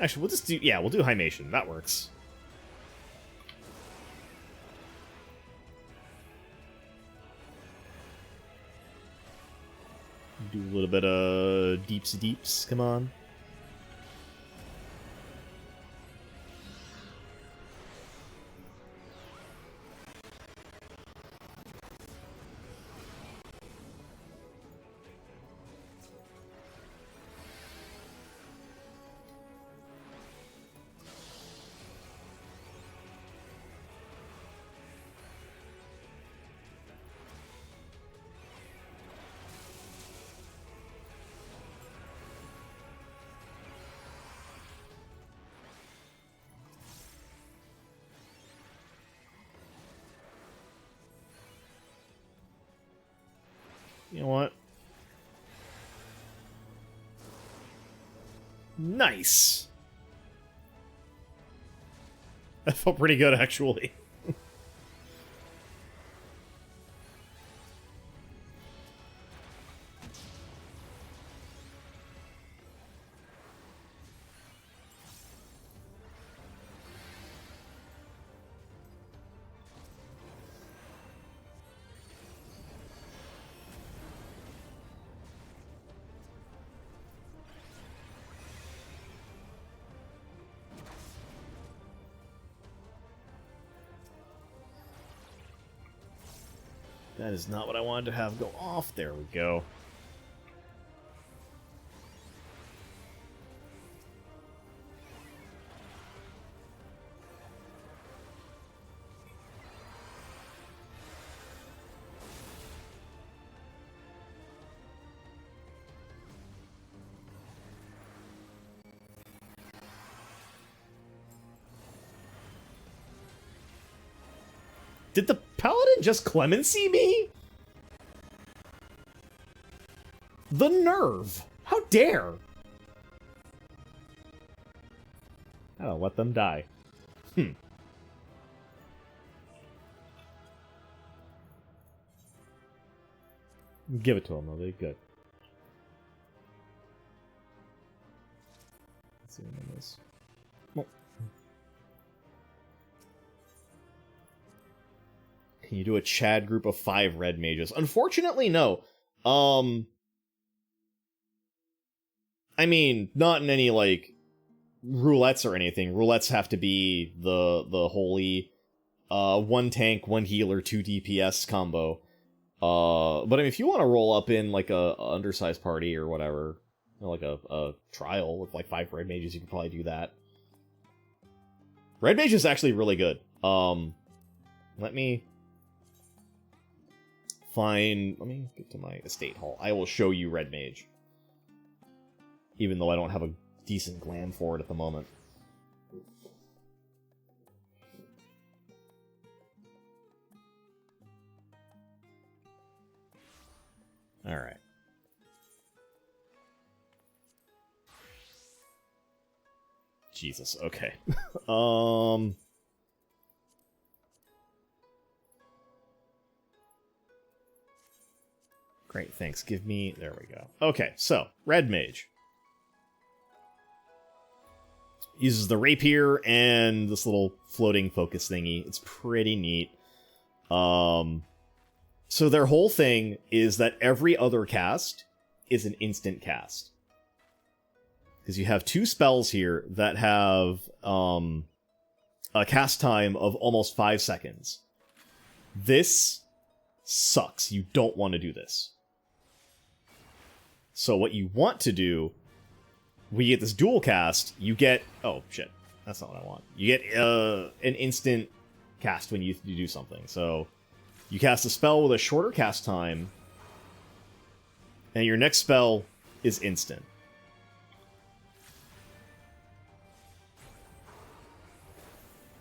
Actually, we'll just do... Yeah, we'll do Hymation. That works. Do a little bit of deeps. Come on. You know what? Nice! That felt pretty good, actually. That is not what I wanted to have go off. There we go. Did the paladin just clemency me? The nerve! How dare! I'll let them die. Give it to them, though. They're good. Let's see what it is. Well. Can you do a Chad group of 5 red mages? Unfortunately, no. I mean, not in any, like, roulettes or anything. Roulettes have to be the holy 1 tank, 1 healer, 2 DPS combo. But I mean, if you want to roll up in, like, a undersized party or whatever, you know, like a trial with, like, 5 red mages, you could probably do that. Red mage is actually really good. Let me get to my estate hall. I will show you red mage. Even though I don't have a decent glam for it at the moment. Alright. Jesus, okay. Great, thanks. Give me... There we go. Okay, so, red mage. Uses the rapier and this little floating focus thingy. It's pretty neat. So their whole thing is that every other cast is an instant cast. Because you have 2 spells here that have a cast time of almost 5 seconds. This sucks. You don't want to do this. So what you want to do... when you get this dual cast, you get... Oh, shit. That's not what I want. You get an instant cast when you do something. So, you cast a spell with a shorter cast time, and your next spell is instant.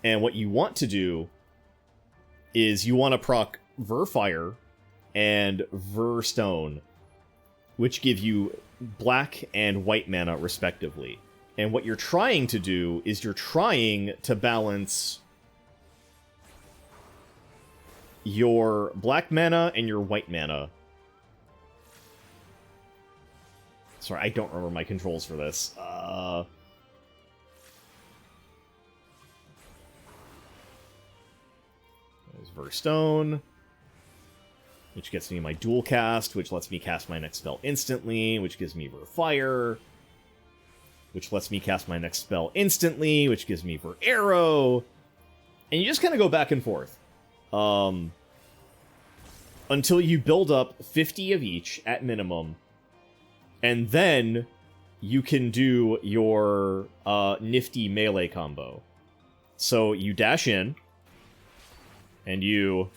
And what you want to do is you want to proc Verfire and Verstone, which give you black and white mana, respectively. And what you're trying to do is you're trying to balance your black mana and your white mana. Sorry, I don't remember my controls for this. There's Verstone, which gets me my dual cast, which lets me cast my next spell instantly, which gives me Verfire, which lets me cast my next spell instantly, which gives me Arrow, and you just kind of go back and forth. Until you build up 50 of each at minimum, and then you can do your nifty melee combo. So you dash in, and you...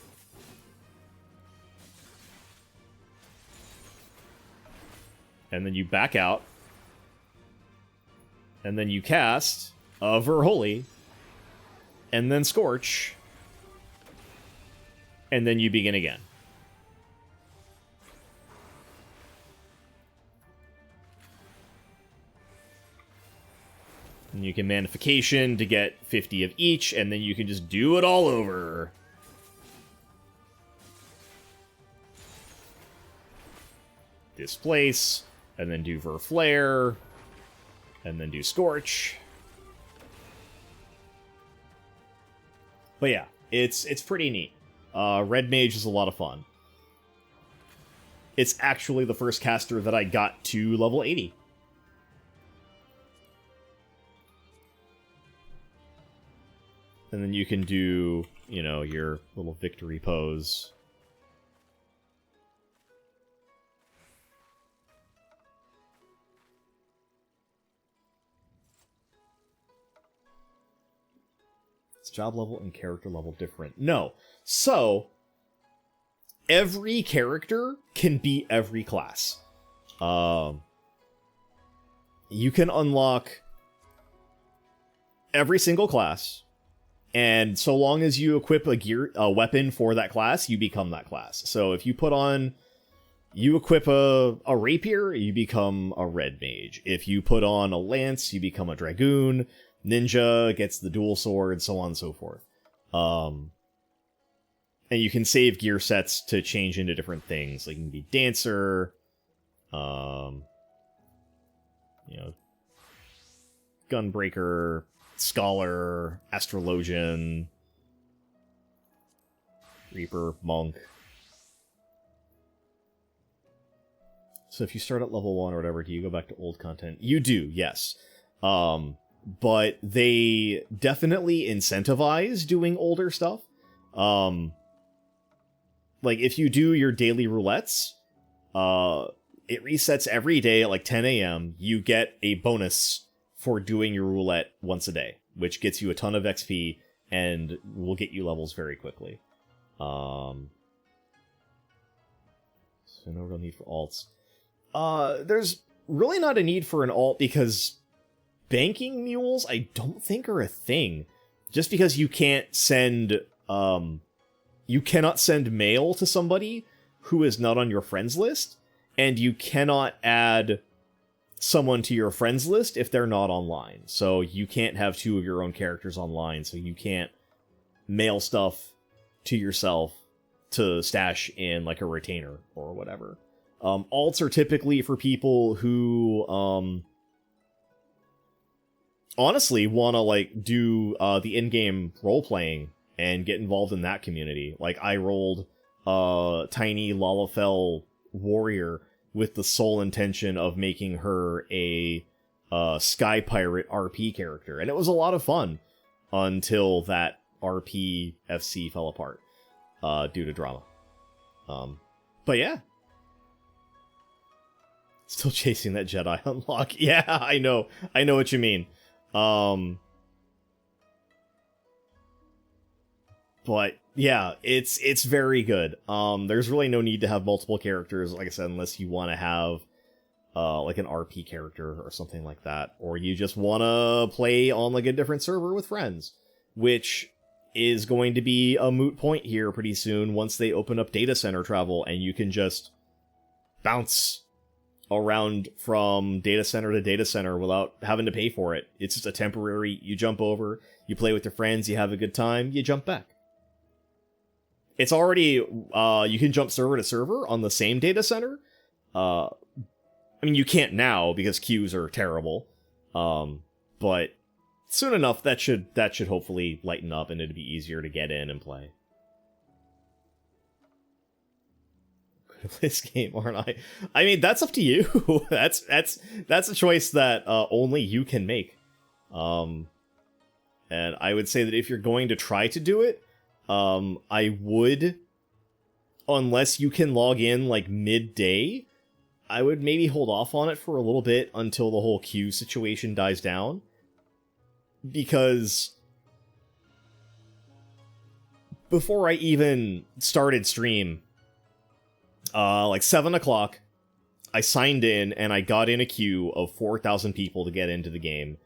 and then you back out, and then you cast Verholy, and then Scorch, and then you begin again. And you can Manification to get 50 of each, and then you can just do it all over. Displace, and then do Verflare, and then do Scorch. But yeah, it's pretty neat. Red Mage is a lot of fun. It's actually the first caster that I got to level 80. And then you can do, you know, your little victory pose. Is job level and character level different? No. So, every character can be every class. You can unlock every single class, and so long as you equip a weapon for that class, you become that class. So if you equip a rapier, you become a red mage. If you put on a lance, you become a dragoon. Ninja gets the dual sword, so on and so forth. And you can save gear sets to change into different things. Like you can be dancer, gunbreaker, scholar, astrologian, reaper, monk. So if you start at level 1 or whatever, do you go back to old content? You do, yes. But they definitely incentivize doing older stuff. Like, if you do your daily roulettes, it resets every day at like 10 a.m. You get a bonus for doing your roulette once a day, which gets you a ton of XP and will get you levels very quickly. So no real need for alts. There's really not a need for an alt because banking mules, I don't think, are a thing. Just because you can't send, you cannot send mail to somebody who is not on your friends list, and you cannot add someone to your friends list if they're not online. So you can't have two of your own characters online, so you can't mail stuff to yourself to stash in like a retainer or whatever. Alts are typically for people who honestly want to like do the in-game role-playing and get involved in that community. Like I rolled tiny Lalafell warrior with the sole intention of making her a Sky Pirate RP character. And it was a lot of fun until that RP FC fell apart due to drama. But yeah. Still chasing that Jedi unlock. Yeah, I know what you mean. But yeah, it's very good. There's really no need to have multiple characters, like I said, unless you want to have like an RP character or something like that, or you just want to play on like a different server with friends, which is going to be a moot point here pretty soon once they open up data center travel and you can just bounce around from data center to data center without having to pay for it. It's just a temporary, you jump over, you play with your friends, you have a good time, you jump back. It's already, you can jump server to server on the same data center. I mean, you can't now because queues are terrible. But soon enough, that should hopefully lighten up and it'd be easier to get in and play. This game, aren't I? I mean, that's up to you. that's a choice that only you can make. And I would say that if you're going to try to do it, I would, unless you can log in like midday, I would maybe hold off on it for a little bit until the whole queue situation dies down. Because before I even started stream, like 7 o'clock, I signed in and I got in a queue of 4,000 people to get into the game.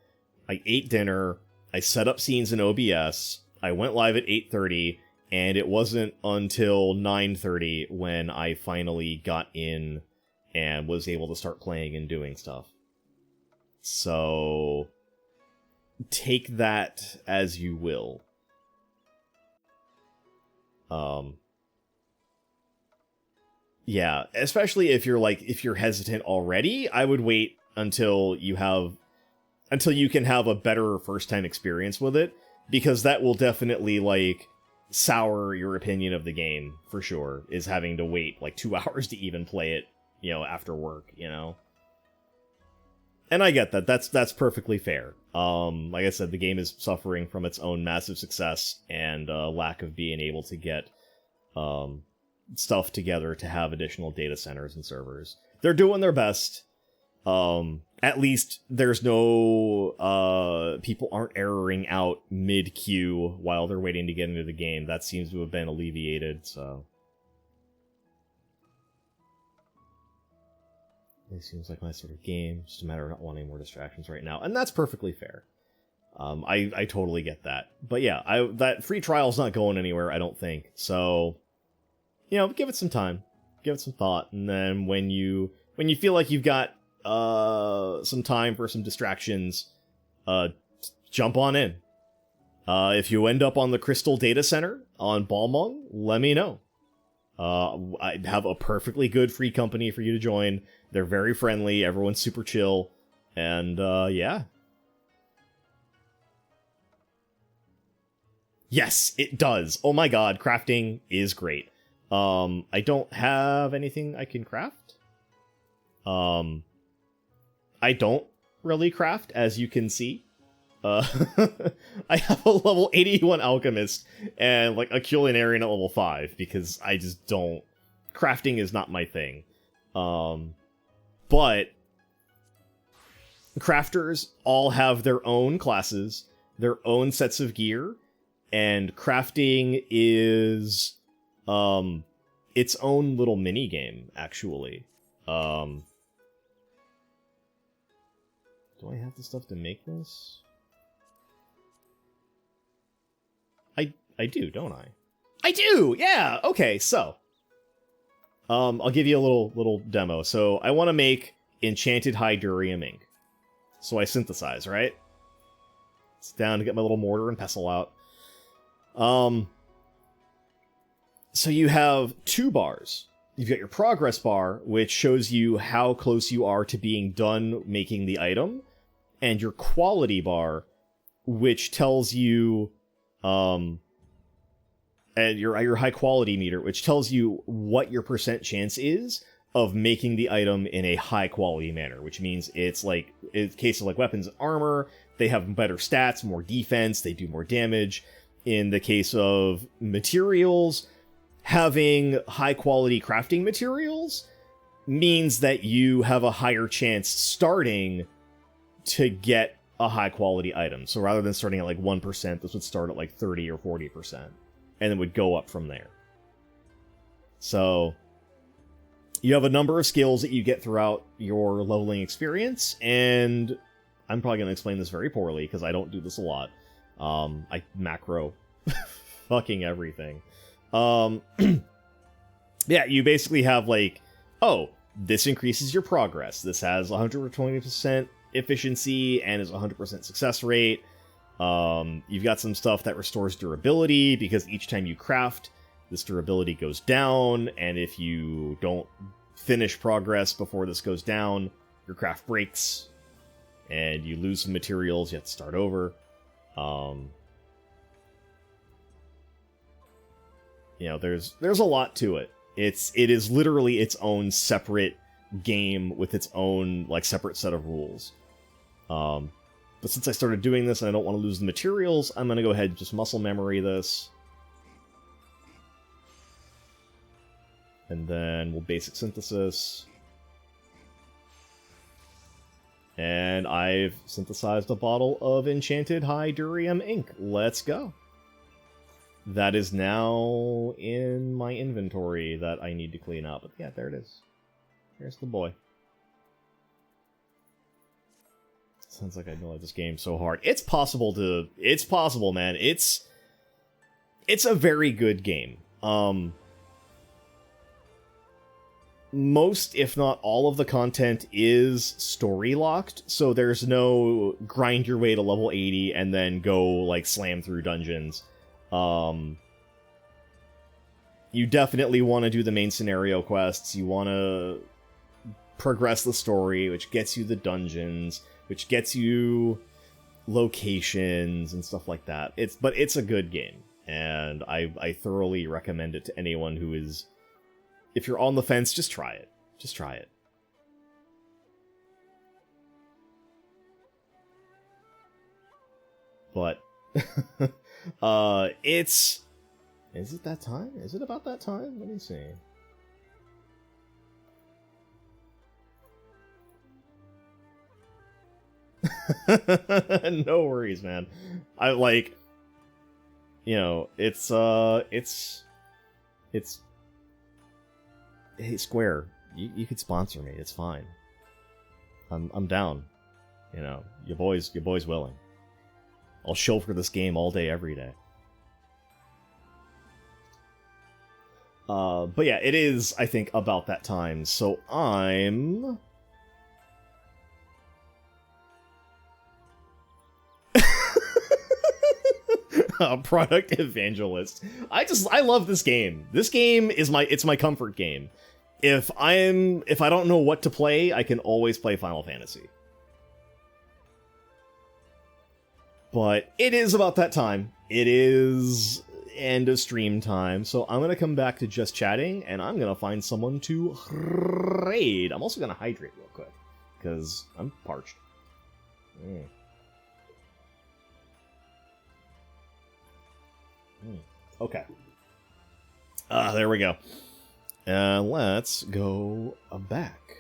I ate dinner, I set up scenes in OBS, I went live at 8:30, and it wasn't until 9:30 when I finally got in and was able to start playing and doing stuff. So take that as you will. Yeah, especially if you're hesitant already, I would wait until you can have a better first-time experience with it, because that will definitely, like, sour your opinion of the game, for sure, is having to wait, like, 2 hours to even play it, you know, after work, you know? And I get that. That's perfectly fair. Like I said, the game is suffering from its own massive success and lack of being able to get stuff together to have additional data centers and servers. They're doing their best. At least there's no people aren't erroring out mid-queue while they're waiting to get into the game. That seems to have been alleviated, so... It seems like my sort of game, just a matter of not wanting more distractions right now, and that's perfectly fair. I totally get that. But yeah, that free trial's not going anywhere, I don't think. So, you know, give it some time, give it some thought, and then when you feel like you've got some time for some distractions, jump on in. If you end up on the Crystal Data Center on Balmung, let me know. I have a perfectly good free company for you to join. They're very friendly, everyone's super chill, and yeah. Yes, it does. Oh my god, crafting is great. I don't have anything I can craft. I don't really craft, as you can see. I have a level 81 alchemist and like a culinarian at level 5 because I just don't. Crafting is not my thing. But crafters all have their own classes, their own sets of gear, and crafting is its own little mini game, actually. Do I have the stuff to make this? I do, don't I? I do! Yeah! Okay, so. I'll give you a little demo. So, I want to make Enchanted Hydurium ink. So I synthesize, right? Sit down to get my little mortar and pestle out. So you have 2 bars. You've got your progress bar, which shows you how close you are to being done making the item, and your quality bar, which tells you, and your high quality meter, which tells you what your % chance is of making the item in a high quality manner, which means it's like, in the case of like weapons and armor, they have better stats, more defense, they do more damage. In the case of materials, having high quality crafting materials means that you have a higher chance starting to get a high quality item. So rather than starting at like 1%, this would start at like 30 or 40%, and then would go up from there. So you have a number of skills that you get throughout your leveling experience, and I'm probably going to explain this very poorly because I don't do this a lot. I macro fucking everything. Yeah, you basically have like, oh, this increases your progress. This has 120% efficiency and is 100% success rate. You've got some stuff that restores durability because each time you craft, this durability goes down, and if you don't finish progress before this goes down, your craft breaks, and you lose some materials, you have to start over. You know, there's a lot to it. It is literally its own separate game with its own, like, separate set of rules. But since I started doing this and I don't want to lose the materials, I'm going to go ahead and just muscle memory this. And then we'll basic synthesis. And I've synthesized a bottle of Enchanted Hydurium ink. Let's go. That is now in my inventory that I need to clean up. But yeah, there it is. Here's the boy. Sounds like I know this game so hard. It's possible, man. It's a very good game. most, if not all of the content is story locked, so there's no grind your way to level 80 and then go, like, slam through dungeons. You definitely want to do the main scenario quests, you want to progress the story, which gets you the dungeons, which gets you locations and stuff like that. But it's a good game, and I thoroughly recommend it to anyone who is... If you're on the fence, just try it. Just try it. But, it's... Is it that time? Is it about that time? Let me see. No worries, man. I, like... You know, it's... Hey, Square, you could sponsor me. It's fine. I'm down. You know, your boy's willing. I'll show for this game all day, every day. But yeah, it is, I think, about that time. So I'm... A product evangelist. I love this game. This game is my comfort game. If I don't know what to play, I can always play Final Fantasy. But it is about that time. It is end of stream time, so I'm gonna come back to just chatting, and I'm gonna find someone to raid. I'm also gonna hydrate real quick, because I'm parched. Okay. There we go. Let's go back.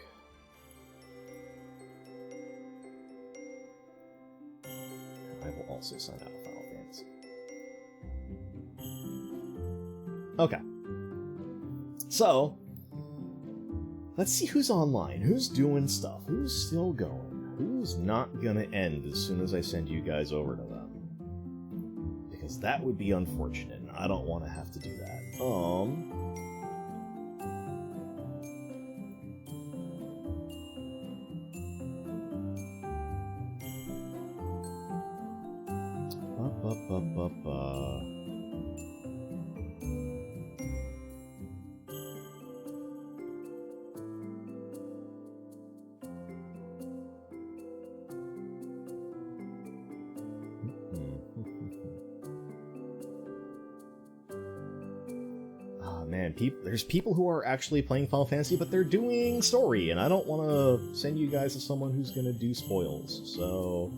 I will also sign out of Final Fantasy. Okay. So, let's see who's online, who's doing stuff, who's still going, who's not gonna end as soon as I send you guys over to them. Because that would be unfortunate, and I don't want to have to do that. Man, there's people who are actually playing Final Fantasy, but they're doing story, and I don't want to send you guys to someone who's going to do spoils, so...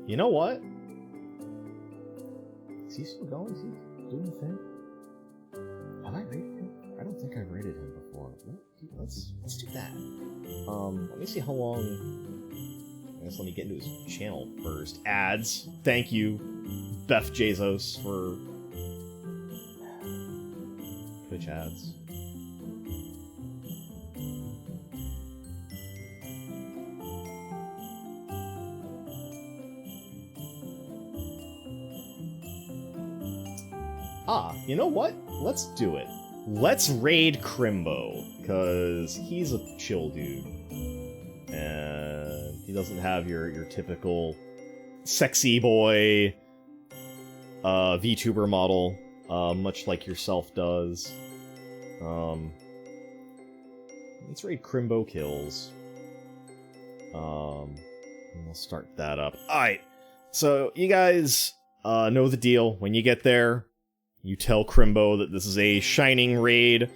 You know what? Is he still going? Is he doing the thing? Have I rated him? I don't think I've rated him before. Let's do that. Let me see how long... I guess let me get into his channel first. Ads. Thank you, Beth Jesus, for Twitch ads. You know what? Let's do it. Let's raid Crimbo, because he's a chill dude. And he doesn't have your typical sexy boy VTuber model, much like yourself does. Let's raid Crimbo kills. And we'll start that up. Alright, so you guys know the deal. When you get there, you tell Crimbo that this is a shining raid.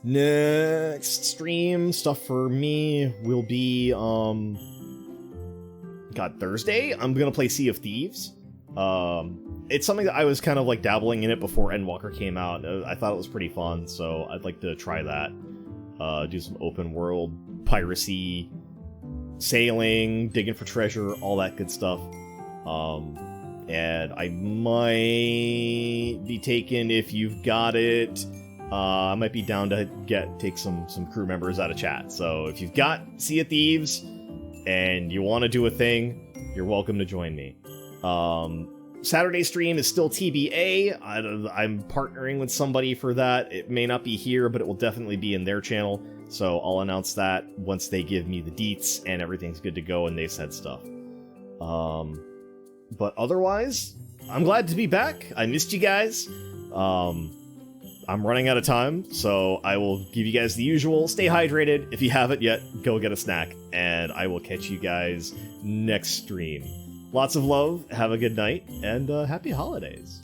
Next stream stuff for me will be, Thursday? I'm gonna play Sea of Thieves. it's something that I was kind of like dabbling in it before Endwalker came out. I thought it was pretty fun, so I'd like to try that. Do some open world piracy, sailing, digging for treasure, all that good stuff. And I might be taken if you've got it. I might be down to take some crew members out of chat. So if you've got Sea of Thieves and you want to do a thing, you're welcome to join me. Saturday stream is still TBA. I'm partnering with somebody for that. It may not be here, but it will definitely be in their channel. So I'll announce that once they give me the deets and everything's good to go and they said stuff. But otherwise, I'm glad to be back. I missed you guys. I'm running out of time, so I will give you guys the usual. Stay hydrated. If you haven't yet, go get a snack, and I will catch you guys next stream. Lots of love, have a good night, and happy holidays.